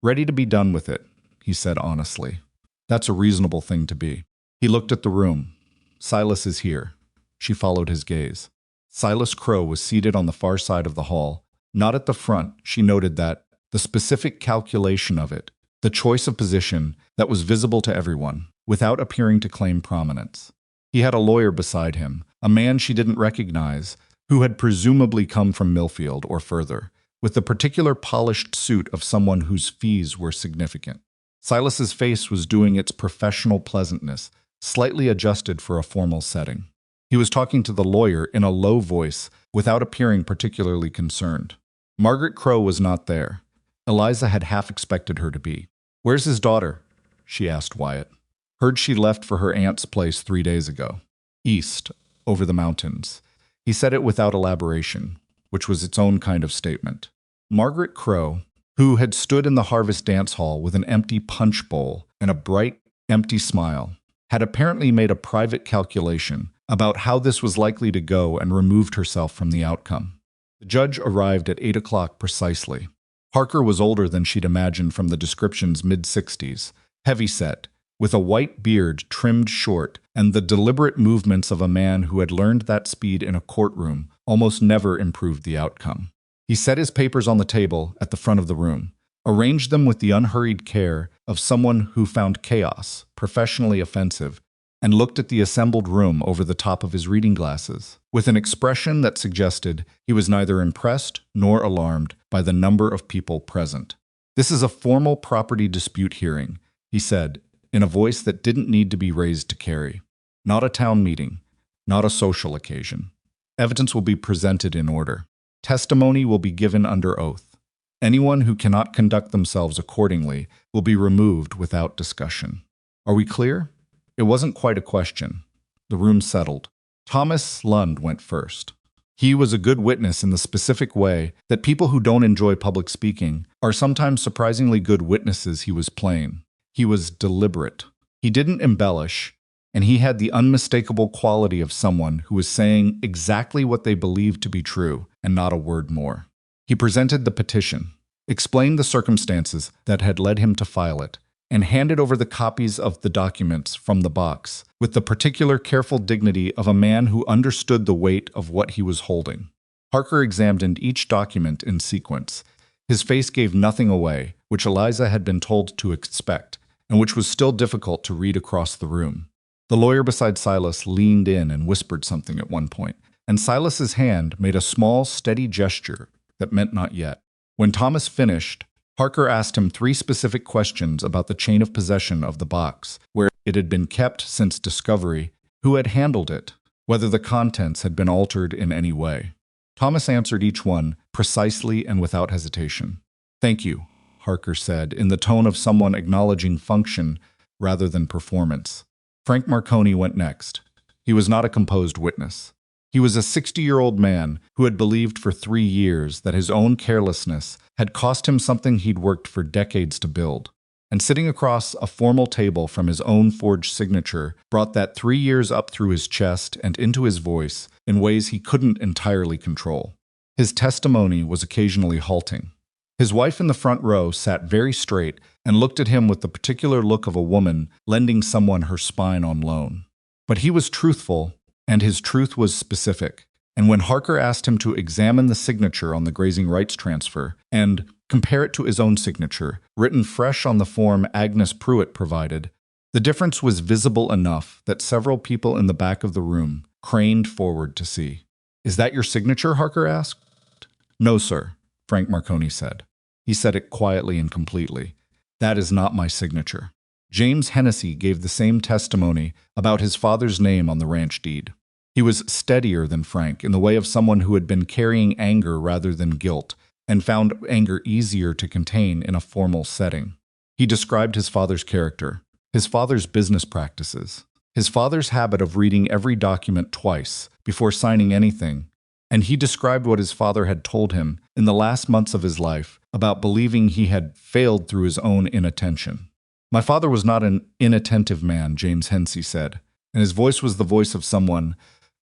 [SPEAKER 1] "Ready to be done with it," he said honestly. "That's a reasonable thing to be." He looked at the room. "Silas is here." She followed his gaze. Silas Crowe was seated on the far side of the hall. Not at the front, she noted that, the specific calculation of it, the choice of position that was visible to everyone, without appearing to claim prominence. He had a lawyer beside him, a man she didn't recognize, who had presumably come from Millfield or further, with the particular polished suit of someone whose fees were significant. Silas's face was doing its professional pleasantness, slightly adjusted for a formal setting. He was talking to the lawyer in a low voice, without appearing particularly concerned. Margaret Crowe was not there. Eliza had half expected her to be. "Where's his daughter?" she asked Wyatt. "Heard she left for her aunt's place 3 days ago. East, over the mountains." He said it without elaboration, which was its own kind of statement. Margaret Crowe, who had stood in the Harvest Dance Hall with an empty punch bowl and a bright, empty smile, had apparently made a private calculation about how this was likely to go and removed herself from the outcome. The judge arrived at 8 o'clock precisely. Harker was older than she'd imagined from the description's mid-60s, heavy-set, with a white beard trimmed short and the deliberate movements of a man who had learned that speed in a courtroom almost never improved the outcome. He set his papers on the table at the front of the room, arranged them with the unhurried care of someone who found chaos professionally offensive, and looked at the assembled room over the top of his reading glasses, with an expression that suggested he was neither impressed nor alarmed by the number of people present. "This is a formal property dispute hearing," he said, in a voice that didn't need to be raised to carry. "Not a town meeting, not a social occasion. Evidence will be presented in order. Testimony will be given under oath. Anyone who cannot conduct themselves accordingly will be removed without discussion. Are we clear?" It wasn't quite a question. The room settled. Thomas Lund went first. He was a good witness in the specific way that people who don't enjoy public speaking are sometimes surprisingly good witnesses. He was plain. He was deliberate. He didn't embellish, and he had the unmistakable quality of someone who was saying exactly what they believed to be true and not a word more. He presented the petition, explained the circumstances that had led him to file it, and handed over the copies of the documents from the box with the particular careful dignity of a man who understood the weight of what he was holding. Harker examined each document in sequence. His face gave nothing away, which Eliza had been told to expect, and which was still difficult to read across the room. The lawyer beside Silas leaned in and whispered something at one point, and Silas's hand made a small, steady gesture that meant not yet. When Thomas finished, Harker asked him 3 specific questions about the chain of possession of the box, where it had been kept since discovery, who had handled it, whether the contents had been altered in any way. Thomas answered each one precisely and without hesitation. "Thank you," Harker said, in the tone of someone acknowledging function rather than performance. Frank Marconi went next. He was not a composed witness. He was a 60-year-old man who had believed for 3 years that his own carelessness had cost him something he'd worked for decades to build. And sitting across a formal table from his own forged signature brought that 3 years up through his chest and into his voice in ways he couldn't entirely control. His testimony was occasionally halting. His wife in the front row sat very straight and looked at him with the particular look of a woman lending someone her spine on loan. But he was truthful, and his truth was specific, And when Harker asked him to examine the signature on the grazing rights transfer and compare it to his own signature, written fresh on the form Agnes Pruitt provided, the difference was visible enough that several people in the back of the room craned forward to see. "Is that your signature?" Harker asked. "No, sir," Frank Marconi said. He said it quietly and completely. "That is not my signature." James Hennessy gave the same testimony about his father's name on the ranch deed. He was steadier than Frank in the way of someone who had been carrying anger rather than guilt and found anger easier to contain in a formal setting. He described his father's character, his father's business practices, his father's habit of reading every document twice before signing anything, and he described what his father had told him in the last months of his life about believing he had failed through his own inattention. "My father was not an inattentive man," James Hennessy said, and his voice was the voice of someone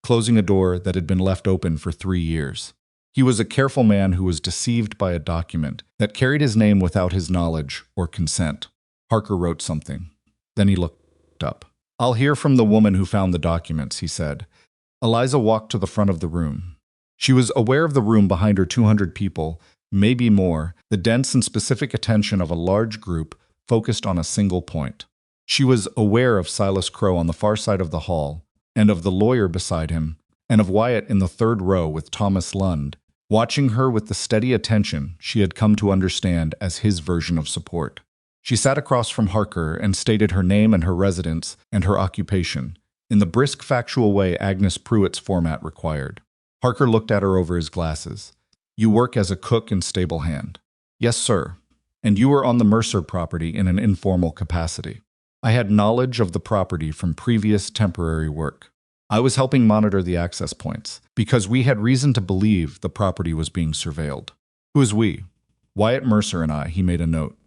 [SPEAKER 1] closing a door that had been left open for 3 years. He was a careful man who was deceived by a document that carried his name without his knowledge or consent. Harker wrote something. Then he looked up. "I'll hear from the woman who found the documents," he said. Eliza walked to the front of the room. She was aware of the room behind her 200 people, maybe more, the dense and specific attention of a large group focused on a single point. She was aware of Silas Crowe on the far side of the hall, and of the lawyer beside him, and of Wyatt in the third row with Thomas Lund, watching her with the steady attention she had come to understand as his version of support. She sat across from Harker and stated her name and her residence and her occupation, in the brisk factual way Agnes Pruitt's format required. Harker looked at her over his glasses. "You work as a cook and stable hand." "Yes, sir. And you were on the Mercer property in an informal capacity." "I had knowledge of the property from previous temporary work. I was helping monitor the access points, because we had reason to believe the property was being surveilled." "Who is we?" "Wyatt Mercer and I," he made a note.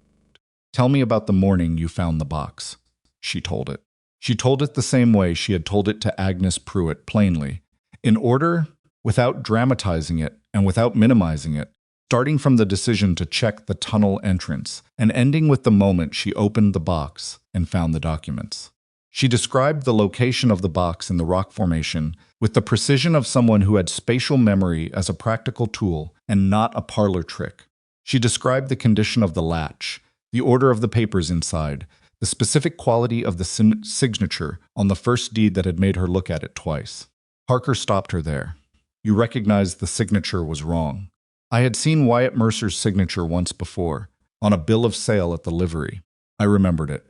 [SPEAKER 1] "Tell me about the morning you found the box." She told it. She told it the same way she had told it to Agnes Pruitt, plainly, in order, without dramatizing it and without minimizing it, starting from the decision to check the tunnel entrance and ending with the moment she opened the box and found the documents. She described the location of the box in the rock formation with the precision of someone who had spatial memory as a practical tool and not a parlor trick. She described the condition of the latch, the order of the papers inside, the specific quality of the signature on the first deed that had made her look at it twice. Harker stopped her there. "You recognized the signature was wrong." "I had seen Wyatt Mercer's signature once before, on a bill of sale at the livery. I remembered it.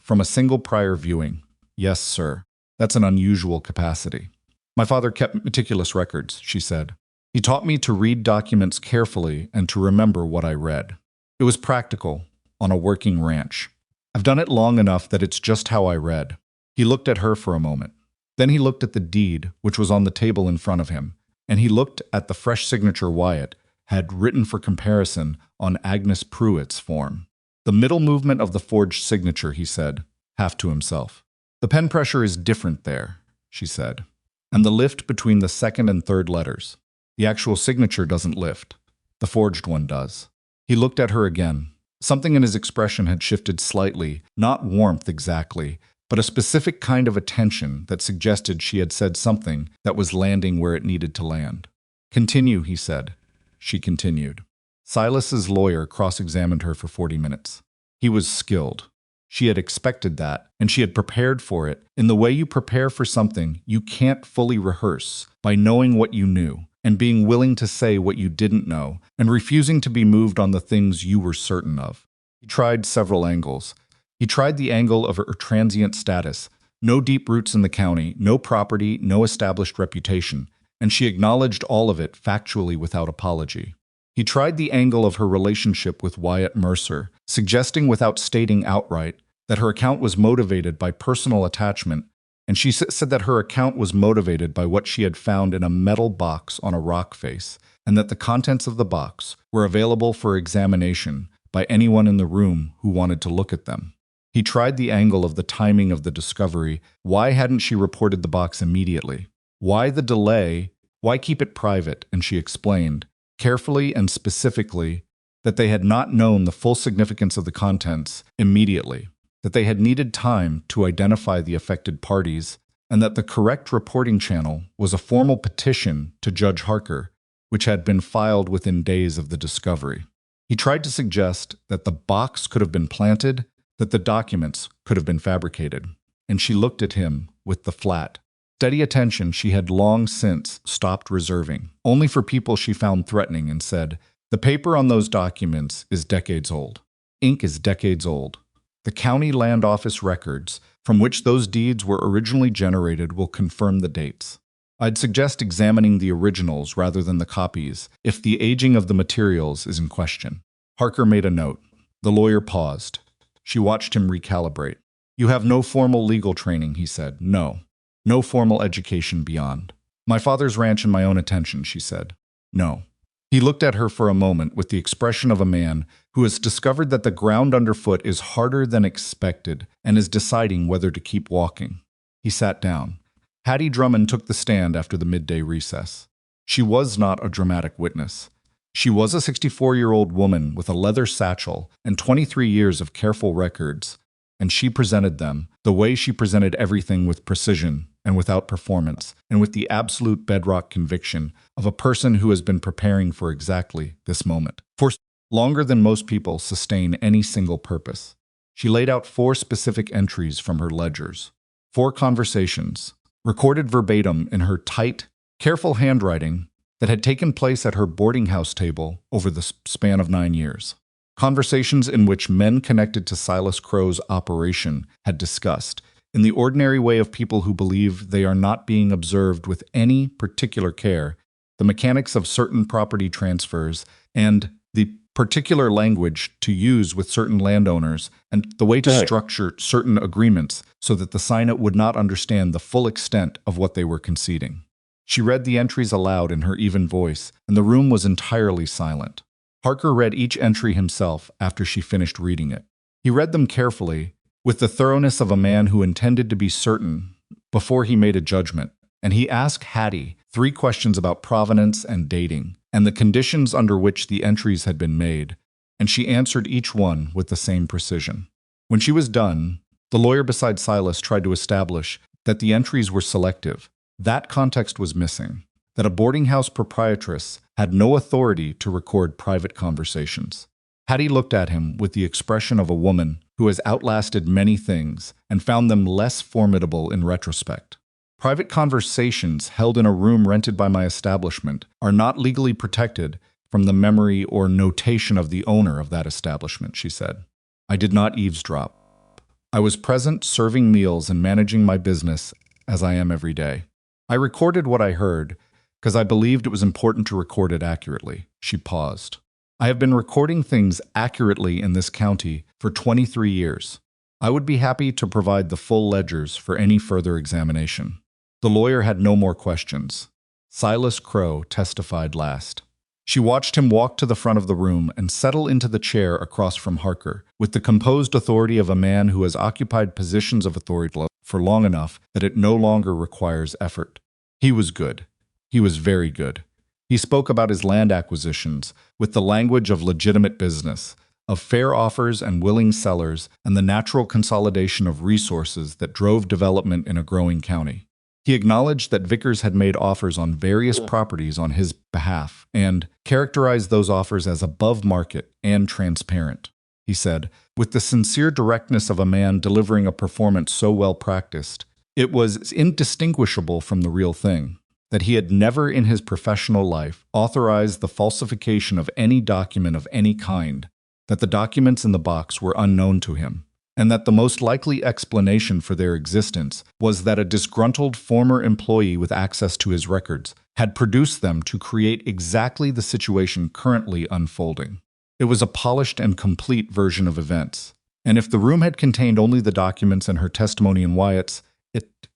[SPEAKER 1] From a single prior viewing." "Yes, sir. That's an unusual capacity." "My father kept meticulous records," she said. "He taught me to read documents carefully and to remember what I read. It was practical, on a working ranch. I've done it long enough that it's just how I read." He looked at her for a moment. Then he looked at the deed, which was on the table in front of him, and he looked at the fresh signature Wyatt had written for comparison on Agnes Pruitt's form. "The middle movement of the forged signature," he said, half to himself. "The pen pressure is different there," she said, "and the lift between the second and third letters. The actual signature doesn't lift. The forged one does." He looked at her again. Something in his expression had shifted slightly, not warmth exactly, but a specific kind of attention that suggested she had said something that was landing where it needed to land. "Continue," he said. She continued. Silas's lawyer cross-examined her for 40 minutes. He was skilled. She had expected that, and she had prepared for it in the way you prepare for something you can't fully rehearse, by knowing what you knew, and being willing to say what you didn't know, and refusing to be moved on the things you were certain of. He tried several angles. He tried the angle of her transient status, no deep roots in the county, no property, no established reputation, and she acknowledged all of it factually without apology. He tried the angle of her relationship with Wyatt Mercer, suggesting without stating outright that her account was motivated by personal attachment, and she said that her account was motivated by what she had found in a metal box on a rock face, and that the contents of the box were available for examination by anyone in the room who wanted to look at them. He tried the angle of the timing of the discovery. Why hadn't she reported the box immediately? Why the delay? Why keep it private? And she explained, carefully and specifically, that they had not known the full significance of the contents immediately, that they had needed time to identify the affected parties, and that the correct reporting channel was a formal petition to Judge Harker, which had been filed within days of the discovery. He tried to suggest that the box could have been planted, that the documents could have been fabricated, and she looked at him with the flat, steady attention she had long since stopped reserving, only for people she found threatening, and said, "The paper on those documents is decades old. Ink is decades old. The county land office records from which those deeds were originally generated will confirm the dates. I'd suggest examining the originals rather than the copies if the aging of the materials is in question." Harker made a note. The lawyer paused. She watched him recalibrate. "You have no formal legal training," he said. "No. No formal education beyond." "My father's ranch and my own attention," she said. "No." He looked at her for a moment with the expression of a man who has discovered that the ground underfoot is harder than expected and is deciding whether to keep walking. He sat down. Hattie Drummond took the stand after the midday recess. She was not a dramatic witness. She was a 64-year-old woman with a leather satchel and 23 years of careful records, and she presented them the way she presented everything, with precision and without performance, and with the absolute bedrock conviction of a person who has been preparing for exactly this moment, for longer than most people sustain any single purpose. She laid out 4 specific entries from her ledgers, 4 conversations, recorded verbatim in her tight, careful handwriting that had taken place at her boarding house table over the span of 9 years. Conversations in which men connected to Silas Crowe's operation had discussed, in the ordinary way of people who believe they are not being observed with any particular care, the mechanics of certain property transfers and the particular language to use with certain landowners and the way to structure certain agreements so that the signant would not understand the full extent of what they were conceding. She read the entries aloud in her even voice, and the room was entirely silent. Harker read each entry himself after she finished reading it. He read them carefully, with the thoroughness of a man who intended to be certain before he made a judgment, and he asked Hattie 3 questions about provenance and dating, and the conditions under which the entries had been made, and she answered each one with the same precision. When she was done, the lawyer beside Silas tried to establish that the entries were selective. That context was missing, that a boarding house proprietress had no authority to record private conversations. Hattie looked at him with the expression of a woman who has outlasted many things and found them less formidable in retrospect. "Private conversations held in a room rented by my establishment are not legally protected from the memory or notation of the owner of that establishment," she said. "I did not eavesdrop. I was present, serving meals and managing my business as I am every day. I recorded what I heard because I believed it was important to record it accurately." She paused. "I have been recording things accurately in this county for 23 years. I would be happy to provide the full ledgers for any further examination." The lawyer had no more questions. Silas Crowe testified last. She watched him walk to the front of the room and settle into the chair across from Harker, with the composed authority of a man who has occupied positions of authority for long enough that it no longer requires effort. He was good. He was very good. He spoke about his land acquisitions with the language of legitimate business, of fair offers and willing sellers, and the natural consolidation of resources that drove development in a growing county. He acknowledged that Vickers had made offers on various properties on his behalf and characterized those offers as above market and transparent. He said, with the sincere directness of a man delivering a performance so well practiced, it was indistinguishable from the real thing, that he had never in his professional life authorized the falsification of any document of any kind, that the documents in the box were unknown to him, and that the most likely explanation for their existence was that a disgruntled former employee with access to his records had produced them to create exactly the situation currently unfolding. It was a polished and complete version of events, and if the room had contained only the documents and her testimony and Wyatt's,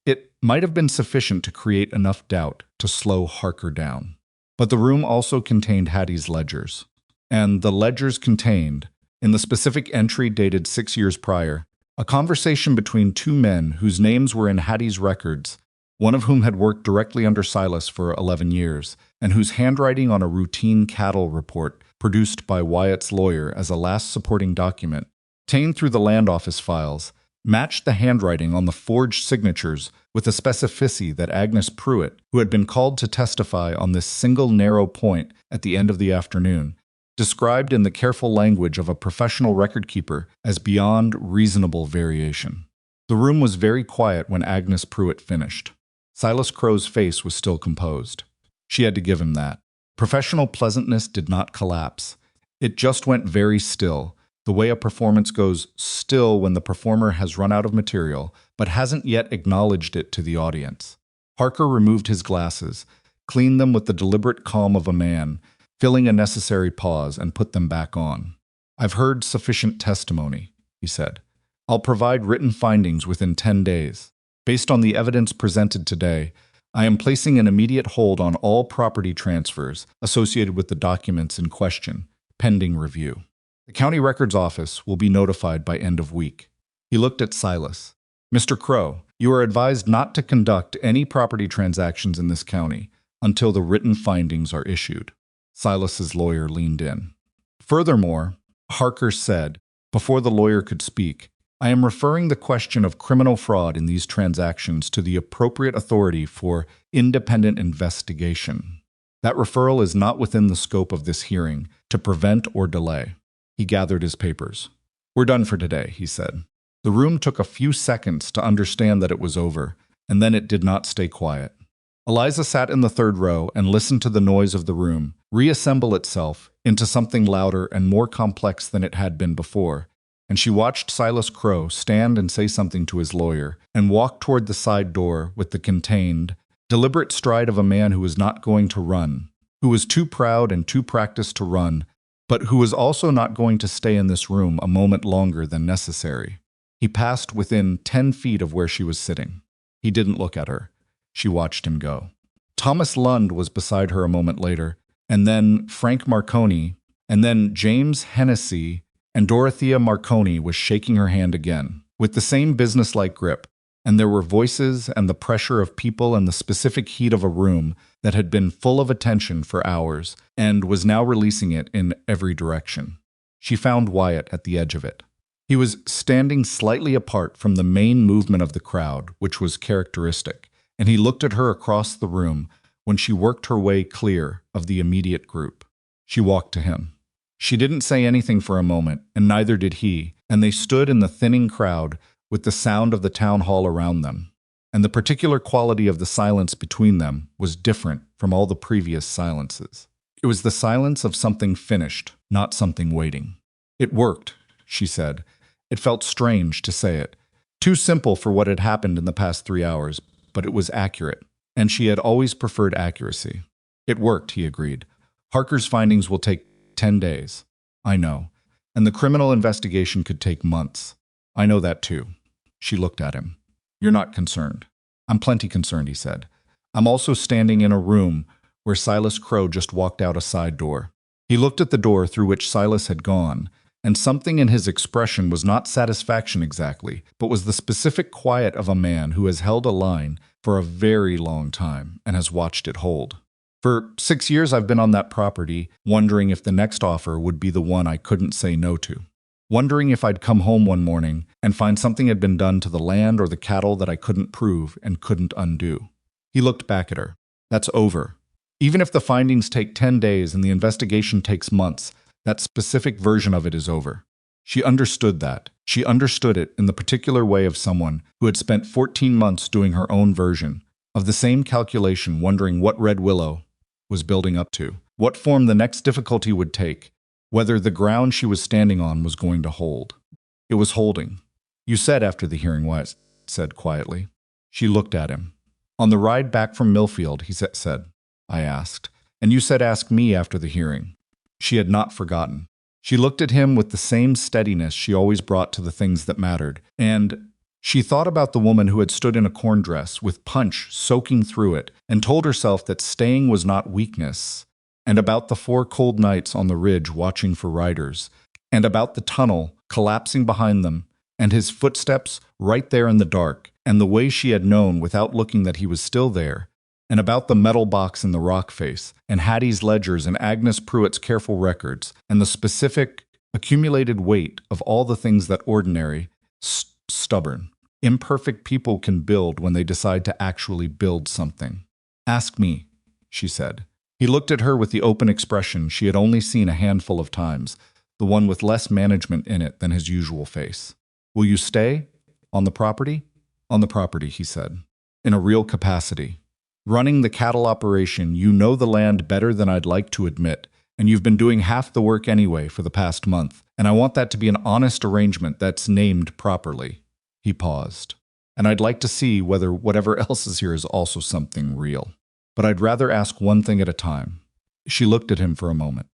[SPEAKER 1] it might have been sufficient to create enough doubt to slow Harker down. But the room also contained Hattie's ledgers, and the ledgers contained, in the specific entry dated 6 years prior, a conversation between 2 men whose names were in Hattie's records, one of whom had worked directly under Silas for 11 years, and whose handwriting on a routine cattle report produced by Wyatt's lawyer as a last supporting document, obtained through the land office files, matched the handwriting on the forged signatures with a specificity that Agnes Pruitt, who had been called to testify on this single narrow point at the end of the afternoon, described in the careful language of a professional record keeper as beyond reasonable variation. The room was very quiet when Agnes Pruitt finished. Silas Crowe's face was still composed. She had to give him that. Professional pleasantness did not collapse. It just went very still, the way a performance goes still when the performer has run out of material, but hasn't yet acknowledged it to the audience. Harker removed his glasses, cleaned them with the deliberate calm of a man, filling a necessary pause, and put them back on. "I've heard sufficient testimony," he said. "I'll provide written findings within 10 days. Based on the evidence presented today, I am placing an immediate hold on all property transfers associated with the documents in question, pending review. The County Records Office will be notified by end of week." He looked at Silas. "Mr. Crowe, you are advised not to conduct any property transactions in this county until the written findings are issued." Silas's lawyer leaned in. "Furthermore," Harker said, before the lawyer could speak, "I am referring the question of criminal fraud in these transactions to the appropriate authority for independent investigation. That referral is not within the scope of this hearing to prevent or delay." He gathered his papers. "We're done for today," he said. The room took a few seconds to understand that it was over, and then it did not stay quiet. Eliza sat in the third row and listened to the noise of the room reassemble itself into something louder and more complex than it had been before, and she watched Silas Crowe stand and say something to his lawyer and walk toward the side door with the contained, deliberate stride of a man who was not going to run, who was too proud and too practiced to run, but who was also not going to stay in this room a moment longer than necessary. He passed within 10 feet of where she was sitting. He didn't look at her. She watched him go. Thomas Lund was beside her a moment later, and then Frank Marconi, and then James Hennessy, and Dorothea Marconi was shaking her hand again, with the same businesslike grip, and there were voices and the pressure of people and the specific heat of a room that had been full of attention for hours and was now releasing it in every direction. She found Wyatt at the edge of it. He was standing slightly apart from the main movement of the crowd, which was characteristic, and he looked at her across the room when she worked her way clear of the immediate group. She walked to him. She didn't say anything for a moment, and neither did he, and they stood in the thinning crowd with the sound of the town hall around them. And the particular quality of the silence between them was different from all the previous silences. It was the silence of something finished, not something waiting. "It worked," she said. It felt strange to say it. Too simple for what had happened in the past 3 hours, but it was accurate, and she had always preferred accuracy. "It worked," he agreed. "Harker's findings will take 10 days. I know. And the criminal investigation could take months. I know that too." She looked at him. "You're not concerned." "I'm plenty concerned," he said. "I'm also standing in a room where Silas Crowe just walked out a side door." He looked at the door through which Silas had gone, and something in his expression was not satisfaction exactly, but was the specific quiet of a man who has held a line for a very long time and has watched it hold. "For 6 years I've been on that property, wondering if the next offer would be the one I couldn't say no to. Wondering if I'd come home one morning and find something had been done to the land or the cattle that I couldn't prove and couldn't undo." He looked back at her. "That's over. Even if the findings take 10 days and the investigation takes months, that specific version of it is over." She understood that. She understood it in the particular way of someone who had spent 14 months doing her own version of the same calculation, wondering what Red Willow was building up to, what form the next difficulty would take, whether the ground she was standing on was going to hold. It was holding. "You said after the hearing," Wyatt said quietly. She looked at him. "On the ride back from Millfield," he said. "I asked. And you said ask me after the hearing." She had not forgotten. She looked at him with the same steadiness she always brought to the things that mattered, and she thought about the woman who had stood in a corn dress with punch soaking through it and told herself that staying was not weakness, and about the 4 cold nights on the ridge watching for riders, and about the tunnel collapsing behind them, and his footsteps right there in the dark, and the way she had known without looking that he was still there, and about the metal box in the rock face, and Hattie's ledgers and Agnes Pruitt's careful records, and the specific, accumulated weight of all the things that ordinary, stubborn. Imperfect people can build when they decide to actually build something. Ask me, she said. He looked at her with the open expression she had only seen a handful of times, the one with less management in it than his usual face. Will you stay? On the property? On the property, he said. In a real capacity. Running the cattle operation, you know the land better than I'd like to admit, and you've been doing half the work anyway for the past month, and I want that to be an honest arrangement that's named properly. He paused. And I'd like to see whether whatever else is here is also something real. But I'd rather ask one thing at a time. She looked at him for a moment.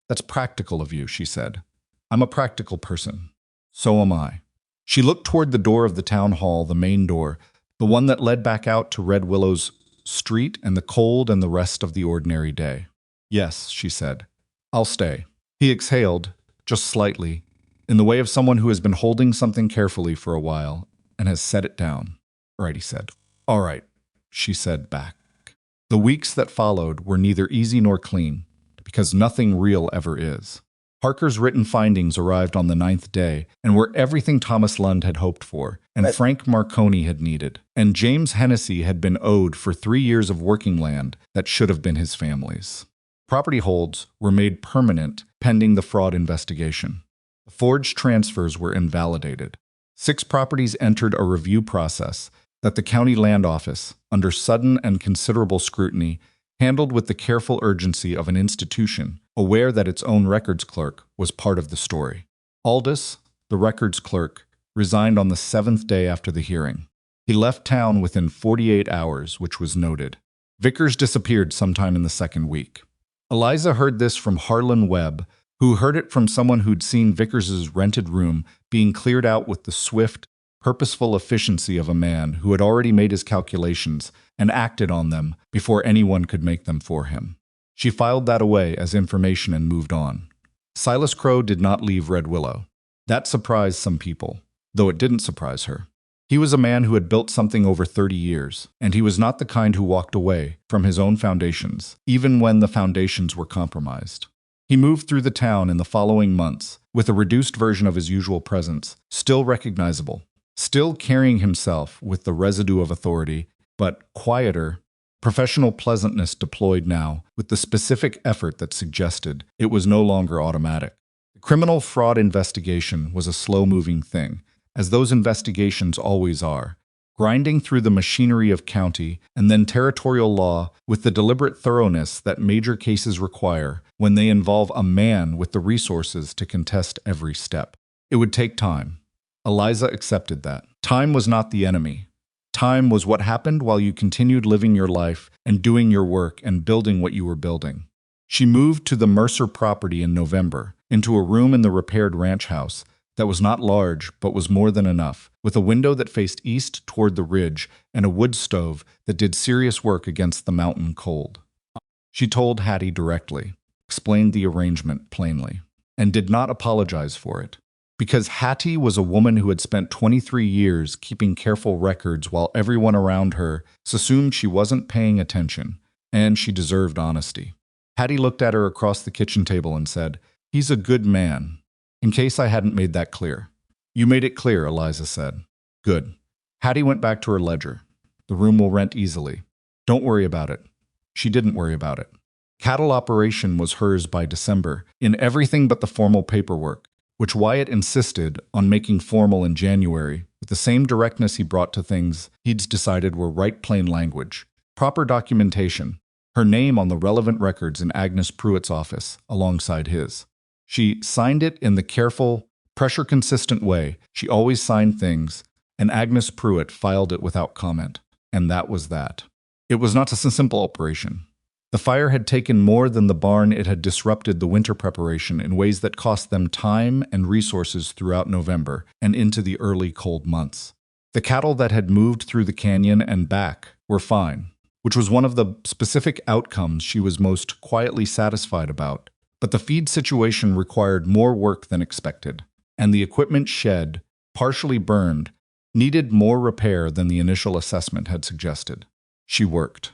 [SPEAKER 1] That's practical of you, she said. I'm a practical person. So am I. She looked toward the door of the town hall, the main door, the one that led back out to Red Willow's street and the cold and the rest of the ordinary day. Yes, she said. I'll stay. He exhaled, just slightly, in the way of someone who has been holding something carefully for a while and has set it down. Right, he said. All right, she said back. The weeks that followed were neither easy nor clean, because nothing real ever is. Parker's written findings arrived on the 9th day and were everything Thomas Lund had hoped for, and Frank Marconi had needed, and James Hennessy had been owed for 3 years of working land that should have been his family's. Property holds were made permanent pending the fraud investigation. The forged transfers were invalidated. 6 properties entered a review process that the county land office, under sudden and considerable scrutiny, handled with the careful urgency of an institution aware that its own records clerk was part of the story. Aldous, the records clerk, resigned on the 7th day after the hearing. He left town within 48 hours, which was noted. Vickers disappeared sometime in the 2nd week. Eliza heard this from Harlan Webb, who heard it from someone who'd seen Vickers's rented room being cleared out with the swift, purposeful efficiency of a man who had already made his calculations and acted on them before anyone could make them for him. She filed that away as information and moved on. Silas Crowe did not leave Red Willow. That surprised some people, though it didn't surprise her. He was a man who had built something over 30 years, and he was not the kind who walked away from his own foundations, even when the foundations were compromised. He moved through the town in the following months with a reduced version of his usual presence, still recognizable, still carrying himself with the residue of authority, but quieter, professional pleasantness deployed now with the specific effort that suggested it was no longer automatic. The criminal fraud investigation was a slow-moving thing, as those investigations always are, grinding through the machinery of county and then territorial law with the deliberate thoroughness that major cases require when they involve a man with the resources to contest every step. It would take time. Eliza accepted that. Time was not the enemy. Time was what happened while you continued living your life and doing your work and building what you were building. She moved to the Mercer property in November, into a room in the repaired ranch house that was not large but was more than enough, with a window that faced east toward the ridge and a wood stove that did serious work against the mountain cold. She told Hattie directly, explained the arrangement plainly, and did not apologize for it. Because Hattie was a woman who had spent 23 years keeping careful records while everyone around her assumed she wasn't paying attention, and she deserved honesty. Hattie looked at her across the kitchen table and said, "He's a good man," in case I hadn't made that clear. "You made it clear," Eliza said. "Good." Hattie went back to her ledger. "The room will rent easily. Don't worry about it." She didn't worry about it. Cattle operation was hers by December, in everything but the formal paperwork, which Wyatt insisted on making formal in January, with the same directness he brought to things he'd decided were right plain language. Proper documentation, her name on the relevant records in Agnes Pruitt's office, alongside his. She signed it in the careful, pressure-consistent way she always signed things, and Agnes Pruitt filed it without comment. And that was that. It was not a simple operation. The fire had taken more than the barn. It had disrupted the winter preparation in ways that cost them time and resources throughout November and into the early cold months. The cattle that had moved through the canyon and back were fine, which was one of the specific outcomes she was most quietly satisfied about. But the feed situation required more work than expected, and the equipment shed, partially burned, needed more repair than the initial assessment had suggested. She worked.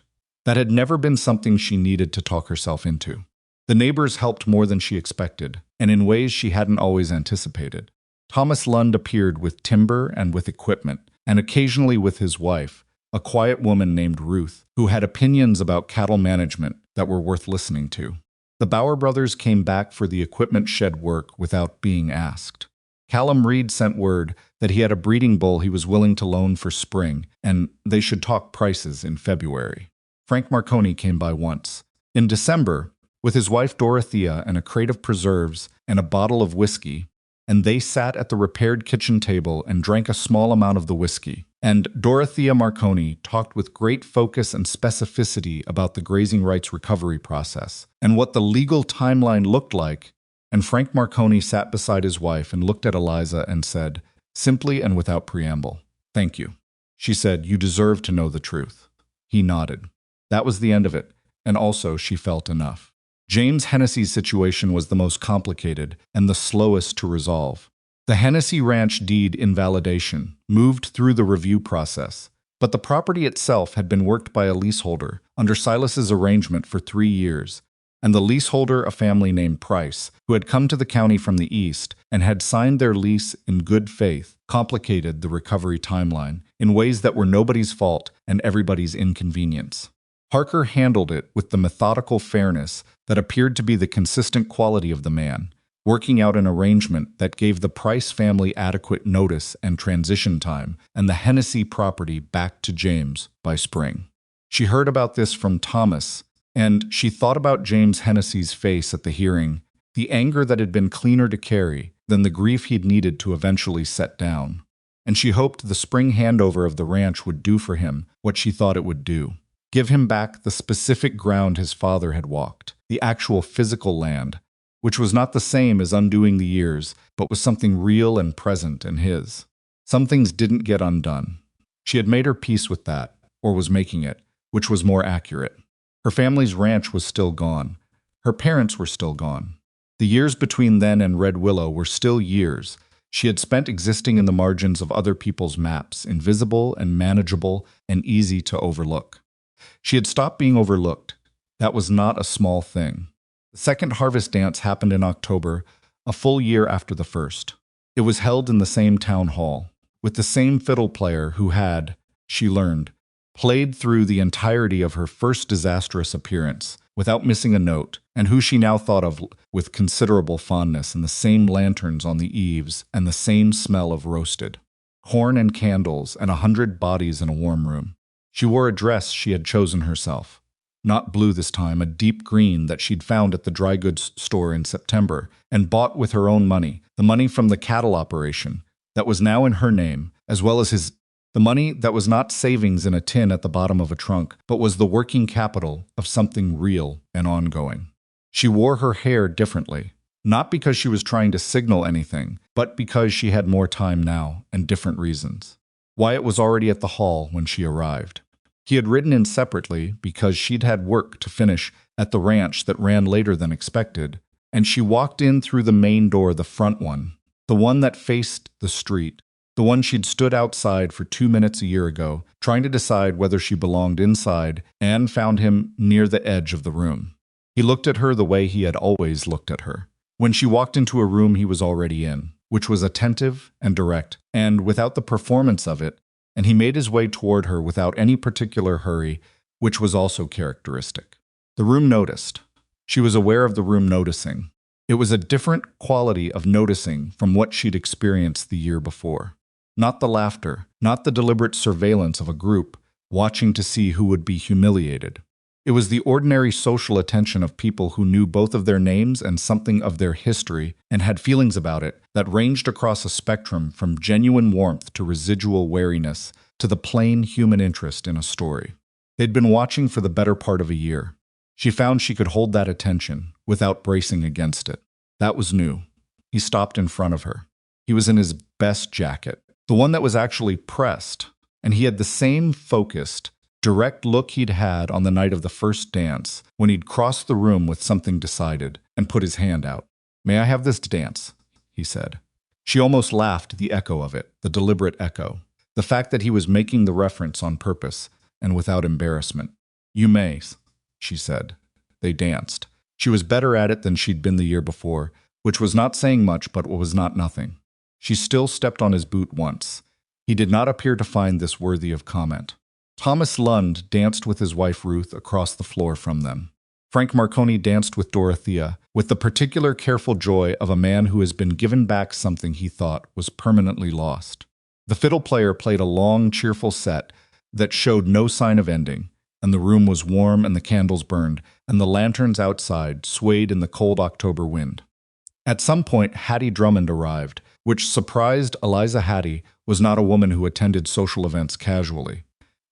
[SPEAKER 1] That had never been something she needed to talk herself into. The neighbors helped more than she expected, and in ways she hadn't always anticipated. Thomas Lund appeared with timber and with equipment, and occasionally with his wife, a quiet woman named Ruth, who had opinions about cattle management that were worth listening to. The Bauer brothers came back for the equipment shed work without being asked. Callum Reed sent word that he had a breeding bull he was willing to loan for spring, and they should talk prices in February. Frank Marconi came by once. In December, with his wife Dorothea and a crate of preserves and a bottle of whiskey, and they sat at the repaired kitchen table and drank a small amount of the whiskey. And Dorothea Marconi talked with great focus and specificity about the grazing rights recovery process and what the legal timeline looked like. And Frank Marconi sat beside his wife and looked at Eliza and said, simply and without preamble, "Thank you." She said, "You deserve to know the truth." He nodded. That was the end of it, and also she felt enough. James Hennessy's situation was the most complicated and the slowest to resolve. The Hennessy Ranch deed invalidation moved through the review process, but the property itself had been worked by a leaseholder under Silas's arrangement for 3 years, and the leaseholder, a family named Price, who had come to the county from the east and had signed their lease in good faith, complicated the recovery timeline in ways that were nobody's fault and everybody's inconvenience. Harker handled it with the methodical fairness that appeared to be the consistent quality of the man, working out an arrangement that gave the Price family adequate notice and transition time and the Hennessy property back to James by spring. She heard about this from Thomas, and she thought about James Hennessy's face at the hearing, the anger that had been cleaner to carry than the grief he'd needed to eventually set down. And she hoped the spring handover of the ranch would do for him what she thought it would do. Give him back the specific ground his father had walked, the actual physical land, which was not the same as undoing the years, but was something real and present and his. Some things didn't get undone. She had made her peace with that, or was making it, which was more accurate. Her family's ranch was still gone. Her parents were still gone. The years between then and Red Willow were still years. She had spent existing in the margins of other people's maps, invisible and manageable and easy to overlook. She had stopped being overlooked. That was not a small thing. The second harvest dance happened in October, a full year after the first. It was held in the same town hall, with the same fiddle player who had, she learned, played through the entirety of her first disastrous appearance, without missing a note, and who she now thought of with considerable fondness, and the same lanterns on the eaves, and the same smell of roasted corn and candles, and 100 bodies in a warm room. She wore a dress she had chosen herself. Not blue this time, a deep green that she'd found at the dry goods store in September, and bought with her own money, the money from the cattle operation, that was now in her name, as well as the money that was not savings in a tin at the bottom of a trunk, but was the working capital of something real and ongoing. She wore her hair differently, not because she was trying to signal anything, but because she had more time now and different reasons. Wyatt was already at the hall when she arrived. He had ridden in separately because she'd had work to finish at the ranch that ran later than expected, and she walked in through the main door, the front one, the one that faced the street, the one she'd stood outside for 2 minutes a year ago, trying to decide whether she belonged inside, and found him near the edge of the room. He looked at her the way he had always looked at her. When she walked into a room he was already in, which was attentive and direct, and without the performance of it, and he made his way toward her without any particular hurry, which was also characteristic. The room noticed. She was aware of the room noticing. It was a different quality of noticing from what she'd experienced the year before. Not the laughter, not the deliberate surveillance of a group, watching to see who would be humiliated. It was the ordinary social attention of people who knew both of their names and something of their history and had feelings about it that ranged across a spectrum from genuine warmth to residual wariness to the plain human interest in a story. They'd been watching for the better part of a year. She found she could hold that attention without bracing against it. That was new. He stopped in front of her. He was in his best jacket, the one that was actually pressed, and he had the same focused, direct look he'd had on the night of the first dance, when he'd crossed the room with something decided and put his hand out. "May I have this dance?" he said. She almost laughed, the echo of it, the deliberate echo, the fact that he was making the reference on purpose and without embarrassment. "You may," she said. They danced. She was better at it than she'd been the year before, which was not saying much but was not nothing. She still stepped on his boot once. He did not appear to find this worthy of comment. Thomas Lund danced with his wife Ruth across the floor from them. Frank Marconi danced with Dorothea, with the particular careful joy of a man who has been given back something he thought was permanently lost. The fiddle player played a long, cheerful set that showed no sign of ending, and the room was warm and the candles burned, and the lanterns outside swayed in the cold October wind. At some point, Hattie Drummond arrived, which surprised Eliza. Hattie was not a woman who attended social events casually,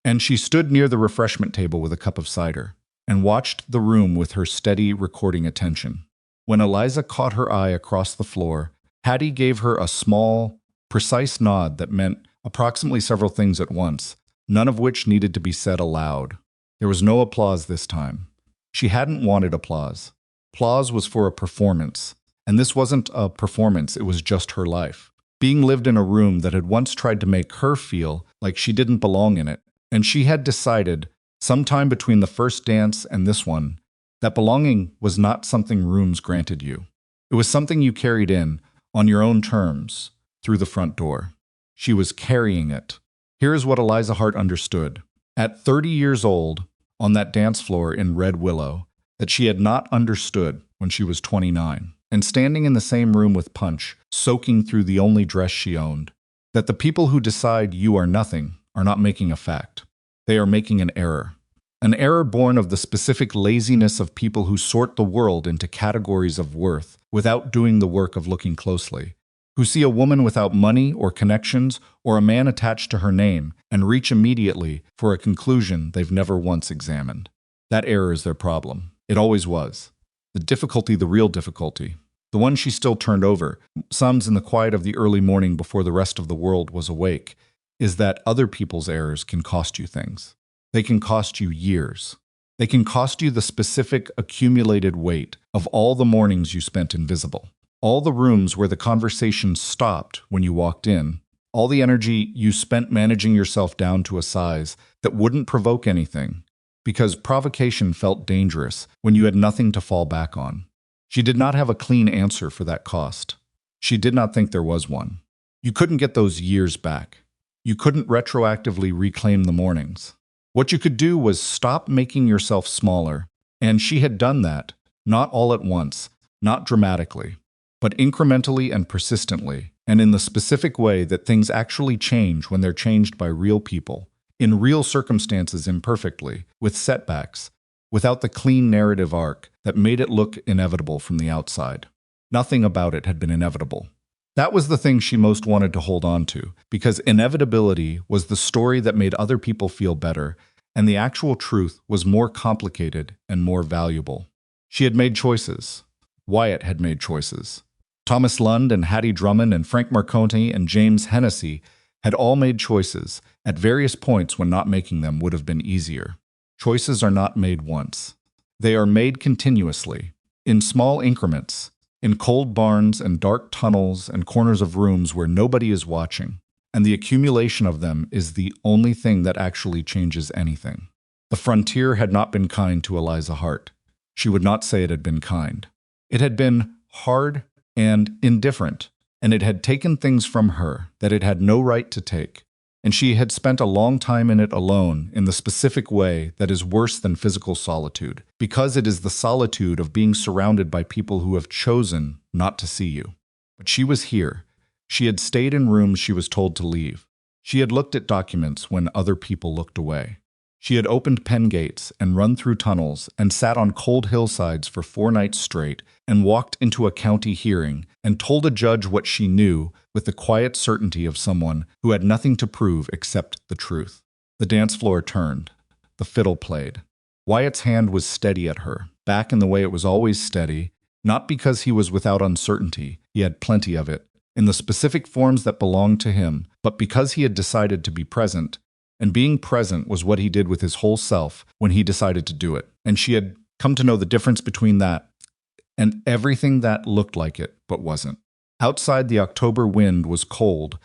[SPEAKER 1] and she stood near the refreshment table with a cup of cider and watched the room with her steady, recording attention. When Eliza caught her eye across the floor, Hattie gave her a small, precise nod that meant approximately several things at once, none of which needed to be said aloud. There was no applause this time. She hadn't wanted applause. Applause was for a performance, and this wasn't a performance, it was just her life. Being lived in a room that had once tried to make her feel like she didn't belong in it, and she had decided, sometime between the first dance and this one, that belonging was not something rooms granted you. It was something you carried in, on your own terms, through the front door. She was carrying it. Here is what Eliza Hart understood. At 30 years old, on that dance floor in Red Willow, that she had not understood when she was 29, and standing in the same room with Punch, soaking through the only dress she owned, that the people who decide you are nothing are not making a fact. They are making an error. An error born of the specific laziness of people who sort the world into categories of worth without doing the work of looking closely, who see a woman without money or connections or a man attached to her name and reach immediately for a conclusion they've never once examined. That error is their problem. It always was. The difficulty, the real difficulty, the one she still turned over, some in the quiet of the early morning before the rest of the world was awake, is that other people's errors can cost you things. They can cost you years. They can cost you the specific accumulated weight of all the mornings you spent invisible, all the rooms where the conversation stopped when you walked in, all the energy you spent managing yourself down to a size that wouldn't provoke anything, because provocation felt dangerous when you had nothing to fall back on. She did not have a clean answer for that cost. She did not think there was one. You couldn't get those years back. You couldn't retroactively reclaim the mornings. What you could do was stop making yourself smaller, and she had done that, not all at once, not dramatically, but incrementally and persistently, and in the specific way that things actually change when they're changed by real people, in real circumstances imperfectly, with setbacks, without the clean narrative arc that made it look inevitable from the outside. Nothing about it had been inevitable. That was the thing she most wanted to hold on to, because inevitability was the story that made other people feel better, and the actual truth was more complicated and more valuable. She had made choices. Wyatt had made choices. Thomas Lund and Hattie Drummond and Frank Marconi and James Hennessy had all made choices at various points when not making them would have been easier. Choices are not made once. They are made continuously, in small increments, in cold barns and dark tunnels and corners of rooms where nobody is watching, and the accumulation of them is the only thing that actually changes anything. The frontier had not been kind to Eliza Hart. She would not say it had been kind. It had been hard and indifferent, and it had taken things from her that it had no right to take, and she had spent a long time in it alone in the specific way that is worse than physical solitude, because it is the solitude of being surrounded by people who have chosen not to see you. But she was here. She had stayed in rooms she was told to leave. She had looked at documents when other people looked away. She had opened pen gates and run through tunnels and sat on cold hillsides for 4 nights straight and walked into a county hearing and told a judge what she knew with the quiet certainty of someone who had nothing to prove except the truth. The dance floor turned. The fiddle played. Wyatt's hand was steady at her, back in the way it was always steady, not because he was without uncertainty, he had plenty of it, in the specific forms that belonged to him, but because he had decided to be present, and being present was what he did with his whole self when he decided to do it. And she had come to know the difference between that and everything that looked like it but wasn't. Outside, the October wind was cold,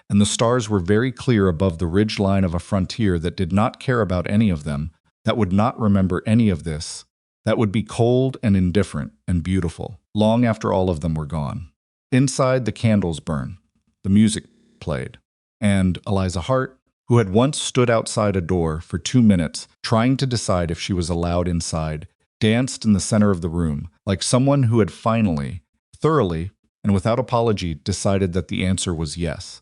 [SPEAKER 1] and the stars were very clear above the ridge line of a frontier that did not care about any of them, that would not remember any of this, that would be cold and indifferent and beautiful, long after all of them were gone. Inside, the candles burn. the music played, and Eliza Hart, who had once stood outside a door for 2 minutes trying to decide if she was allowed inside, danced in the center of the room, like someone who had finally, thoroughly, and without apology decided that the answer was yes.